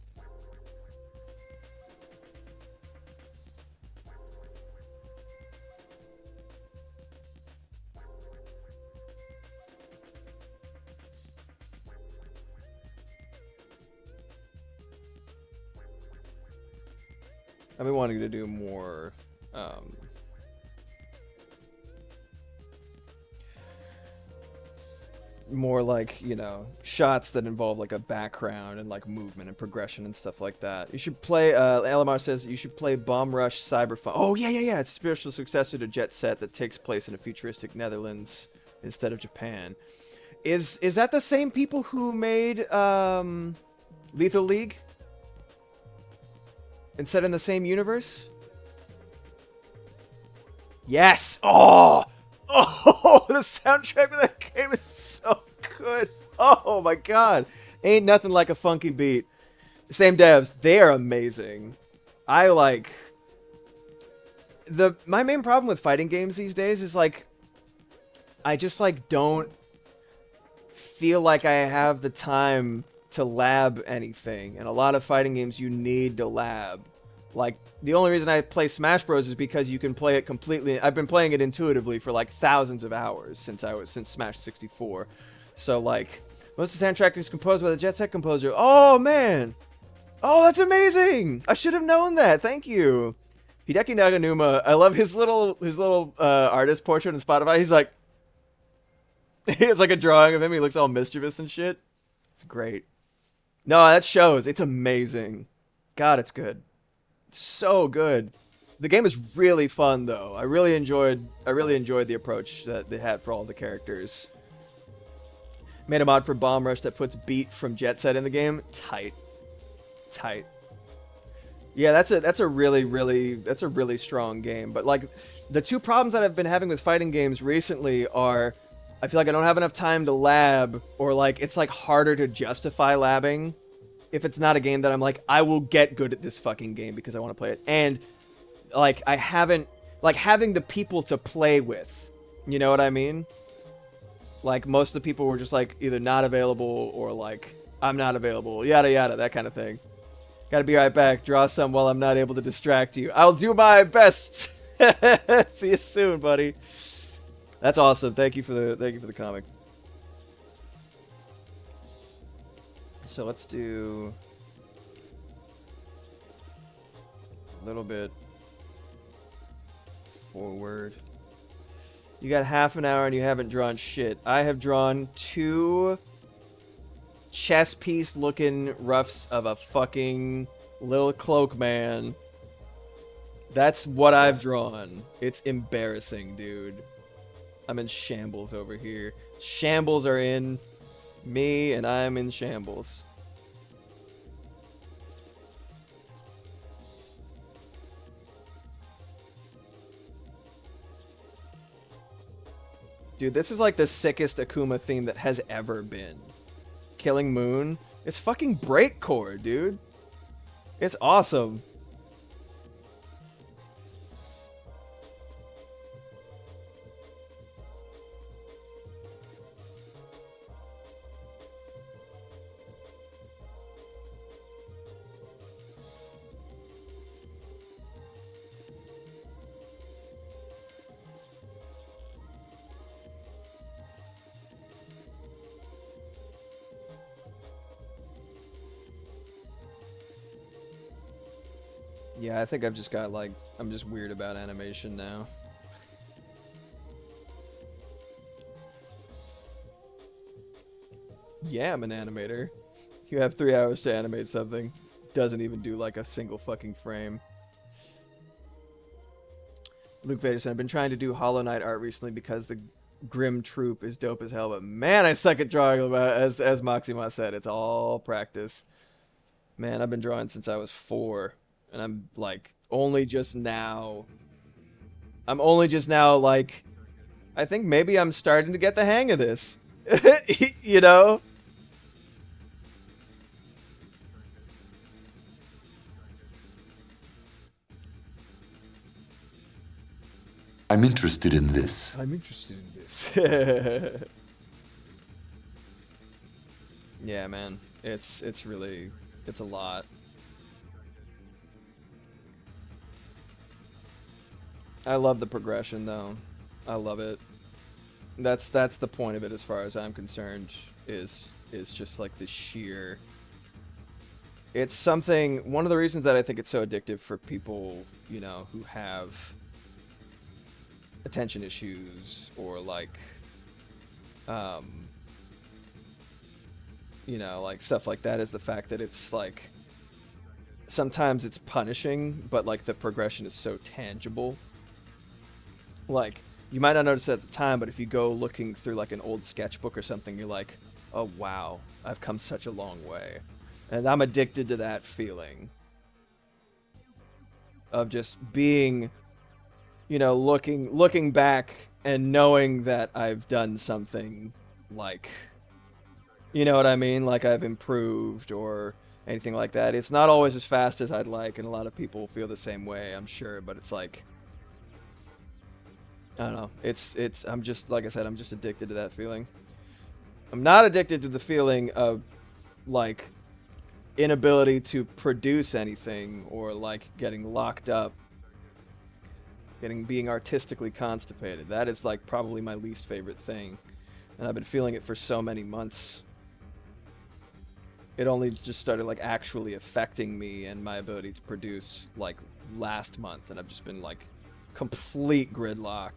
I've been wanting to do more, more like, you know, shots that involve like a background and like movement and progression and stuff like that. You should play, LMR says you should play Bomb Rush Cyberfun. Oh, yeah. It's a spiritual successor to Jet Set that takes place in a futuristic Netherlands instead of Japan. Is that the same people who made, Lethal League? And set in the same universe? Yes! Oh! Oh! The soundtrack of that game is so good! Oh my god! Ain't nothing like a funky beat. Same devs. They are amazing. I like... My main problem with fighting games these days is like... I just like don't feel like I have the time to lab anything, and a lot of fighting games you need to lab. Like, the only reason I play Smash Bros is because you can play it completely. I've been playing it intuitively for like thousands of hours since Smash 64. So like, most of the soundtrack is composed by the Jet Set composer. Oh man, oh that's amazing! I should have known that. Thank you, Hideki Naganuma. I love his little artist portrait on Spotify. He's like, it's like a drawing of him. He looks all mischievous and shit. It's great. No, that shows. It's amazing. God, it's good. It's so good. The game is really fun, though. I really enjoyed the approach that they had for all the characters. Made a mod for Bomb Rush that puts Beat from Jet Set in the game. Tight. Yeah, that's a really strong game. But like the two problems that I've been having with fighting games recently are I feel like I don't have enough time to lab, or like it's like harder to justify labbing if it's not a game that I'm like I will get good at this fucking game because I want to play it. And like I haven't like having the people to play with. You know what I mean? Like most of the people were just like either not available or like I'm not available, yada yada, that kind of thing. Gotta be right back. Draw some while I'm not able to distract you. I'll do my best. See you soon, buddy. That's awesome. Thank you for the comic. So let's do a little bit forward. You got half an hour and you haven't drawn shit. I have drawn 2 chess piece looking roughs of a fucking little cloak man. That's what I've drawn. It's embarrassing, dude. I'm in shambles over here. Shambles are in me and I'm in shambles. Dude, this is like the sickest Akuma theme that has ever been. Killing Moon. It's fucking breakcore, dude. It's awesome. Yeah, I think I've just got like, I'm just weird about animation now. Yeah, I'm an animator. You have 3 hours to animate something. Doesn't even do like a single fucking frame. Luke Vader said, I've been trying to do Hollow Knight art recently because the Grim Troop is dope as hell, but man, I suck at drawing about, as Maxima said, it's all practice. Man, I've been drawing since I was 4. And I'm like only just now like I think maybe I'm starting to get the hang of this. You know? I'm interested in this. I'm interested in this. Yeah, man. It's a lot. I love the progression though. I love it. That's the point of it as far as I'm concerned, is just like the sheer, it's something, one of the reasons that I think it's so addictive for people, you know, who have attention issues or like you know, like stuff like that, is the fact that it's like sometimes it's punishing, but like the progression is so tangible. Like, you might not notice it at the time, but if you go looking through like an old sketchbook or something, you're like, oh wow, I've come such a long way. And I'm addicted to that feeling of just being, you know, looking back and knowing that I've done something, like, you know what I mean? Like I've improved or anything like that. It's not always as fast as I'd like, and a lot of people feel the same way, I'm sure, but it's like, I don't know. It's I'm just, like I said, I'm just addicted to that feeling. I'm not addicted to the feeling of like inability to produce anything or like getting locked up, being artistically constipated. That is like probably my least favorite thing. And I've been feeling it for so many months. It only just started like actually affecting me and my ability to produce like last month, and I've just been like complete gridlock,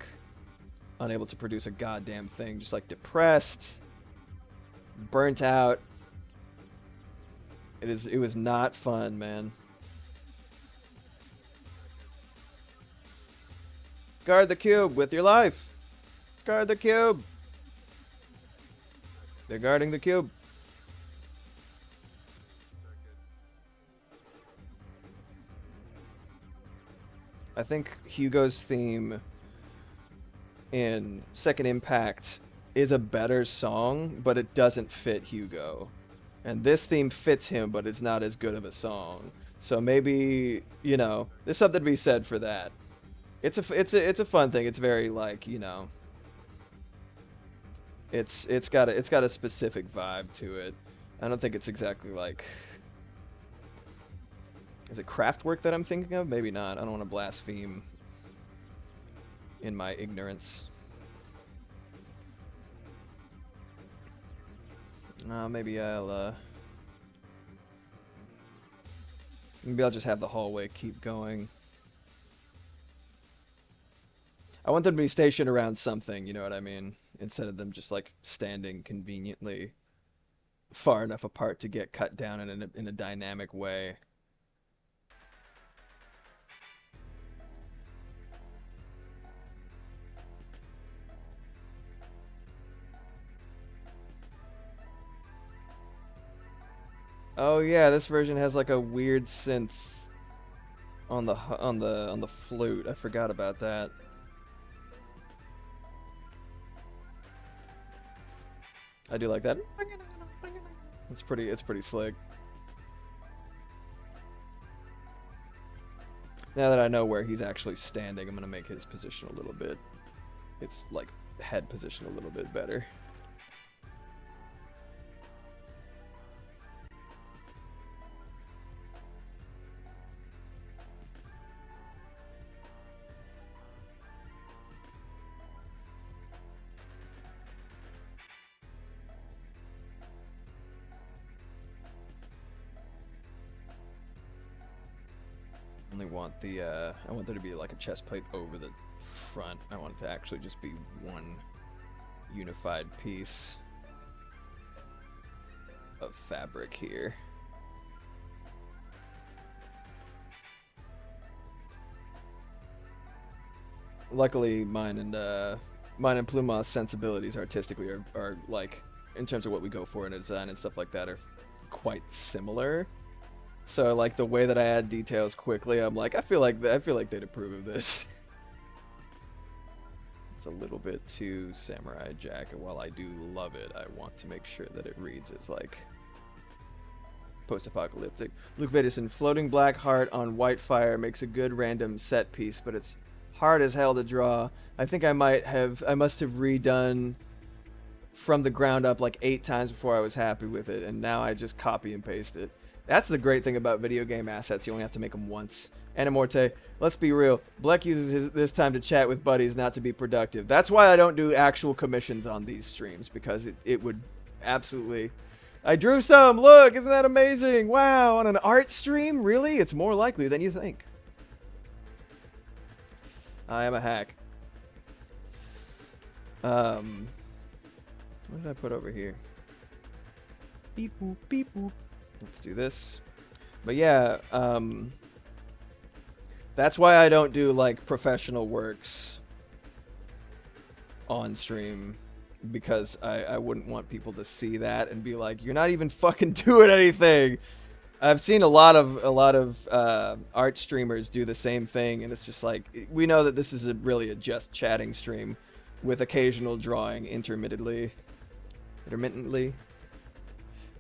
unable to produce a goddamn thing, just like depressed, burnt out. It was not fun, man. Guard the cube with your life. Guard the cube. They're guarding the cube. I think Hugo's theme in Second Impact is a better song, but it doesn't fit Hugo. And this theme fits him, but it's not as good of a song. So maybe, you know, there's something to be said for that. It's a fun thing. It's very like, you know, it's got a specific vibe to it. I don't think it's exactly like, is it Kraftwerk that I'm thinking of? Maybe not. I don't want to blaspheme in my ignorance. Maybe I'll just have the hallway keep going. I want them to be stationed around something, you know what I mean? Instead of them just like standing conveniently far enough apart to get cut down in a dynamic way. Oh yeah, this version has like a weird synth on the flute. I forgot about that. I do like that. It's pretty slick. Now that I know where he's actually standing, I'm gonna make his position a little bit. It's like head position a little bit better. Want the I want there to be like a chest plate over the front. I want it to actually just be one unified piece of fabric here. Luckily, mine and Pluma's sensibilities artistically are like, in terms of what we go for in a design and stuff like that, are quite similar. So like the way that I add details quickly, I'm like, I feel like they'd approve of this. It's a little bit too Samurai Jack, and while I do love it, I want to make sure that it reads as like post-apocalyptic. Luke Vaderson, floating black heart on white fire makes a good random set piece, but it's hard as hell to draw. I think I must have redone from the ground up like 8 times before I was happy with it, and now I just copy and paste it. That's the great thing about video game assets. You only have to make them once. Anamorte, let's be real. Bleck uses this time to chat with buddies, not to be productive. That's why I don't do actual commissions on these streams, because it would absolutely... I drew some! Look! Isn't that amazing? Wow! On an art stream? Really? It's more likely than you think. I am a hack. What did I put over here? Beep boop, beep boop. Let's do this. But yeah, that's why I don't do like professional works on stream, because I wouldn't want people to see that and be like, you're not even fucking doing anything. I've seen a lot of art streamers do the same thing, and it's just like, we know that this is really a just chatting stream with occasional drawing intermittently.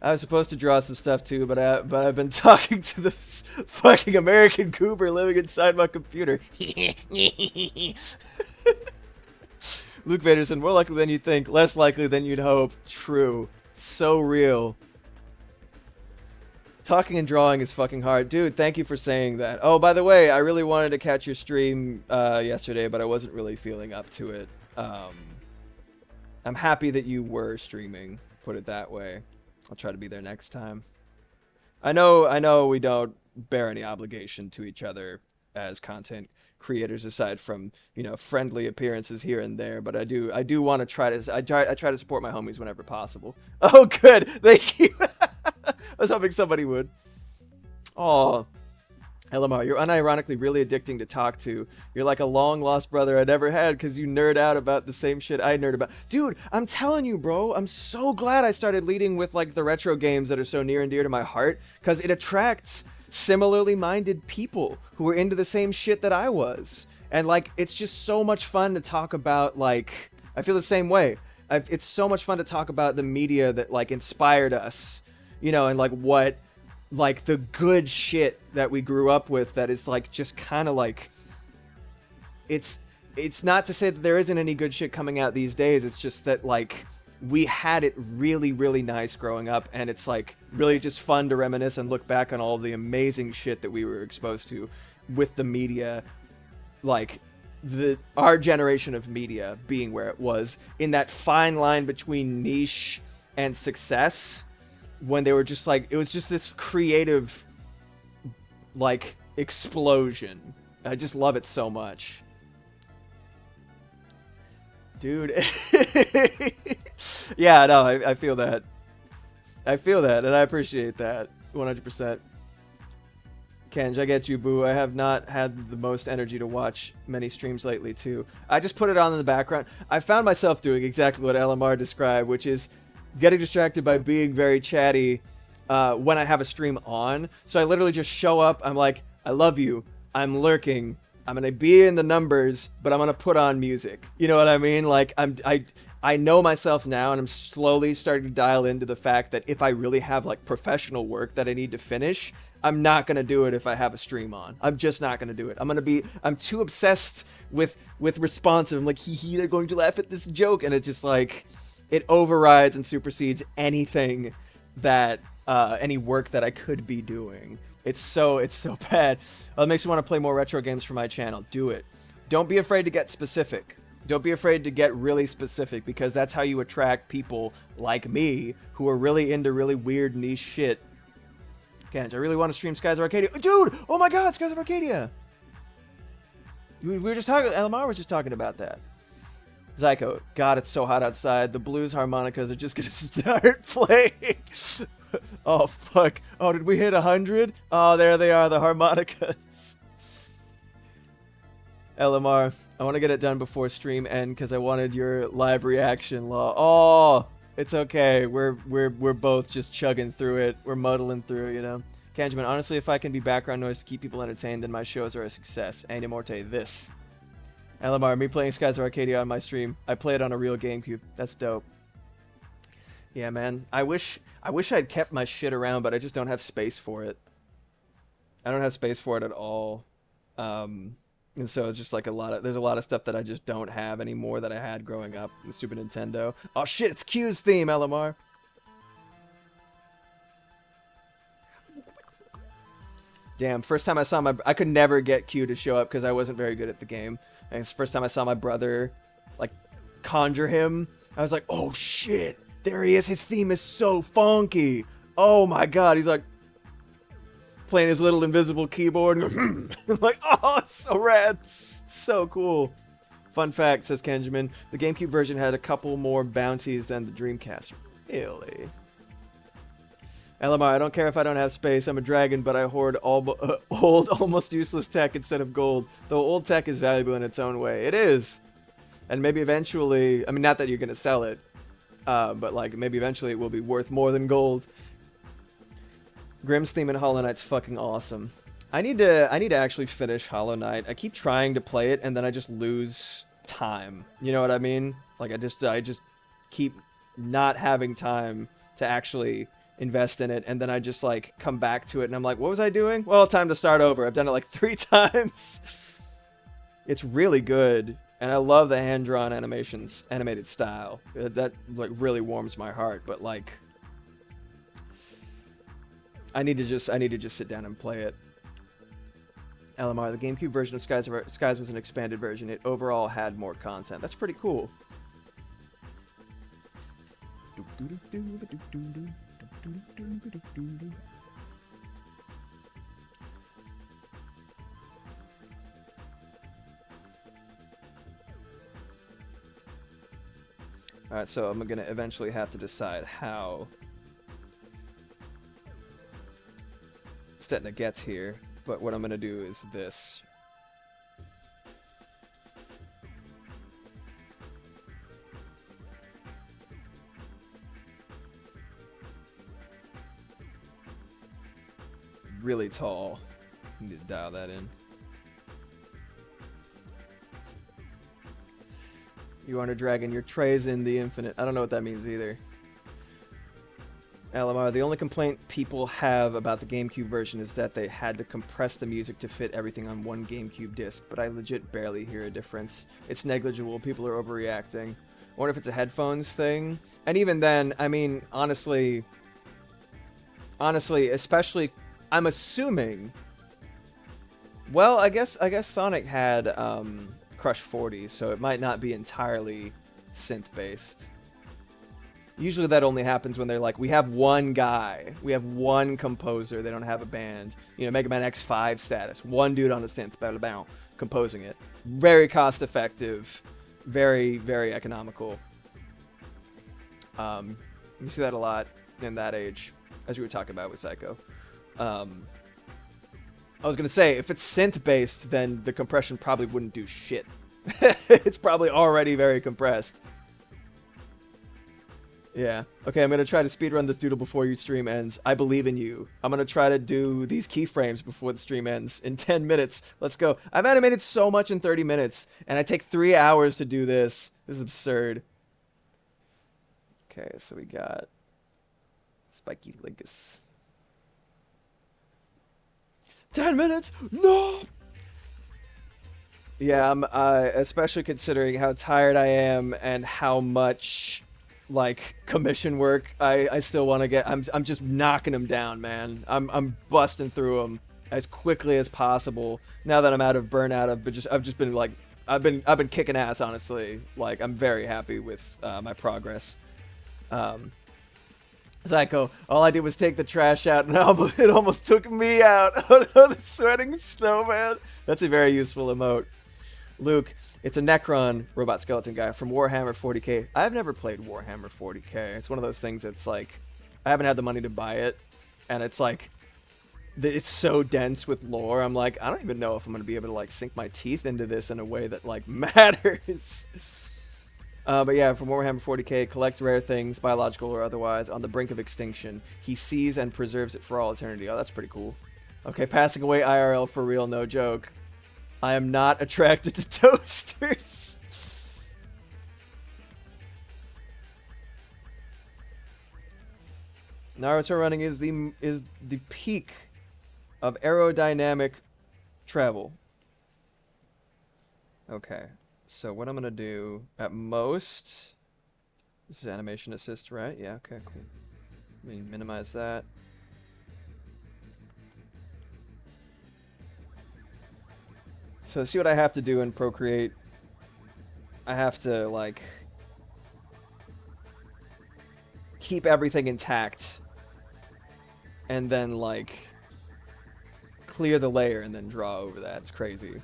I was supposed to draw some stuff too, but I've been talking to the fucking American goober living inside my computer. Luke Vaderson, more likely than you'd think, less likely than you'd hope. True. So real. Talking and drawing is fucking hard. Dude, thank you for saying that. Oh, by the way, I really wanted to catch your stream yesterday, but I wasn't really feeling up to it. I'm happy that you were streaming, put it that way. I'll try to be there next time. I know we don't bear any obligation to each other as content creators, aside from, you know, friendly appearances here and there, but I do want to try to support my homies whenever possible. Oh, good. Thank you. I was hoping somebody would. Oh, LMR, you're unironically really addicting to talk to. You're like a long-lost brother I never had, because you nerd out about the same shit I nerd about. Dude, I'm telling you, bro, I'm so glad I started leading with, like, the retro games that are so near and dear to my heart, because it attracts similarly minded people who were into the same shit that I was. And like, it's just so much fun to talk about, like, I feel the same way. It's so much fun to talk about the media that like inspired us, you know, and like what, like the good shit that we grew up with that is like just kind of like, it's not to say that there isn't any good shit coming out these days. It's just that like we had it really, really nice growing up, and it's like really just fun to reminisce and look back on all the amazing shit that we were exposed to with the media, like our generation of media being where it was, in that fine line between niche and success, when they were just like, it was just this creative like explosion. I just love it so much. Dude. Yeah, no, I feel that. I feel that, and I appreciate that 100%. Kenj, I get you, boo. I have not had the most energy to watch many streams lately, too. I just put it on in the background. I found myself doing exactly what LMR described, which is getting distracted by being very chatty when I have a stream on. So I literally just show up. I'm like, I love you. I'm lurking. I'm going to be in the numbers, but I'm going to put on music. You know what I mean? Like, I know myself now, and I'm slowly starting to dial into the fact that if I really have, like, professional work that I need to finish, I'm not going to do it if I have a stream on. I'm just not going to do it. I'm too obsessed with responsive. I'm like, hee, they're going to laugh at this joke. And it just, like, it overrides and supersedes anything that, any work that I could be doing. It's so bad. It makes me want to play more retro games for my channel. Do it. Don't be afraid to get specific. Don't be afraid to get really specific, because that's how you attract people like me who are really into really weird niche shit. Kenj, I really want to stream Skies of Arcadia. Dude! Oh my god, Skies of Arcadia! We were just talking, LMR was just talking about that. Zyko, God, it's so hot outside. The blues harmonicas are just gonna start playing. Oh, fuck. Oh, did we hit 100? Oh, there they are, the harmonicas. LMR, I want to get it done before stream end because I wanted your live reaction, Law. Oh, it's okay. We're both just chugging through it. We're muddling through, you know. Kanjaman, honestly, if I can be background noise to keep people entertained, then my shows are a success. Andy Morte, this. LMR, me playing Skies of Arcadia on my stream. I play it on a real GameCube. That's dope. Yeah, man. I wish I'd kept my shit around, but I just don't have space for it. I don't have space for it at all. And so it's just like there's a lot of stuff that I just don't have anymore that I had growing up with Super Nintendo. Oh shit, it's Q's theme, LMR. Damn, first time I saw I could never get Q to show up because I wasn't very good at the game. And it's the first time I saw my brother, like, conjure him. I was like, oh shit, there he is. His theme is so funky. Oh my god, he's like, playing his little invisible keyboard. Like, oh, it's so rad. So cool. Fun fact, says Kenjamin, the GameCube version had a couple more bounties than the Dreamcast. Really? LMR, I don't care if I don't have space. I'm a dragon, but I hoard old, almost useless tech instead of gold. Though old tech is valuable in its own way. It is. And maybe eventually, I mean, not that you're going to sell it, but like maybe eventually it will be worth more than gold. Grimm's theme in Hollow Knight's fucking awesome. I need to actually finish Hollow Knight. I keep trying to play it and then I just lose time. You know what I mean? Like I just keep not having time to actually invest in it, and then I just like come back to it and I'm like, what was I doing? Well, time to start over. I've done it like 3 times. It's really good, and I love the hand-drawn animated style. That like really warms my heart, but like I need to just sit down and play it. LMR, the GameCube version of Skies was an expanded version. It overall had more content. That's pretty cool. Alright, so I'm gonna eventually have to decide how Stetna gets here, but what I'm gonna do is this. really tall. Need to dial that in. You aren't a dragon, you're Trazyn the Infinite. I don't know what that means either. LMR, the only complaint people have about the GameCube version is that they had to compress the music to fit everything on one GameCube disc, but I legit barely hear a difference. It's negligible, people are overreacting. I wonder if it's a headphones thing. And even then, I mean, honestly, especially, I'm assuming, well, I guess Sonic had Crush 40, so it might not be entirely synth-based. Usually that only happens when they're like, we have one guy, we have one composer, they don't have a band. You know, Mega Man X5 status, one dude on a synth, composing it. Very cost effective, very, very economical. You see that a lot in that age, as we were talking about with Psycho. I was going to say, if it's synth-based, then the compression probably wouldn't do shit. It's probably already very compressed. Yeah. Okay, I'm going to try to speedrun this doodle before your stream ends. I believe in you. I'm going to try to do these keyframes before the stream ends in 10 minutes. Let's go. I've animated so much in 30 minutes, and I take 3 hours to do this. This is absurd. Okay, so we got Spiky Lingus. 10 minutes? No! Yeah, I'm especially considering how tired I am and how much, like, commission work I still want to get. I'm just knocking them down, man. I'm busting through them as quickly as possible. Now that I'm out of burnout, I've just been like, I've been kicking ass, honestly. Like, I'm very happy with my progress. Psycho, all I did was take the trash out, and it almost took me out. Oh no, the sweating snowman. That's a very useful emote. Luke, it's a Necron robot skeleton guy from Warhammer 40k. I've never played Warhammer 40k. It's one of those things that's like, I haven't had the money to buy it, and it's like, it's so dense with lore. I'm like, I don't even know if I'm going to be able to like sink my teeth into this in a way that like matters. But yeah, from Warhammer 40k, collects rare things, biological or otherwise, on the brink of extinction. He sees and preserves it for all eternity. Oh, that's pretty cool. Okay, passing away IRL for real, no joke. I am not attracted to toasters. Naruto running is the peak of aerodynamic travel. Okay. So what I'm going to do, at most, this is animation assist, right? Yeah, okay, cool. Let me minimize that. So see what I have to do in Procreate. I have to, like, keep everything intact, and then, like, clear the layer and then draw over that. It's crazy.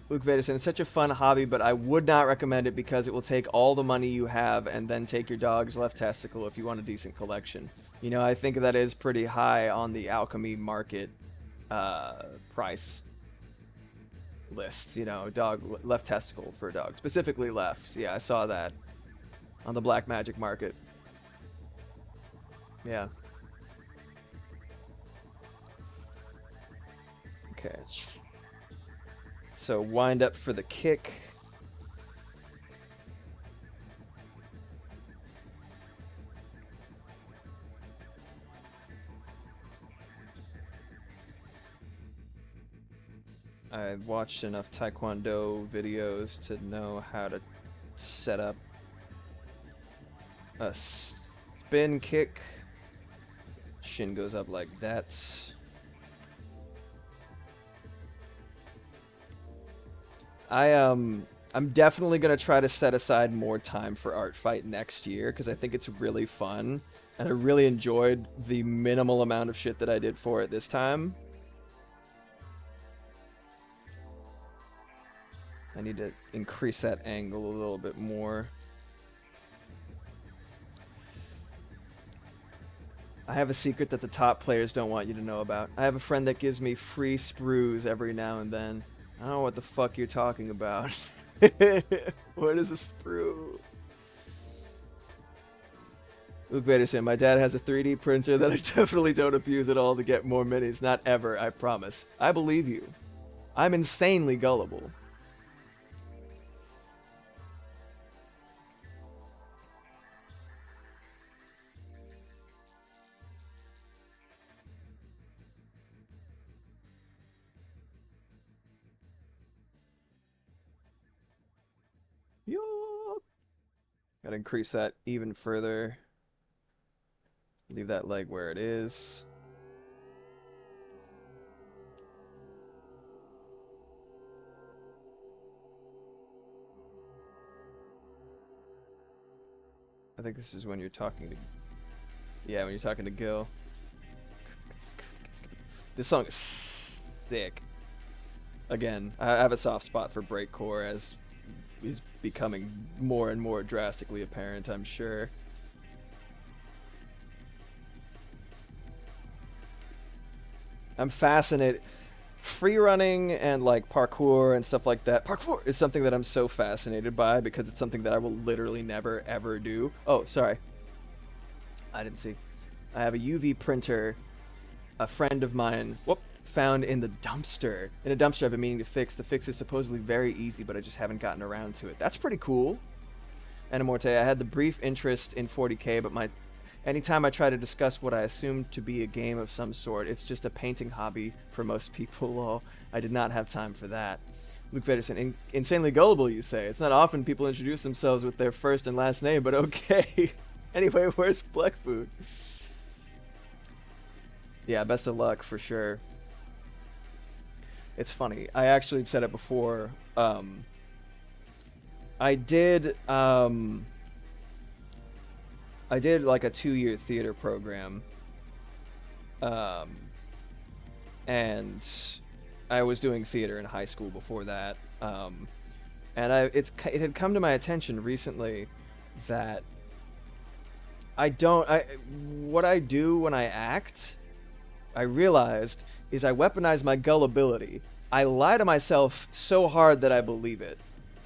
Luke Vaderson, it's such a fun hobby, but I would not recommend it because it will take all the money you have and then take your dog's left testicle if you want a decent collection. You know, I think that is pretty high on the alchemy market price lists. You know, dog left testicle for a dog, specifically left. Yeah, I saw that on the black magic market. Yeah. Okay. So wind up for the kick. I watched enough Taekwondo videos to know how to set up a spin kick. Shin goes up like that. I'm definitely going to try to set aside more time for Art Fight next year because I think it's really fun and I really enjoyed the minimal amount of shit that I did for it this time. I need to increase that angle a little bit more. I have a secret that the top players don't want you to know about. I have a friend that gives me free sprues every now and then. I don't know what the fuck you're talking about. What is a sprue? Luke Vader saying, my dad has a 3D printer that I definitely don't abuse at all to get more minis. Not ever, I promise. I believe you. I'm insanely gullible. Gotta increase that even further. Leave that leg where it is. I think this is when you're talking to... Yeah, when you're talking to Gil. This song is sick. Again, I have a soft spot for breakcore, as is becoming more and more drastically apparent, I'm sure. I'm fascinated. Free running and like parkour and stuff like that. Parkour is something that I'm so fascinated by because it's something that I will literally never ever do. Oh, sorry. I didn't see. I have a UV printer. A friend of mine found in the dumpster. In a dumpster I've been meaning to fix. The fix is supposedly very easy, but I just haven't gotten around to it. That's pretty cool. And Amorte, I had the brief interest in 40K, but anytime I try to discuss what I assume to be a game of some sort, it's just a painting hobby for most people. Lol. I did not have time for that. Luke Federson, insanely gullible, you say. It's not often people introduce themselves with their first and last name, but okay. Anyway, where's Black Food? Yeah, best of luck for sure. It's funny. I actually said it before. I did like a 2-year theater program, and I was doing theater in high school before that, and it had come to my attention recently that what I do when I act, I realized, is I weaponize my gullibility. I lie to myself so hard that I believe it.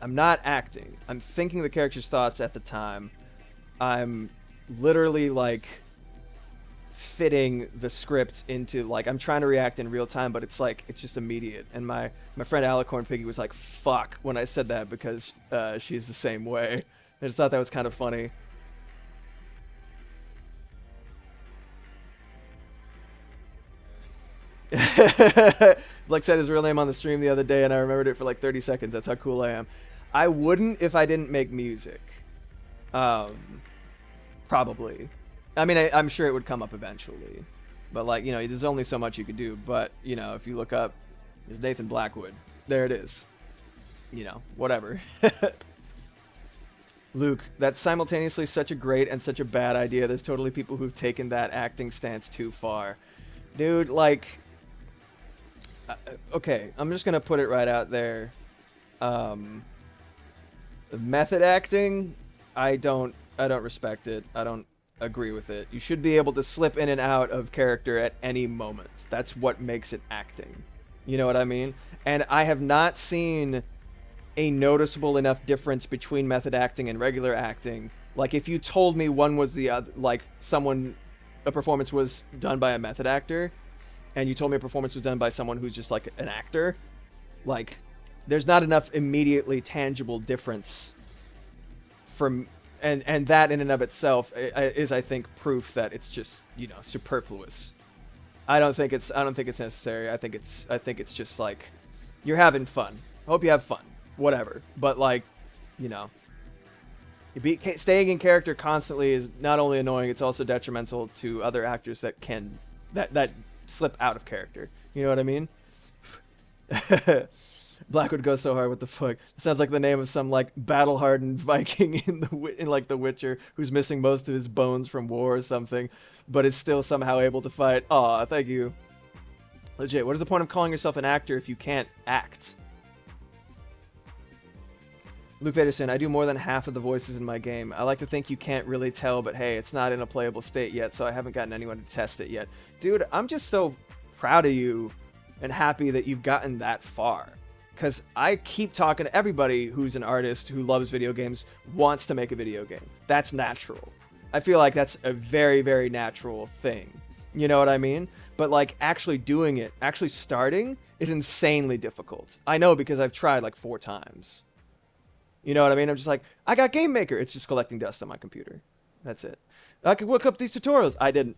I'm not acting. I'm thinking the character's thoughts at the time. I'm literally like fitting the script into, like, I'm trying to react in real time, but it's like it's just immediate. And my friend Alicorn Piggy was like, fuck, when I said that, because she's the same way. I just thought that was kind of funny. Blake said his real name on the stream the other day, and I remembered it for like 30 seconds. That's how cool I am. I wouldn't if I didn't make music. Probably. I mean, I'm sure it would come up eventually. But, like, you know, there's only so much you could do. But, you know, if you look up, there's Nathan Blackwood. There it is. You know, whatever. Luke, that's simultaneously such a great and such a bad idea. There's totally people who've taken that acting stance too far. Dude, like... okay, I'm just gonna put it right out there. Method acting, I don't respect it. I don't agree with it. You should be able to slip in and out of character at any moment. That's what makes it acting. You know what I mean? And I have not seen a noticeable enough difference between method acting and regular acting. Like, if you told me one was the other, like a performance was done by a method actor, and you told me a performance was done by someone who's just like an actor, like, there's not enough immediately tangible difference from, and that in and of itself is, I think, proof that it's just, you know, superfluous. I don't think it's necessary. I think it's just like, you're having fun. I hope you have fun. Whatever. But, like, you know, staying in character constantly is not only annoying, it's also detrimental to other actors that slip out of character. You know what I mean? Blackwood goes so hard. What the fuck? It sounds like the name of some, like, battle-hardened Viking in like The Witcher, who's missing most of his bones from war or something, but is still somehow able to fight. Aw, thank you. Legit. What is the point of calling yourself an actor if you can't act? Luke Vaderson, I do more than half of the voices in my game. I like to think you can't really tell, but hey, it's not in a playable state yet, so I haven't gotten anyone to test it yet. Dude, I'm just so proud of you and happy that you've gotten that far. Because I keep talking to everybody who's an artist who loves video games, wants to make a video game. That's natural. I feel like that's a very, very natural thing. You know what I mean? But like actually doing it, actually starting is insanely difficult. I know because I've tried like 4 times. You know what I mean? I'm just like, I got Game Maker. It's just collecting dust on my computer. That's it. I could look up these tutorials. I didn't.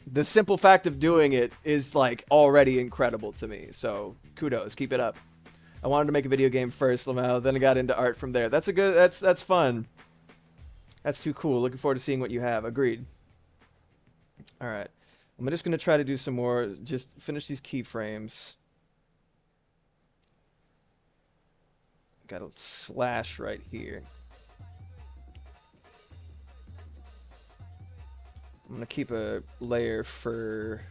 The simple fact of doing it is like already incredible to me. So kudos, keep it up. I wanted to make a video game first, Lamau, then I got into art from there. That's a good, that's fun. That's too cool. Looking forward to seeing what you have. Agreed. All right. I'm just going to try to do some more, just finish these keyframes. Got a slash right here. I'm going to keep a layer for...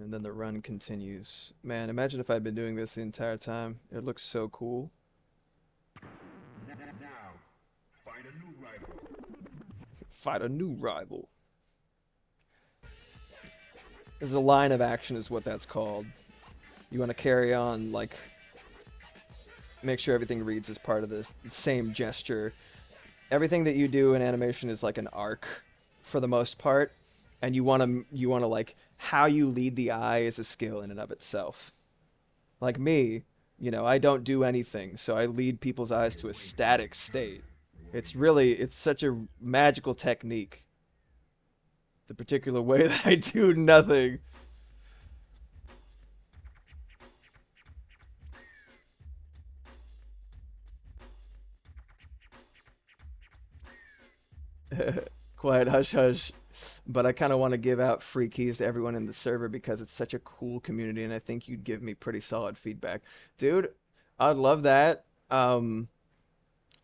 And then the run continues. Man, imagine if I'd been doing this the entire time. It looks so cool. Now, find a new rival. Fight a new rival. There's a line of action is what that's called. You want to carry on, like, make sure everything reads as part of the same gesture. Everything that you do in animation is like an arc for the most part. And you want to like, how you lead the eye is a skill in and of itself. Like me, you know, I don't do anything, so I lead people's eyes to a static state. It's such a magical technique. The particular way that I do nothing. Quiet, hush, hush. But I kind of want to give out free keys to everyone in the server because it's such a cool community, and I think you'd give me pretty solid feedback. Dude, I'd love that. I'd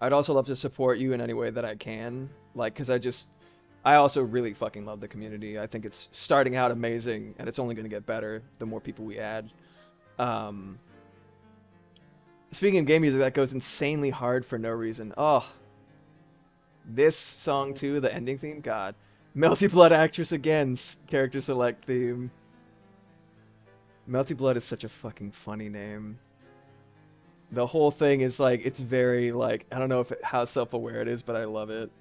also love to support you in any way that I can. Like, because I also really fucking love the community. I think it's starting out amazing, and it's only going to get better the more people we add. Speaking of game music, that goes insanely hard for no reason. Oh, this song too, the ending theme, God. Melty Blood Actress again, character select theme. Melty Blood is such a fucking funny name. The whole thing is like, it's very like, I don't know how self-aware it is, but I love it.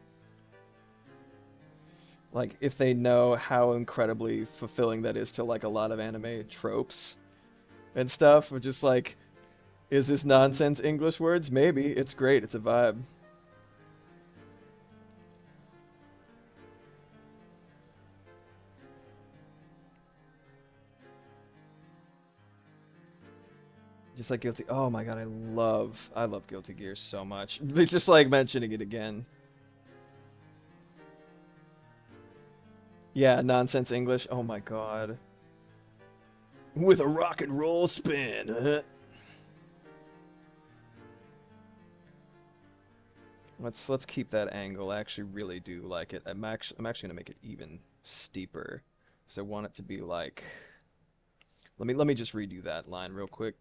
Like, if they know how incredibly fulfilling that is to like a lot of anime tropes and stuff, of just like, is this nonsense English words? Maybe. It's great. It's a vibe. Just like Guilty. Oh my god, I love Guilty Gear so much. It's just like mentioning it again. Yeah, nonsense English. Oh my god. With a rock and roll spin. Huh? Let's keep that angle. I actually really do like it. I'm actually gonna make it even steeper. So I want it to be like. Let me just redo that line real quick.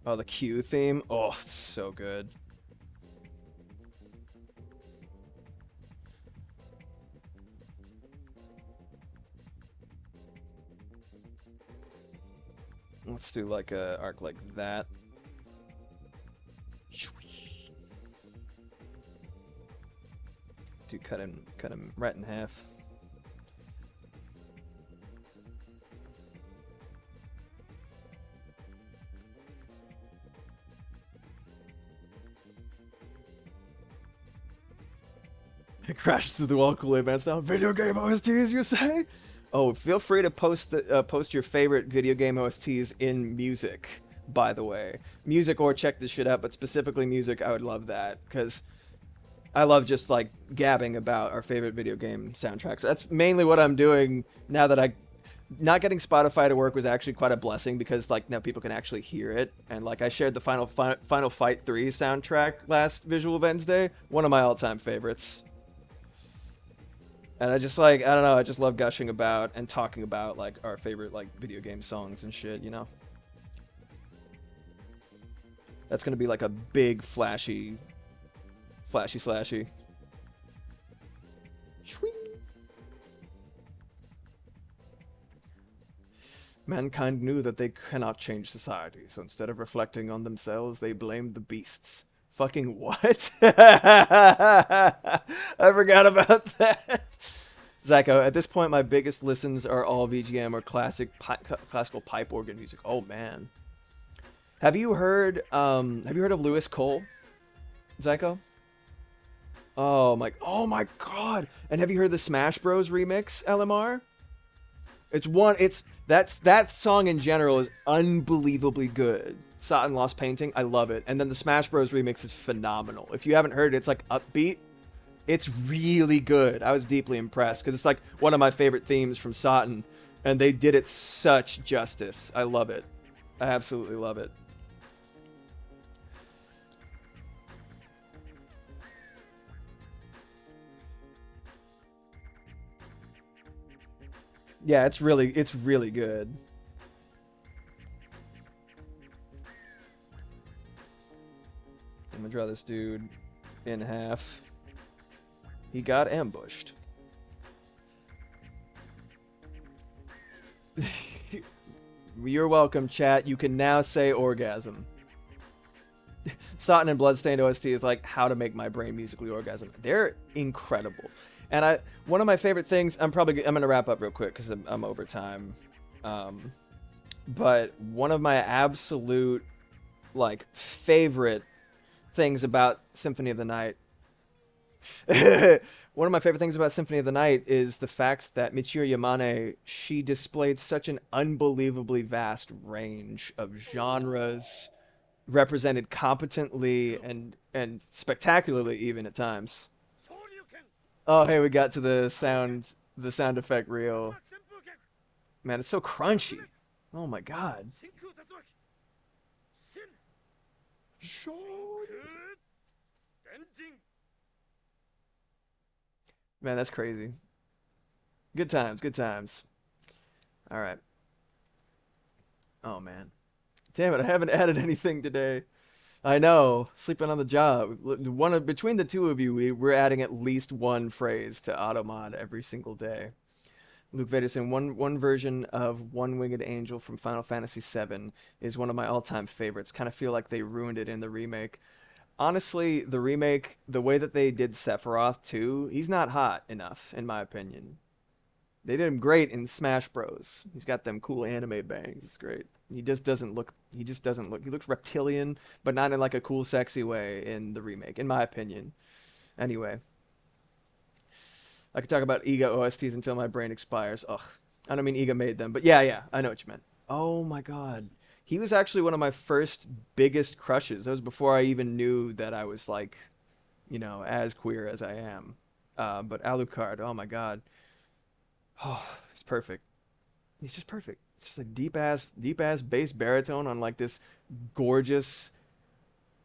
Oh, the Q theme. Oh, so good. Let's do like a arc like that. Dude, cut him right in half. It crashes through the wall, Kool-Aid Man style. Video game OSTs, you say? Oh, feel free to post your favorite video game OSTs in music, by the way. Music, or check this shit out, but specifically music, I would love that, because I love just, like, gabbing about our favorite video game soundtracks. That's mainly what I'm doing now that not getting Spotify to work was actually quite a blessing, because, like, now people can actually hear it. And, like, I shared the Final Fight 3 soundtrack last Visual Wednesday. One of my all-time favorites. And I just, like, I don't know, I just love gushing about and talking about, like, our favorite, like, video game songs and shit, you know? That's gonna be, like, a big, flashy. Shwing. Mankind knew that they cannot change society, so instead of reflecting on themselves, they blamed the beasts. Fucking what? I forgot about that. Zyko, at this point, my biggest listens are all VGM or classical pipe organ music. Oh man, have you heard of Lewis Cole, Zyko? Oh my god! And have you heard the Smash Bros remix, LMR? That song in general is unbelievably good. Satan Lost Painting, I love it. And then the Smash Bros remix is phenomenal. If you haven't heard it, it's like upbeat. It's really good. I was deeply impressed because it's like one of my favorite themes from Satan, and they did it such justice. I love it. I absolutely love it. Yeah, it's really good. I'm gonna draw this dude in half. He got ambushed. You're welcome, chat. You can now say orgasm. Satan and Bloodstained OST is like how to make my brain musically orgasm. They're incredible. And one of my favorite things, I'm gonna wrap up real quick because I'm over time. But one of my absolute like favorite things about Symphony of the Night. One of my favorite things about Symphony of the Night is the fact that Michiyo Yamane, she displayed such an unbelievably vast range of genres, represented competently and spectacularly even at times. Oh, hey, we got to the sound effect reel. Man, it's so crunchy. Oh my god. Man, that's crazy. Good times, good times. All right. Oh man. Damn it, I haven't added anything today. I know, sleeping on the job. Between the two of you, we're adding at least one phrase to Automod every single day. Luke Vaderson, one version of One Winged Angel from Final Fantasy VII is one of my all-time favorites. Kind of feel like they ruined it in the remake. Honestly, the remake, the way that they did Sephiroth too, he's not hot enough, in my opinion. They did him great in Smash Bros. He's got them cool anime bangs. It's great. He looks reptilian, but not in like a cool, sexy way in the remake, in my opinion. Anyway. I could talk about Iga OSTs until my brain expires. Ugh. I don't mean Iga made them, but yeah, I know what you meant. Oh my god. He was actually one of my first biggest crushes. That was before I even knew that I was like, as queer as I am. But Alucard, oh my god. Oh, he's perfect. He's just perfect. It's just a deep ass bass baritone on like this gorgeous,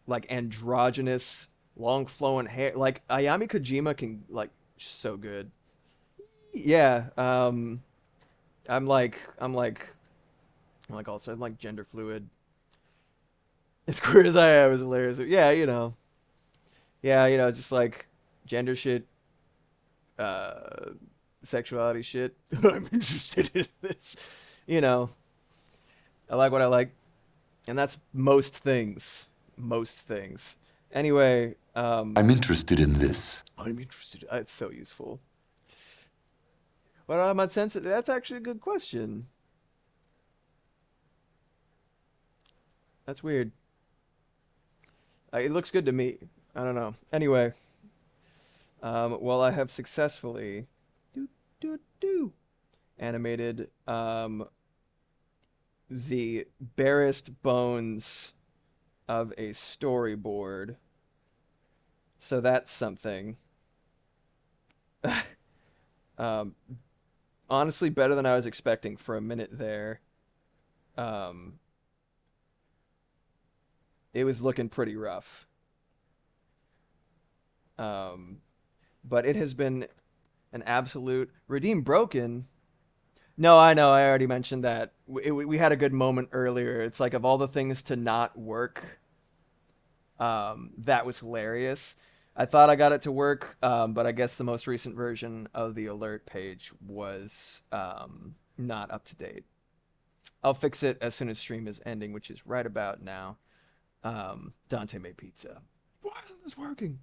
like androgynous, long flowing hair. Like Ayami Kojima can like so good. Yeah. I'm also like gender fluid. As queer as I am is hilarious. Yeah, just like gender shit, sexuality shit. I'm interested in this. I like what I like, and that's most things. Anyway, I'm interested in this. I'm interested. It's so useful. What am I sensitive? That's actually a good question. That's weird. It looks good to me. I don't know. Anyway, well, I have successfully animated the barest bones of a storyboard. So that's something. Honestly, better than I was expecting for a minute there. It was looking pretty rough. But it has been an absolute Redeem Broken. No, I know. I already mentioned that. We had a good moment earlier. It's like of all the things to not work, that was hilarious. I thought I got it to work, but I guess the most recent version of the alert page was not up to date. I'll fix it as soon as stream is ending, which is right about now. Dante made pizza. Why isn't this working?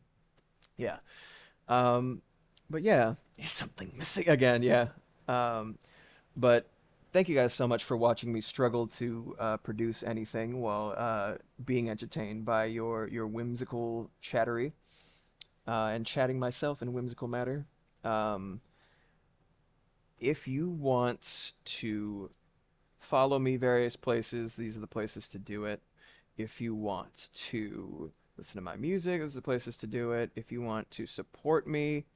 Yeah. But yeah, is something missing again? Yeah. But thank you guys so much for watching me struggle to produce anything while being entertained by your whimsical chattery and chatting myself in whimsical matter. If you want to follow me various places, these are the places to do it. If you want to listen to my music, these are the places to do it. If you want to support me,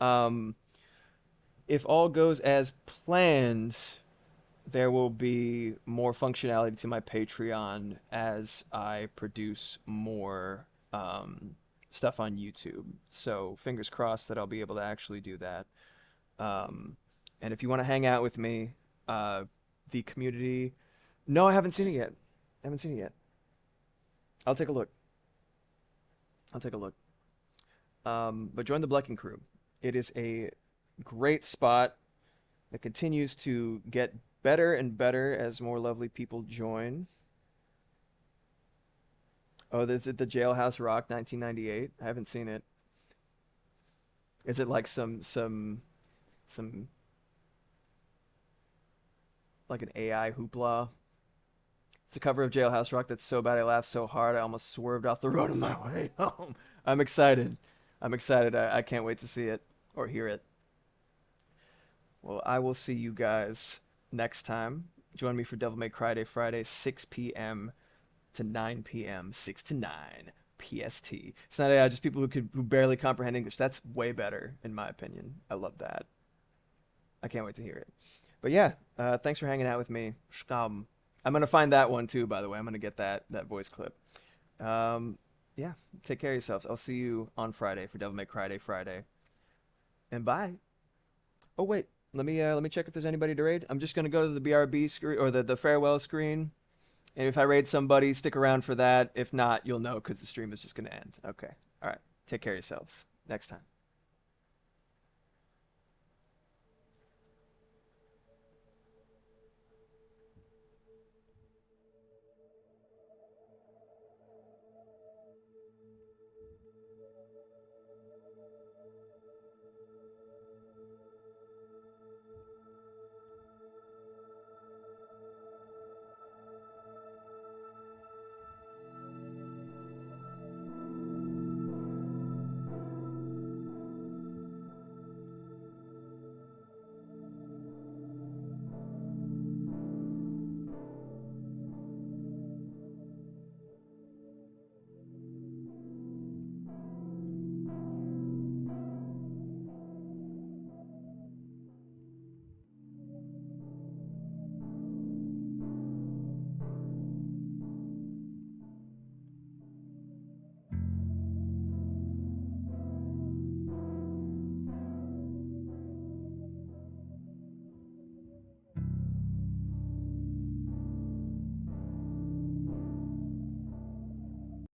if all goes as planned, there will be more functionality to my Patreon as I produce more stuff on YouTube. So fingers crossed that I'll be able to actually do that. And if you want to hang out with me, the community... No, I haven't seen it yet. I haven't seen it yet. I'll take a look. I'll take a look. But join the Blecking Crew. It is a great spot that continues to get better and better as more lovely people join. Oh, is it the Jailhouse Rock 1998? I haven't seen it. Is it like some like an AI hoopla? It's a cover of Jailhouse Rock that's so bad I laughed so hard I almost swerved off the road on my way home. I'm excited. I'm excited. I can't wait to see it or hear it. Well, I will see you guys next time. Join me for Devil May Cry Day Friday, 6 p.m. to 9 p.m. 6 to 9 PST. It's not AI, just people who barely comprehend English. That's way better, in my opinion. I love that. I can't wait to hear it. But yeah, thanks for hanging out with me. I'm going to find that one too, by the way. I'm going to get that voice clip. Yeah, take care of yourselves. I'll see you on Friday for Devil May Cry Day Friday. And bye. Oh, wait. Let me check if there's anybody to raid. I'm just going to go to the BRB screen, or the farewell screen. And if I raid somebody, stick around for that. If not, you'll know because the stream is just going to end. Okay. All right. Take care of yourselves. Next time.